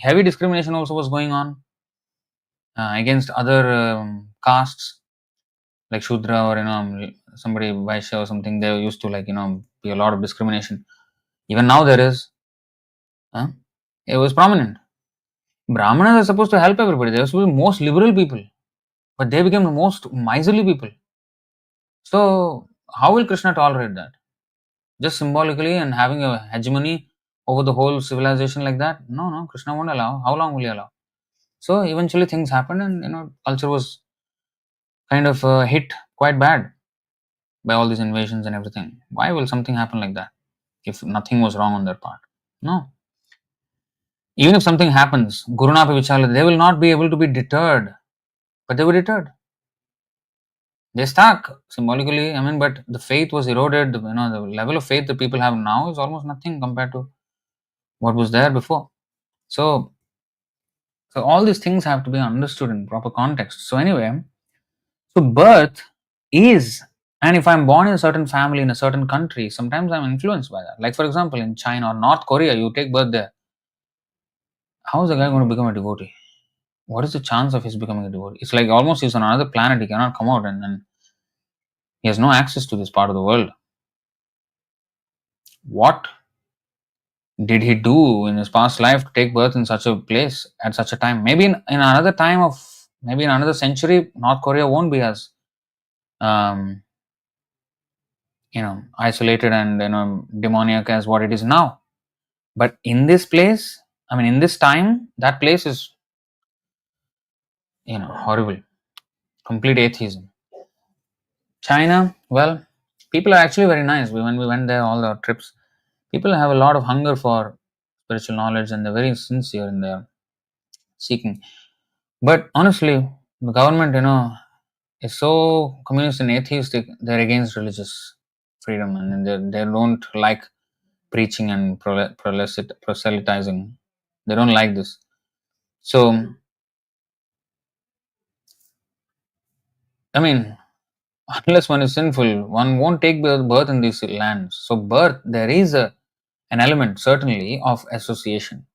heavy discrimination also was going on against other castes like Shudra or somebody Vaishya or something. They used to be a lot of discrimination. Even now there is. It was prominent. Brahmanas are supposed to help everybody. They were supposed to be most liberal people, but they became the most miserly people. So how will Krishna tolerate that? Just symbolically and having a hegemony over the whole civilization like that? No, Krishna won't allow. How long will he allow? So eventually things happened, and culture was kind of hit quite bad by all these invasions and everything. Why will something happen like that if nothing was wrong on their part? No. Even if something happens, Gurunapi Vichala, they will not be able to be deterred, but they were deterred. They stuck symbolically. I mean, but the faith was eroded. The level of faith that people have now is almost nothing compared to what was there before. So all these things have to be understood in proper context. So anyway, so birth is, and if I'm born in a certain family in a certain country, sometimes I'm influenced by that. Like for example, in China or North Korea, you take birth there. How is a guy going to become a devotee? What is the chance of his becoming a devotee? It's like almost he's on another planet. He cannot come out, and then he has no access to this part of the world. What did he do in his past life to take birth in such a place at such a time? Maybe in another time of maybe in another century, North Korea won't be as um, isolated and demoniac as what it is now. But in this place, I mean, in this time, that place is horrible, complete atheism. China, well, people are actually very nice. When we went there, all our trips, people have a lot of hunger for spiritual knowledge, and they're very sincere in their seeking. But honestly, the government, is so communist and atheistic. They're against religious freedom, and they don't like preaching and proselytizing. They don't like this. So, I mean, unless one is sinful, one won't take birth in these lands. So, birth, there is an element certainly of association,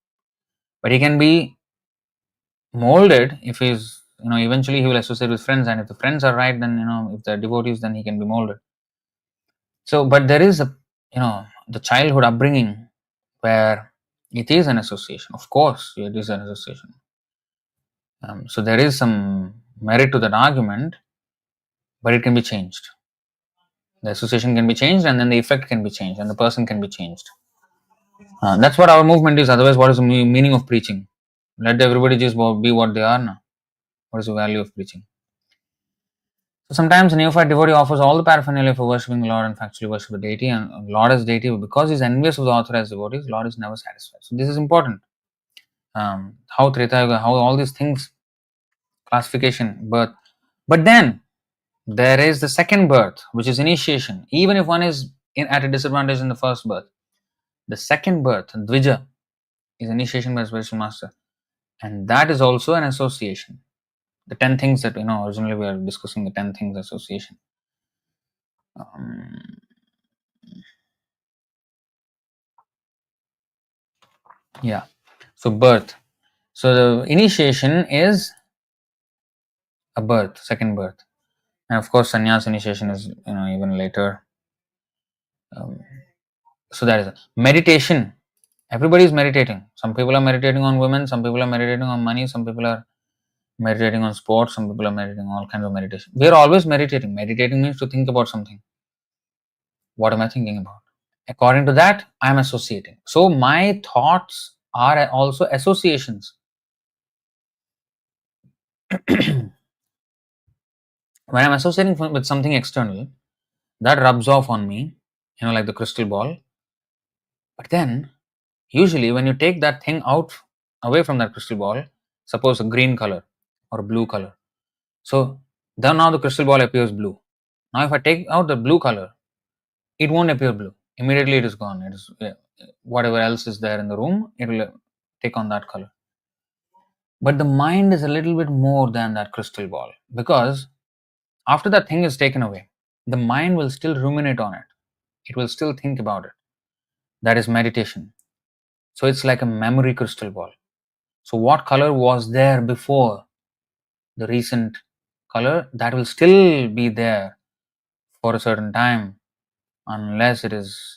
but he can be molded if he's, eventually he will associate with friends, and if the friends are right, then, if they're devotees, then he can be molded. So, but there is the childhood upbringing where it is an association. Of course, it is an association. So there is some merit to that argument, but it can be changed. The association can be changed, and then the effect can be changed, and the person can be changed. That's what our movement is. Otherwise, what is the meaning of preaching? Let everybody just be what they are now. What is the value of preaching? So sometimes a neophyte devotee offers all the paraphernalia for worshipping the Lord and factually worship the deity, and Lord as deity, because he's envious of the authorized devotees, Lord is never satisfied. So this is important. How Treta Yuga, how all these things, classification, birth. But then there is the second birth, which is initiation. Even if one is at a disadvantage in the first birth, the second birth, Dvija, is initiation by spiritual master, and that is also an association. The 10 things that originally we are discussing, the 10 things association. Yeah. So birth. So the initiation is a birth, second birth, and of course, sannyas initiation is even later. So that is meditation. Everybody is meditating. Some people are meditating on women. Some people are meditating on money. Some people are meditating on sports. Some people are meditating on all kinds of meditation. We are always meditating. Meditating means to think about something. What am I thinking about? According to that, I am associating. So my thoughts are also associations. When I'm associating with something external, that rubs off on me, like the crystal ball. But then, usually, when you take that thing out away from that crystal ball, suppose a green color or a blue color, so then now the crystal ball appears blue. Now, if I take out the blue color, it won't appear blue. Immediately, it is gone. It is whatever else is there in the room, it will take on that color. But the mind is a little bit more than that crystal ball, because after that thing is taken away, the mind will still ruminate on it. it will still think about it. That is meditation. So it's like a memory crystal ball. So what color was there before the recent color, that will still be there for a certain time, unless it is,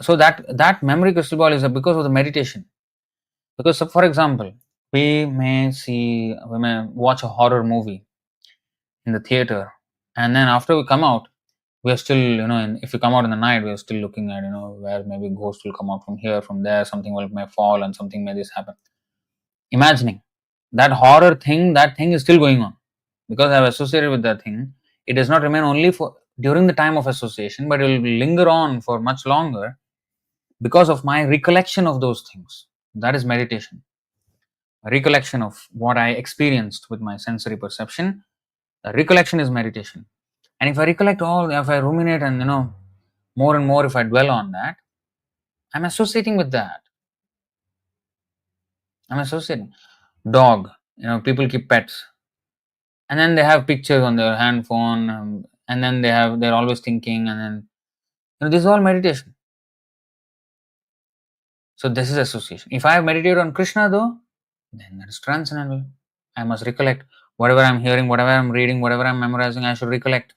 so that memory crystal ball is because of the meditation. Because, for example, we may watch a horror movie in the theater, and then after we come out, we are still, if we come out in the night, we are still looking at, where maybe ghost will come out from here, from there, something may fall, and something may this happen. Imagining that horror thing, that thing is still going on because I've associated with that thing. It does not remain only for during the time of association, but it will linger on for much longer because of my recollection of those things. That is meditation. A recollection of what I experienced with my sensory perception. A recollection is meditation. And if I recollect if I ruminate and more and more, if I dwell on that, I'm associating with that. I'm associating. Dog, people keep pets, and then they have pictures on their handphone, and then they're always thinking, and then this is all meditation. So this is association. If I have meditated on Krishna though, then that is transcendental. I must recollect whatever I'm hearing, whatever I'm reading, whatever I'm memorizing. I should recollect,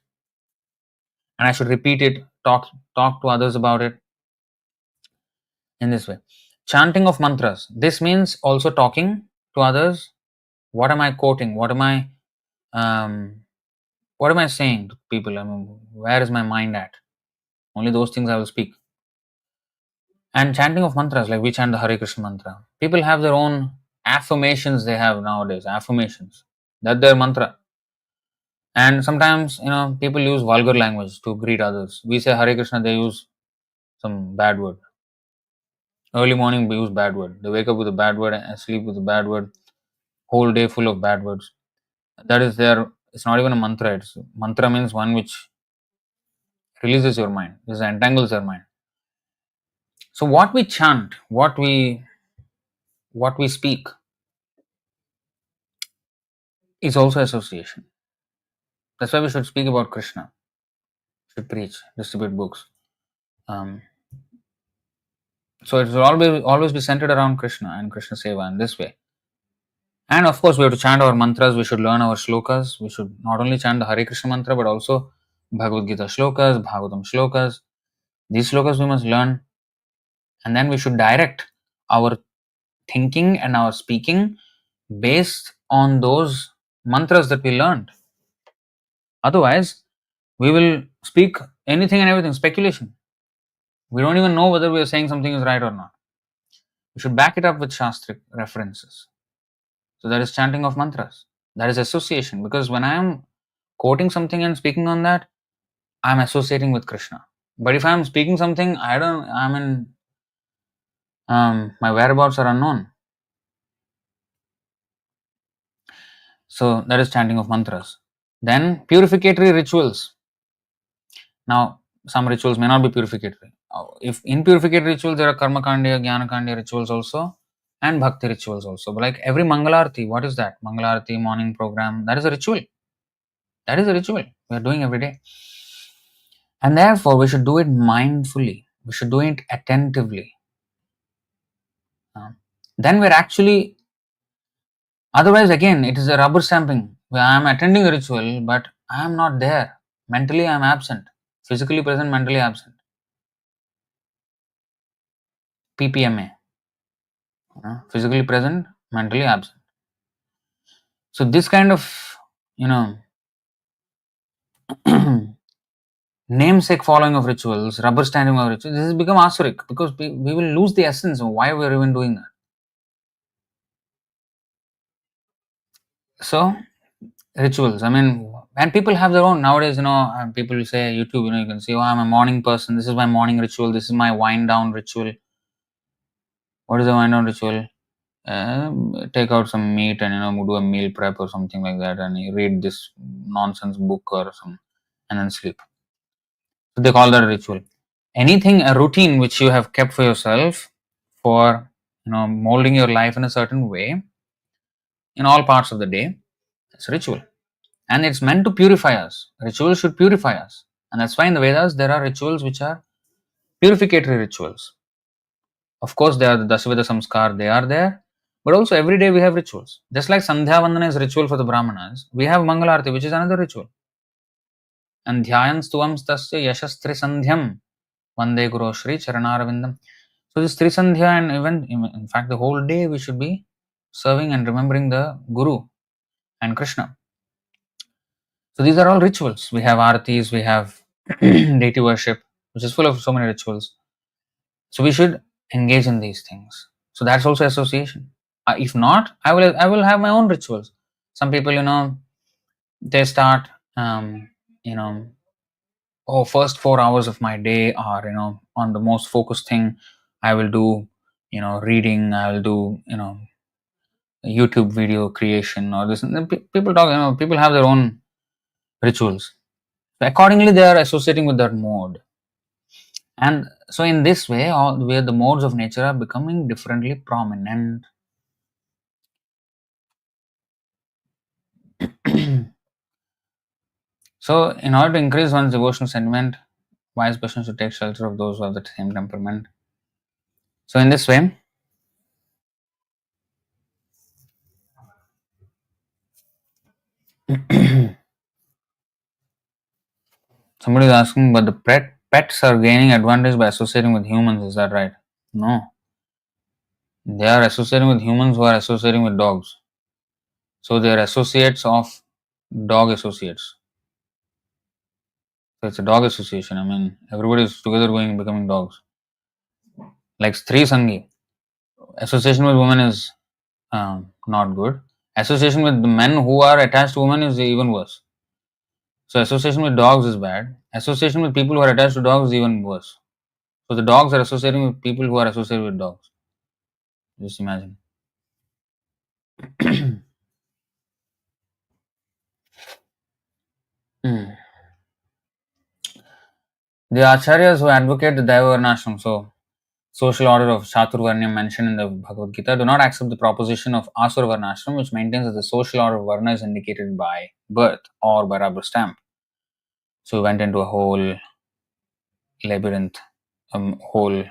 and I should repeat it. Talk to others about it in this way. Chanting of mantras. This means also talking to others. What am I quoting? What am I saying to people? Where is my mind at? Only those things I will speak. And chanting of mantras, like we chant the Hare Krishna mantra. People have their own affirmations they have nowadays, affirmations. That's their mantra. And sometimes, people use vulgar language to greet others. We say Hare Krishna, they use some bad word. Early morning, we use bad word. They wake up with a bad word and sleep with a bad word. Whole day full of bad words. That is it's not even a mantra. Mantra means one which releases your mind. This entangles your mind. So what we chant, what we speak is also association. That's why we should speak about Krishna. Should preach, distribute books. So it will always be centered around Krishna and Krishna Seva in this way. And of course, we have to chant our mantras. We should learn our shlokas. We should not only chant the Hare Krishna mantra, but also Bhagavad Gita shlokas, Bhagavatam shlokas. These shlokas we must learn, and then we should direct our thinking and our speaking based on those mantras that we learned. Otherwise, we will speak anything and everything, speculation. We don't even know whether we are saying something is right or not. We should back it up with Shastric references. So that is chanting of mantras. That is association. Because when I am quoting something and speaking on that, I am associating with Krishna. But if I am speaking something, my whereabouts are unknown. So that is chanting of mantras. Then purificatory rituals. Now, some rituals may not be purificatory. If in purificatory rituals, there are karma kandiya, jnana kandiya rituals also, and bhakti rituals also. But like every Mangalarti, what is that? Mangalarti, morning program, that is a ritual. That is a ritual we are doing every day. And therefore, we should do it mindfully. We should do it attentively. Then we're actually, otherwise, again, it is a rubber stamping. I am attending a ritual, but I am not there. Mentally, I am absent. Physically present, mentally absent. PPMA. Physically present, mentally absent. So this kind of, namesake following of rituals, rubber stamping of rituals, this has become asuric because we will lose the essence of why we are even doing that. So rituals, and people have their own nowadays. People say YouTube. You can say, "Oh, I'm a morning person. This is my morning ritual. This is my wind down ritual." What is a wind down ritual? Take out some meat and do a meal prep or something like that, and you read this nonsense book or some, and then sleep. So they call that a ritual. Anything, a routine which you have kept for yourself for molding your life in a certain way in all parts of the day, it's a ritual. And it's meant to purify us. Rituals should purify us. And that's why in the Vedas there are rituals which are purificatory rituals. Of course, they are the Dasavida Samskar, they are there, but also every day we have rituals. Just like Sandhya Vandana is ritual for the Brahmanas, we have Mangalarti, which is another ritual. And Dhyayan Stuvam Stasya Yashastri Sandhyam Vande Guru Shri Charanaravindam. So this Trisandhya and even in fact the whole day we should be serving and remembering the Guru and Krishna. So these are all rituals. We have artis, we have deity worship, which is full of so many rituals. So we should engage in these things. So that's also association. If not, I will have my own rituals. Some people, they start, you know, first 4 hours of my day are, on the most focused thing. I will do, reading. I will do, YouTube video creation or this. And people talk, people have their own rituals. So accordingly, they are associating with that mode. And so in this way, where the modes of nature are becoming differently prominent. So in order to increase one's devotional sentiment, wise person should take shelter of those who have the same temperament. So in this way, somebody is asking, but the pets are gaining advantage by associating with humans, is that right? No. They are associating with humans who are associating with dogs. So they are associates of dog associates. So it's a dog association. I mean, everybody is together going and becoming dogs. Like Stri Sangi. Association with women is not good. Association with the men who are attached to women is even worse. So association with dogs is bad. Association with people who are attached to dogs is even worse. So the dogs are associating with people who are associated with dogs. Just imagine. The acharyas who advocate the Daiva-varṇāśrama, so social order of Chaturvarnyam mentioned in the Bhagavad Gita, do not accept the proposition of Asura Varnāśrama, which maintains that the social order of Varna is indicated by birth or by rubber stamp. So we went into a whole labyrinth, whole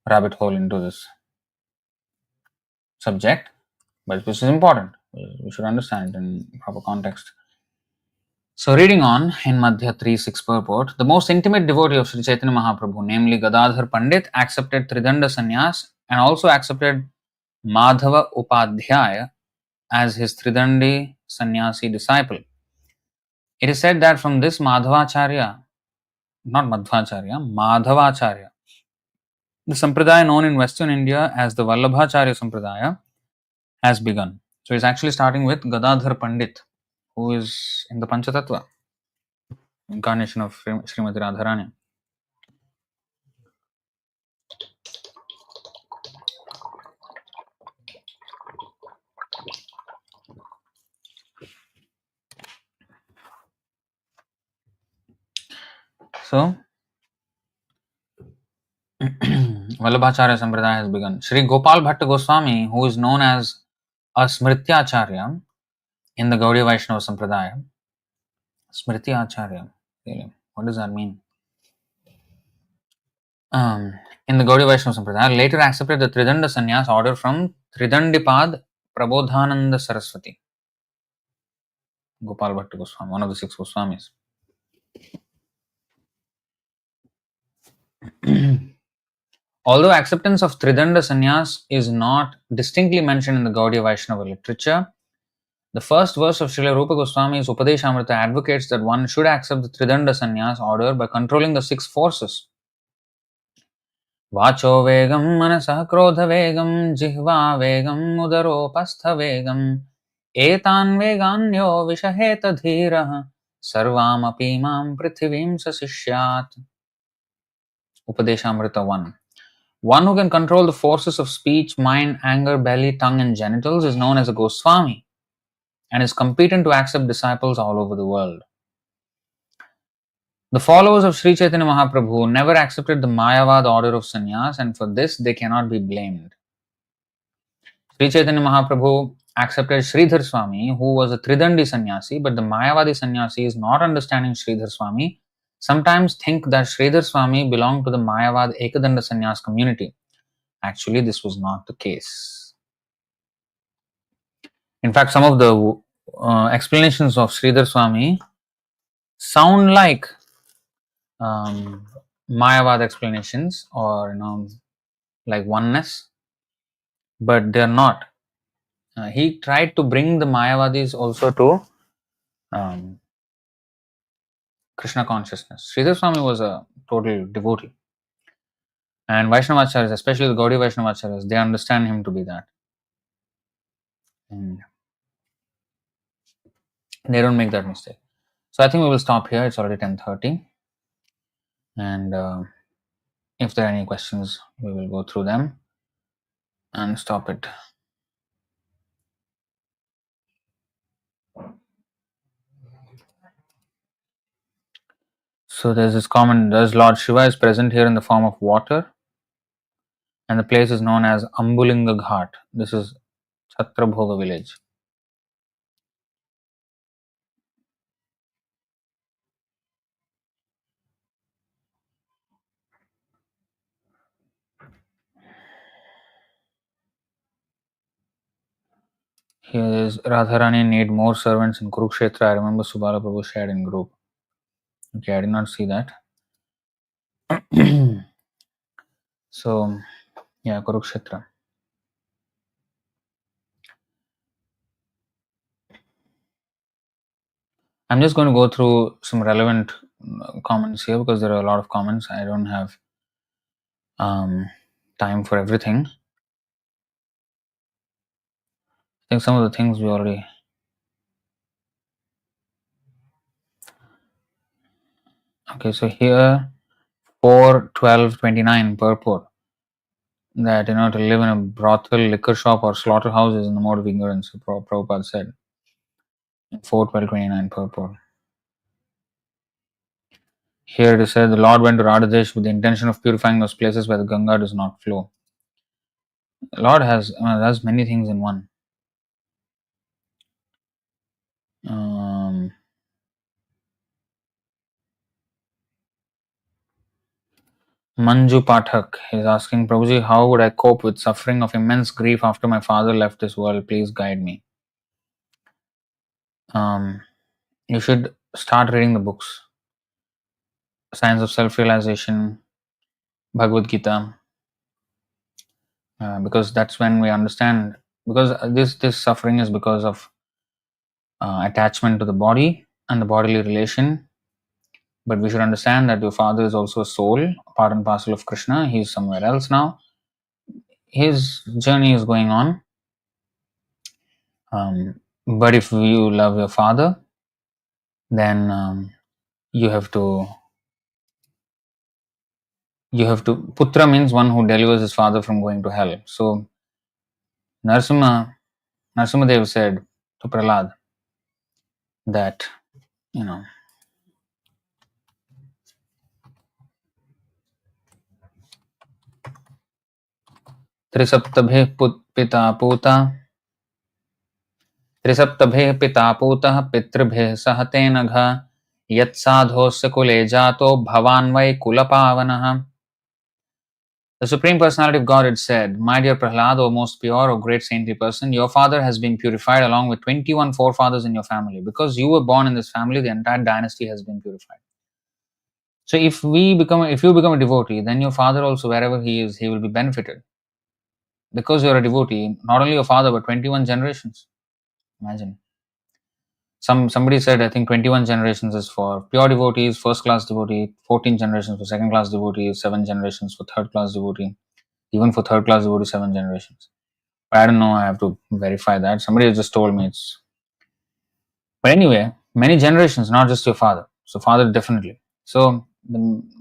rabbit hole into this subject, but this is important. We should understand it in proper context. So reading on in Madhya 3.6 purport, the most intimate devotee of Sri Chaitanya Mahaprabhu, namely Gadadhar Pandit, accepted Tridanda Sannyas and also accepted Madhava Upadhyaya as his Tridandi Sannyasi disciple. It is said that from this Madhavacharya, not Madhvacharya, Madhavacharya, the sampradaya known in Western India as the Vallabhacharya sampradaya has begun. So it's actually starting with Gadadhar Pandit, who is in the Panchatattva, incarnation of Srimati Radharani. So, Vallabhacharya Sampradaya has begun. Sri Gopal Bhatta Goswami, who is known as a Smrityacharya in the Gaudiya Vaishnava Sampradaya. Smrityacharya, really, what does that mean? In the Gaudiya Vaishnava Sampradaya, later accepted the Tridanda Sannyas order from Tridandipad Prabodhananda Saraswati. Gopal Bhatta Goswami, one of the 6 Goswamis. Although acceptance of Tridanda Sannyas is not distinctly mentioned in the Gaudiya Vaishnava literature, the first verse of Srila Rupa Goswami's Upadeshamrita advocates that one should accept the Tridanda Sannyas order by controlling the 6 forces. Vacho vegam manasah krodha vegam jihva vegam udaropastha vegam etan veganyo vishaheta dhirah sarvam api mam prithivim sasishyat. Upadeshamrita 1. One who can control the forces of speech, mind, anger, belly, tongue and genitals is known as a Goswami and is competent to accept disciples all over the world. The followers of Sri Chaitanya Mahaprabhu never accepted the Mayavad order of sannyas, and for this they cannot be blamed. Sri Chaitanya Mahaprabhu accepted Sridhar Swami, who was a Tridandi sannyasi, but the Mayavadi sannyasi is not understanding Sridhar Swami sometimes think that Sridhar Swami belonged to the Mayavad Ekadanda Sannyas community. Actually, this was not the case. In fact, some of the explanations of Sridhar Swami sound like Mayavad explanations, or like oneness, but they're not. He tried to bring the Mayavadis also to Krishna consciousness. Sridhar Swami was a total devotee, and Vaishnavacharyas, especially the Gaudiya Vaishnavacharyas, they understand him to be that, and they don't make that mistake. So I think we will stop here. It's already 10:30, and if there are any questions, we will go through them and stop it. So there's this comment: does Lord Shiva is present here in the form of water, and the place is known as Ambulinga Ghat. This is Chhatrabhoga village. Here is Radharani need more servants in Kurukshetra. I remember Subala Prabhu shared in group. Okay, I did not see that. So, yeah, Kurukshetra. I'm just going to go through some relevant comments here because there are a lot of comments. I don't have time for everything. I think some of the things we already. Okay, so here 4:12:29 purport that to live in a brothel, liquor shop, or slaughterhouse is in the mode of ignorance. Prabhupada said. 4:12:29 purport. Here it is said the Lord went to Radhadesh with the intention of purifying those places where the Ganga does not flow. The Lord has many things in one. Manju Pathak is asking, Prabhuji, how would I cope with suffering of immense grief after my father left this world? Please guide me. You should start reading the books. Science of Self-Realization, Bhagavad Gita, because that's when we understand. Because this suffering is because of attachment to the body and the bodily relation. But we should understand that your father is also a soul, part and parcel of Krishna. He is somewhere else now. His journey is going on. But if you love your father, then you have to. Putra means one who delivers his father from going to hell. So Narasimhadev said to Prahlad that त्रिसप्तभेः पिता पूतः पितृभेः सह तेन घ यत्साधोस्य कुले जातो भवान् वै कुलपावनः. The Supreme Personality of Godhead said, My dear Prahlad, O most pure, O great saintly person, your father has been purified along with 21 forefathers in your family. Because you were born in this family, the entire dynasty has been purified. So if you become a devotee, then your father also, wherever he is, he will be benefited. Because you're a devotee, not only your father, but 21 generations. Imagine. Somebody said, I think 21 generations is for pure devotees, first class devotee, 14 generations for second class devotees, 7 generations for third class devotee, even for third class devotee, 7 generations. I don't know, I have to verify that. Somebody just told me it's. But anyway, many generations, not just your father. So, father definitely. So,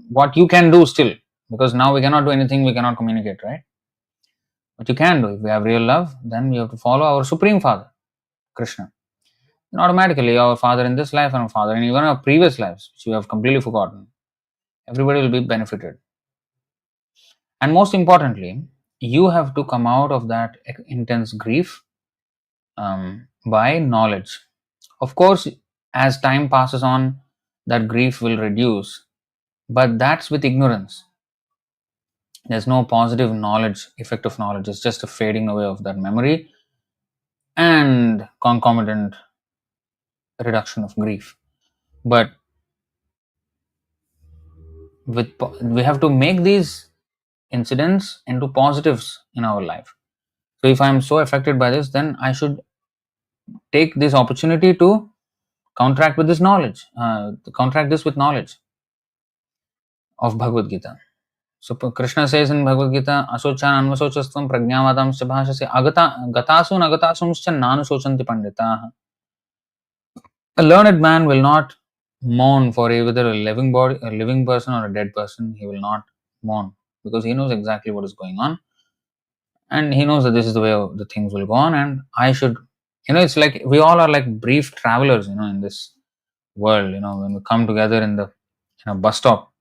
what you can do still, because now we cannot do anything, we cannot communicate, right? What you can do, if we have real love, then we have to follow our Supreme Father, Krishna. And automatically, our father in this life and our father in even our previous lives, which we have completely forgotten, everybody will be benefited. And most importantly, you have to come out of that intense grief by knowledge. Of course, as time passes on, that grief will reduce but that's with ignorance. There's no positive knowledge, effect of knowledge. It's just a fading away of that memory and concomitant reduction of grief. But we have to make these incidents into positives in our life. So if I am so affected by this, then I should take this opportunity to counteract with this knowledge, counteract this with knowledge of Bhagavad Gita. So Krishna says in Bhagavad Gita, asochan anvasochastvam prajnavatamscha bhashase gatasu nagatasumscha nanusocanti panditaha. A learned man will not mourn for either a living body, a living person, or a dead person. He will not mourn because he knows exactly what is going on, and he knows that this is the way the things will go on. And I should, it's like we all are like brief travelers, in this world. When we come together in the bus stop,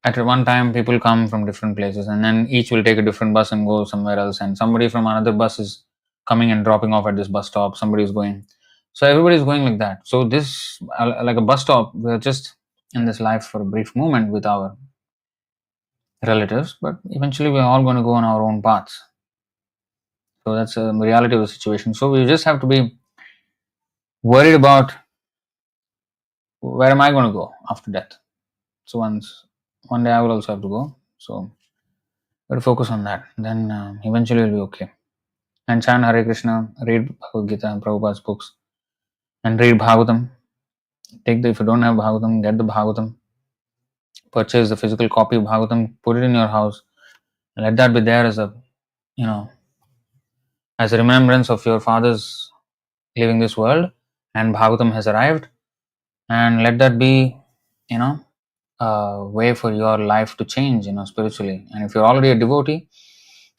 at one time people come from different places, and then each will take a different bus and go somewhere else, and somebody from another bus is coming and dropping off at this bus stop. Somebody is going, so everybody is going like that. So this, like a bus stop, we're just in this life for a brief moment with our relatives, but eventually we're all going to go on our own paths. So that's the reality of the situation. So we just have to be worried about where am I going to go after death. So one day I will also have to go. So we'll focus on that. Then eventually we'll be okay. And chant Hare Krishna, read Bhagavad Gita and Prabhupada's books, and read Bhagavatam. If you don't have Bhagavatam, get the Bhagavatam. Purchase the physical copy of Bhagavatam, put it in your house, and let that be there as a, as a remembrance of your fathers leaving this world, and Bhagavatam has arrived, and let that be, a way for your life to change, spiritually. And if you're already a devotee,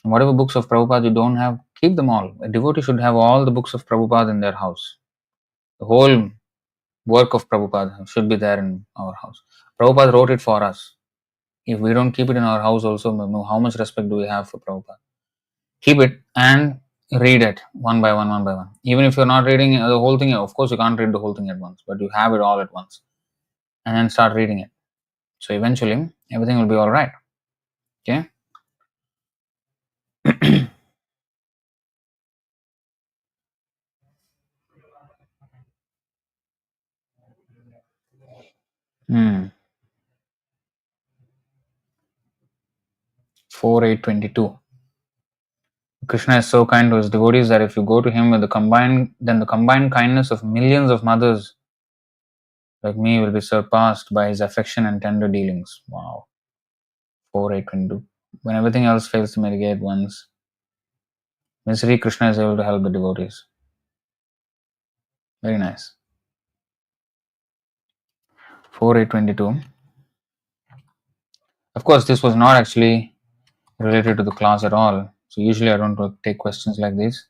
whatever books of Prabhupada you don't have, keep them all. A devotee should have all the books of Prabhupada in their house. The whole work of Prabhupada should be there in our house. Prabhupada wrote it for us. If we don't keep it in our house also, how much respect do we have for Prabhupada? Keep it and read it one by one, one by one. Even if you're not reading the whole thing, of course you can't read the whole thing at once, but you have it all at once. And then start reading it. So eventually, everything will be all right. Okay? 4:822. Krishna is so kind to his devotees that if you go to him with the combined kindness of millions of mothers like me will be surpassed by his affection and tender dealings. Wow. 4:822. When everything else fails to mitigate one's misery, Krishna is able to help the devotees. Very nice. 4:822. Of course, this was not actually related to the class at all. So usually I don't take questions like this.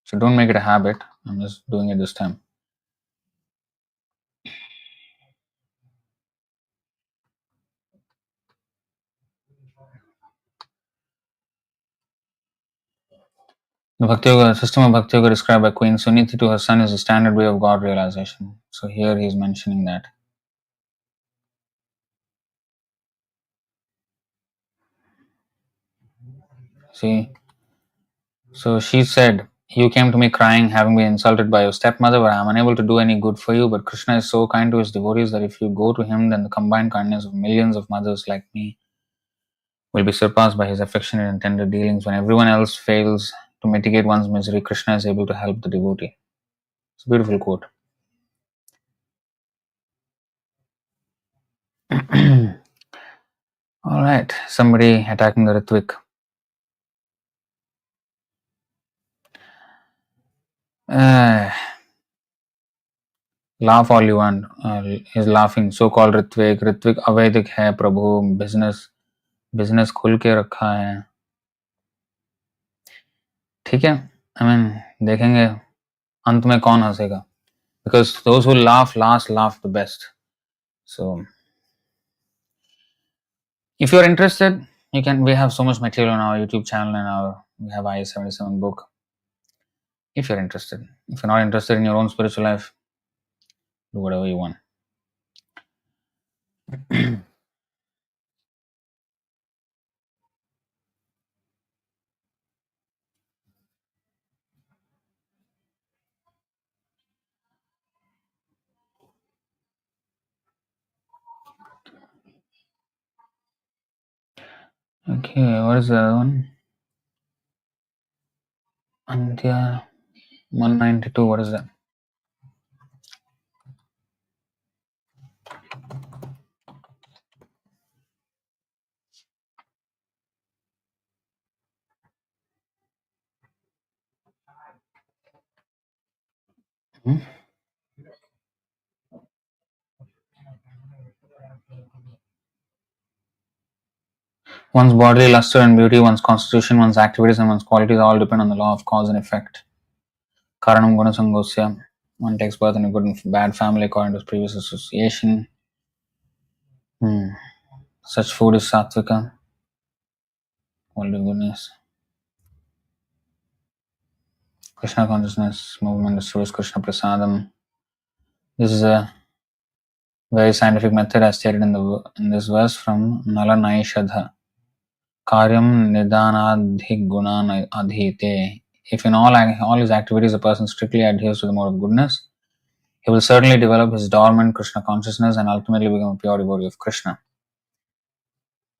So don't make it a habit. I'm just doing it this time. The Bhakti Yoga system of Bhakti Yoga described by Queen Suniti to her son is the standard way of God realization. So here he is mentioning that. See, so she said, "You came to me crying, having been insulted by your stepmother, but I am unable to do any good for you. But Krishna is so kind to his devotees that if you go to him, then the combined kindness of millions of mothers like me will be surpassed by his affectionate and tender dealings. When everyone else fails to mitigate one's misery, Krishna is able to help the devotee." It's a beautiful quote. All right, somebody attacking the Ritvik. Laugh all you want. He's laughing. So-called Ritvik अवैधिक है प्रभु. Business खुल के रखा है. ठीक है. I mean, देखेंगे अंत में कौन हंसेगा. Because those who laugh last laugh the best. So, if you're interested, we have so much material on our YouTube channel and we have IS-77 book. If you're interested. If you're not interested in your own spiritual life, do whatever you want. Okay, what is the other one? Madhya 192, what is that? Hmm? One's bodily luster and beauty, one's constitution, one's activities, and one's qualities all depend on the law of cause and effect. Karanam gunasangosya. One takes birth in a good and bad family according to his previous association. Such food is sattvika, quality of goodness. Krishna consciousness, movement, distributes Krishna prasadam. This is a very scientific method as stated in this verse from Nala Naishadha. Karyam nidanadhi gunan adhite. If in all his activities a person strictly adheres to the mode of goodness, he will certainly develop his dormant Krishna consciousness and ultimately become a pure devotee of Krishna.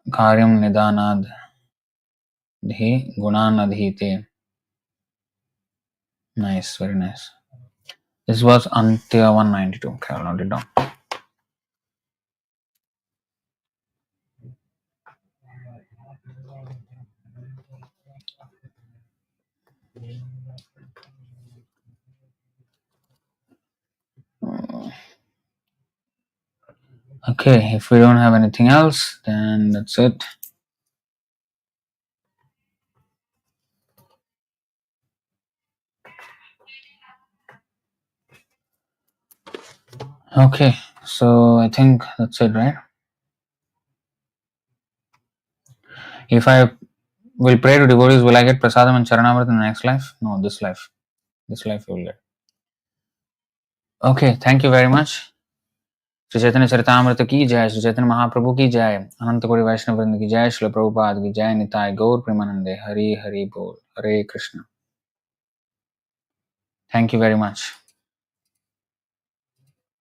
Karyam nidanadhi gunan adhite. Nice, very nice. This was Antya 192. Okay, I'll note it down. Okay, if we don't have anything else, then that's it. Okay, so I think that's it, right? If I will pray to devotees, will I get prasadam and charanamrit in the next life? No, this life. This life you will get. Okay, thank you very much. Shri Chaitanya Charitamrita की जय, श्री चैतन्य महाप्रभु की जय, अनंत कोटि वैष्णव वृंद की जय, श्रील प्रभुपाद की जय, निताय गौर प्रेमानंदे, हरि हरि बोल, हरे Krishna. Thank you very much.